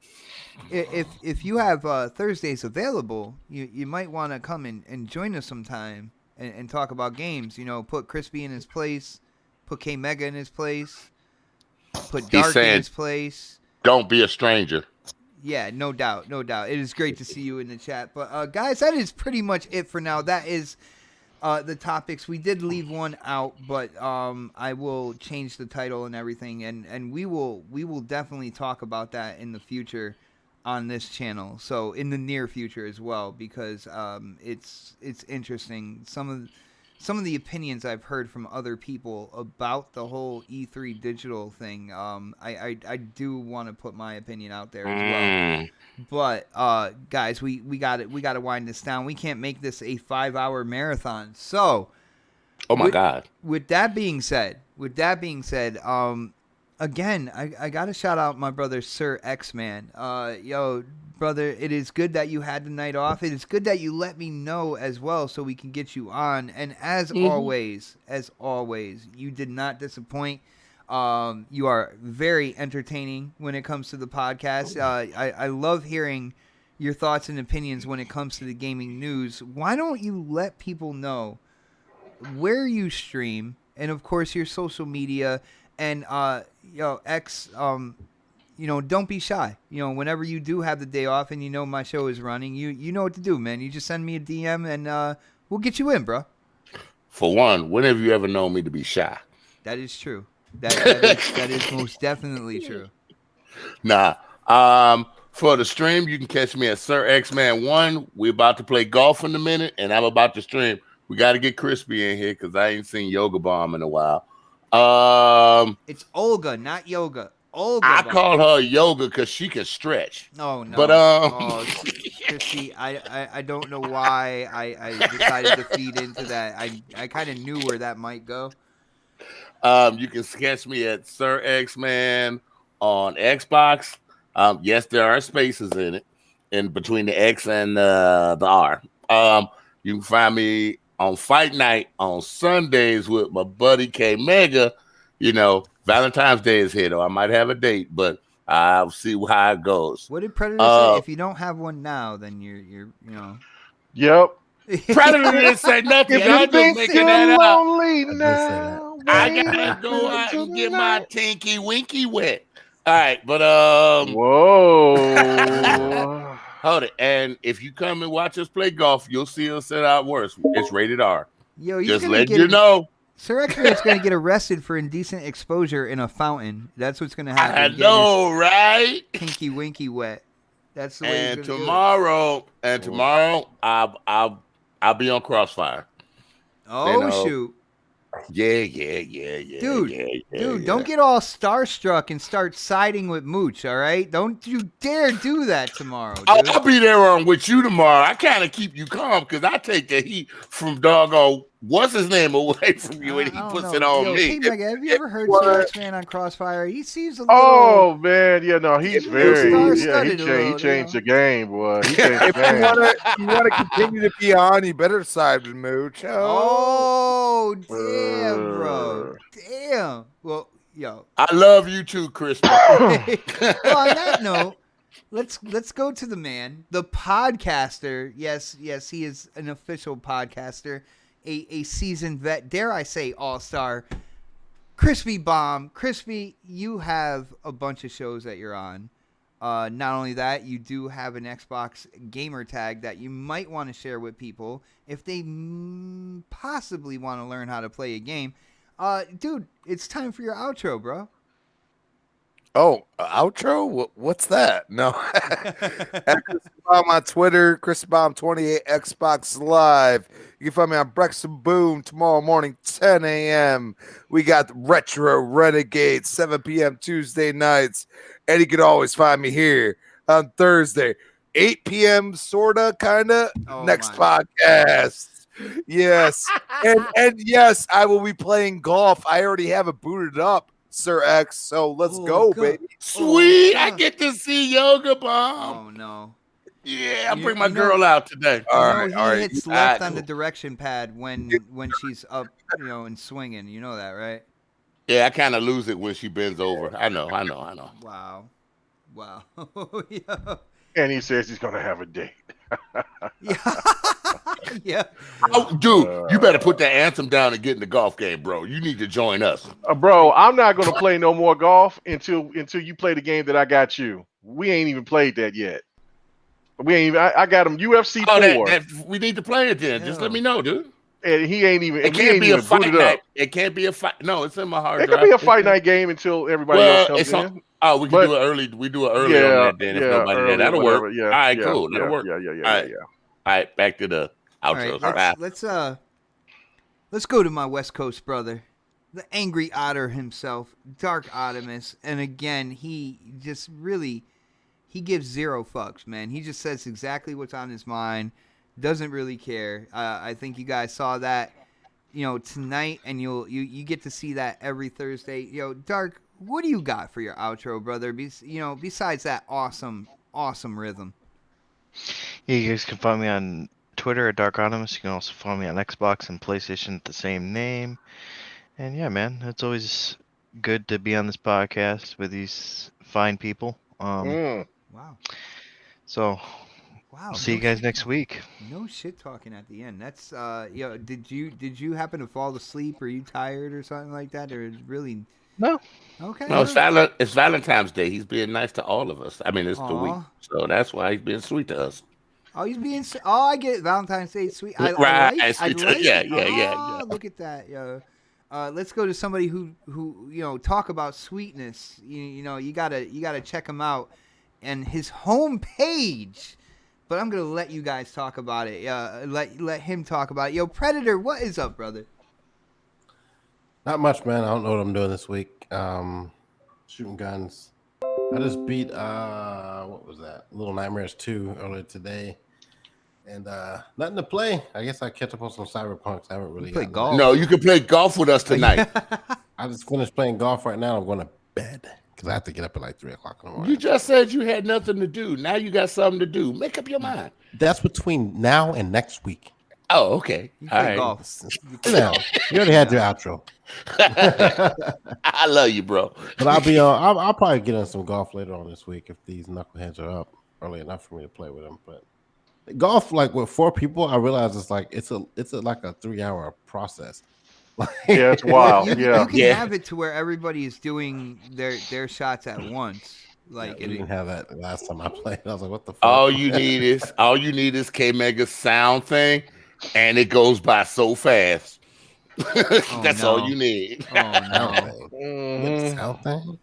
If you have Thursdays available, you might want to come and join us sometime and talk about games. Put Crispy in his place, put K Mega in his place, put Dark in his place. Don't be a stranger. Yeah, no doubt. It is great to see you in the chat. But guys, that is pretty much it for now. That is the topics. We did leave one out, but I will change the title and everything, and we will definitely talk about that in the future on this channel. So in the near future as well, because it's interesting. Some of the opinions I've heard from other people about the whole E3 digital thing. I do want to put my opinion out there as well. But guys, we got to wind this down. We can't make this a 5-hour marathon. So, oh my God. With that being said, again, I got to shout out my brother, Sir X-Man. Yo, brother, it is good that you had the night off. It is good that you let me know as well so we can get you on. And as always, you did not disappoint. You are very entertaining when it comes to the podcast. I love hearing your thoughts and opinions when it comes to the gaming news. Why don't you let people know where you stream and, of course, your social media and, X, don't be shy. Whenever you do have the day off and my show is running, you know what to do, man. You just send me a DM and we'll get you in, bro. For one, when have you ever known me to be shy? That is true. That is most definitely true. Nah. For the stream, you can catch me at Sir X-Man 1. We're about to play golf in a minute, and I'm about to stream. We got to get Crispy in here because I ain't seen Yoga Bomb in a while. It's Olga, not yoga. Olga. I Bomb. call her yoga because she can stretch. Oh no. But Christy, I don't know why I decided to feed into that. I kind of knew where that might go. You can sketch me at Sir X Man on Xbox. Yes, there are spaces in it, in between the X and the R. You can find me on Fight Night on Sundays with my buddy K Mega. You know, Valentine's Day is here, though. I might have a date, but I'll see how it goes. What did Predator say? If you don't have one now, then you're you know. Yep. Predator didn't say nothing. If Y'all you just think making you're that up. lonely I did say now, I wait gotta go out until and get my tonight. tinky winky wet. All right, but Whoa. hold it. And if you come and watch us play golf, you'll see us at our worst. It's rated R. Yo, he's Just gonna let get you know. Sir X-Man's gonna get arrested for indecent exposure in a fountain. That's what's gonna happen. I Get know, right? his pinky winky wet. That's the way. And he's gonna tomorrow, I'll be on Crossfire. Oh you know. shoot, Yeah. dude! Don't get all starstruck and start siding with Mooch. All right, don't you dare do that tomorrow, dude. I'll be there with you tomorrow. I kind of keep you calm because I take the heat from doggone what's his name away from you, and he I don't puts know. it on Yo, me. Hey, Mega, have you ever heard Sir X-Man on Crossfire? He seems a little. Oh man, yeah, no, he's very star-studded a he little, changed you the game, boy. He changed the If game. you want to continue to be on, you better side with Mooch. Oh damn, bro! Damn. Well, yo. I love you too, Chris. Well, on that note, let's go to the man, the podcaster. Yes, he is an official podcaster, a seasoned vet, dare I say all-star. Crispy Bomb. Crispy, you have a bunch of shows that you're on. Not only that, you do have an Xbox gamer tag that you might want to share with people if they possibly want to learn how to play a game. Dude, it's time for your outro, bro. Oh, outro? What's that? No. At Chris Bomb on Twitter, Chris Bomb 28 Xbox Live. You can find me on Brex and Boom tomorrow morning, 10 a.m. We got Retro Renegades, 7 p.m. Tuesday nights. And you can always find me here on Thursday, 8 p.m. sorta, kinda. Next podcast. Yes. and yes, I will be playing golf. I already have it booted up, Sir X. So let's go, baby. Sweet. I get to see Yoga Bomb. Oh no. Yeah, I'll bring my girl out today. All right. He hits left on the direction pad when she's up, and swinging. You know that, right? Yeah, I kind of lose it when she bends over. I know. Wow. Yeah. And he says he's gonna have a date. Yeah. Oh, dude, you better put that Anthem down and get in the golf game, bro. You need to join us. Bro, I'm not gonna play no more golf until you play the game that I got you. We ain't even played that yet. We ain't even. I got him UFC 4. We need to play it then. Just let me know, dude. And he ain't even. It can't be a fight night. It can't be a fight. No, it's in my hard drive. It could be a fight night game until everybody else comes in. Oh, we can do it early. We do it early on that then. If nobody there, that'll work. Yeah. All right, cool. That'll work. Yeah. All right, back to the outro. All right, let's go to my West Coast brother, the angry otter himself, Dark Optimus, and again he just really gives zero fucks, man. He just says exactly what's on his mind, doesn't really care. I think you guys saw that, tonight, and you get to see that every Thursday. Dark, what do you got for your outro, brother? Besides that awesome rhythm. Yeah, you guys can find me on Twitter at Dark Optimus. You can also find me on Xbox and PlayStation at the same name. And yeah, man, it's always good to be on this podcast with these fine people. Wow. So, wow. See you guys next week. No shit talking at the end. That's Did you happen to fall asleep? Or you tired or something like that? Or really? No. Okay. No, it's Valentine's Day. He's being nice to all of us. I mean, it's the week, so that's why he's being sweet to us. Oh, he's being. Oh, I get it. Valentine's Day sweet. I like Yeah. Look at that, yo. Let's go to somebody who talk about sweetness. You gotta check him out, and his homepage. But I'm gonna let you guys talk about it. Let him talk about it. Yo, Predator, what is up, brother? Not much, man. I don't know what I'm doing this week. shooting guns. I just beat what was that? Little Nightmares 2 earlier today. And nothing to play. I guess I catch up on some Cyberpunks. I haven't really play gotten golf. No, you can play golf with us tonight. I just finished playing golf right now. I'm going to bed because I have to get up at like 3 o'clock in the morning. You just said you had nothing to do. Now you got something to do. Make up your mind. That's between now and next week. Oh, okay. You All play right. golf. Now, you already had your outro. I love you, bro. But I'll be on. I'll probably get on some golf later on this week if these knuckleheads are up early enough for me to play with them. But golf, like with 4 people, I realize it's like it's like a 3-hour process. Yeah, it's wild. You Yeah. can have it to where everybody is doing their shots at once. Like we didn't have that last time I played. I was like, what the fuck? All you need is K Mega's sound thing, and it goes by so fast. That's no. all you need. Oh no. Mhm. Sound thing?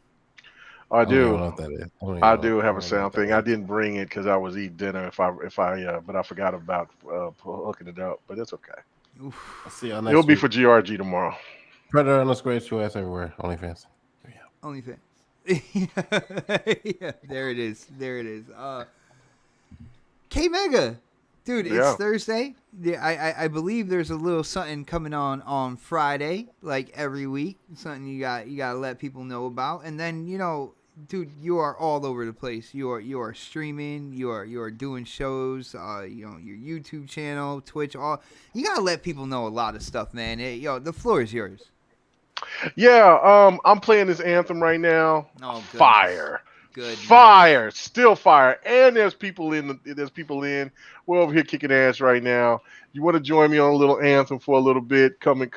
I don't even know do. what that is. I do have a sound thing. I didn't bring it because I was eating dinner. But I forgot about hooking it up. But it's okay. Oof. I'll see y'all next It'll be week. for GRG tomorrow. Predator _HOS everywhere. OnlyFans. OnlyFans. Yeah, there it is. K Mega, dude, it's Yeah. Thursday. Yeah, I believe there's a little something coming on Friday, like every week. Something you gotta let people know about. And then dude, you are all over the place. You are streaming. You are doing shows. Your YouTube channel, Twitch. You gotta let people know a lot of stuff, man. The floor is yours. Yeah. I'm playing this Anthem right now. Oh, goodness. Fire. Good. Fire, still fire, and there's people in. We're over here kicking ass right now. You want to join me on a little Anthem for a little bit? Come and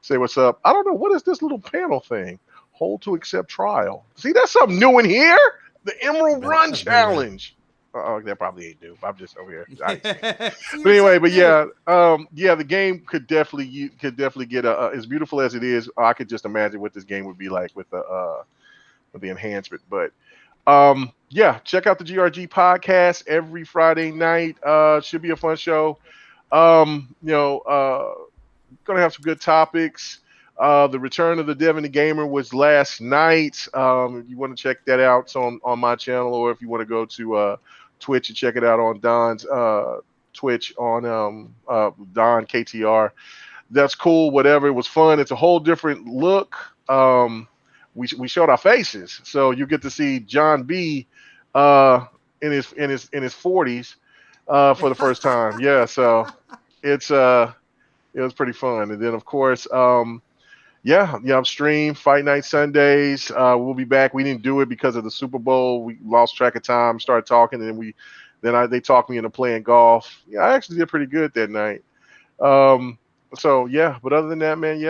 say what's up. I don't know, what is this little panel thing? Hold to accept trial. See, that's something new in here. The Emerald Run Challenge. That probably ain't new. I'm just over here. But anyway, the game could definitely get as beautiful as it is. I could just imagine what this game would be like with the enhancement. But check out the GRG podcast every Friday night. Should be a fun show. Gonna have some good topics. The return of the Devin the Gamer was last night. If you want to check that out, it's on my channel, or if you want to go to Twitch and check it out on Don's Twitch on Don KTR. That's cool. Whatever. It was fun. It's a whole different look. We showed our faces, so you get to see John B. In his 40s for the first time. Yeah, so it was pretty fun. And then of course, I'm stream Fight Night Sundays. We'll be back. We didn't do it because of the Super Bowl. We lost track of time. Started talking, and then they talked me into playing golf. Yeah, I actually did pretty good that night. But other than that, man,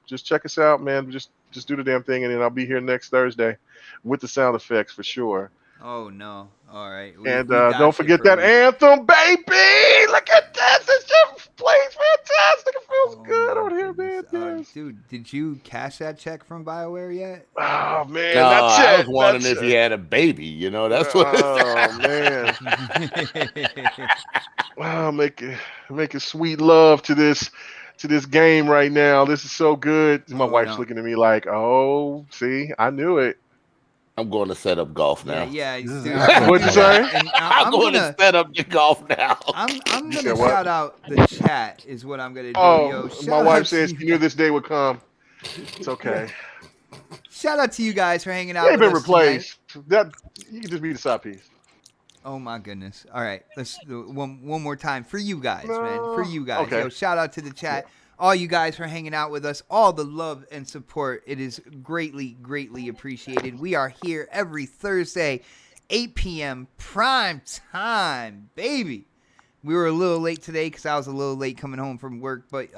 just check us out, man. Just do the damn thing, and then I'll be here next Thursday with the sound effects for sure. Oh no! All right, and don't forget that Anthem, baby. Look at that! This shit plays fantastic. It feels good on here, man. Yes. Dude, did you cash that check from BioWare yet? Oh man, No, that's I it. was wondering if he had a baby. That's what. Oh man. Wow, making sweet love to this game right now. This is so good. My wife's looking at me like, oh, see, I knew it. I'm going to set up golf now. Yeah. What'd you say? I'm going to set up the golf now. I'm gonna shout out the chat is what I'm gonna do. Oh, my wife says she knew this day would come. It's okay. Shout out to you guys for hanging out. They've with been us replaced. That you can just be the side piece. Oh my goodness! All right, let's do one more time for you guys, man. For you guys. Okay. Shout out to the chat. All you guys for hanging out with us. All the love and support. It is greatly, greatly appreciated. We are here every Thursday, 8 p.m. prime time, baby. We were a little late today because I was a little late coming home from work. But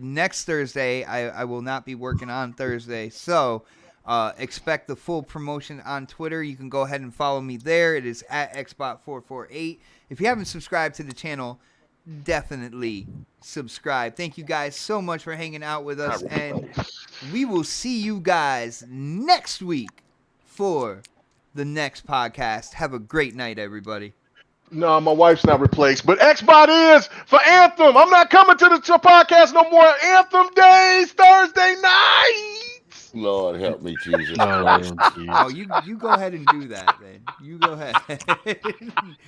next Thursday, I will not be working on Thursday. So expect the full promotion on Twitter. You can go ahead and follow me there. It is at xbot448. If you haven't subscribed to the channel, definitely subscribe. Thank you guys so much for hanging out with us, and we will see you guys next week for the next podcast. Have a great night, everybody. No, my wife's not replaced, but Xbot is for Anthem. I'm not coming to the podcast no more. Anthem days, Thursday nights. Lord help me, Jesus. Oh, you go ahead and do that, then. You go ahead.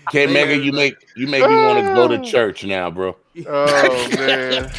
Okay, Mega, you make me want to go to church now, bro. Oh man.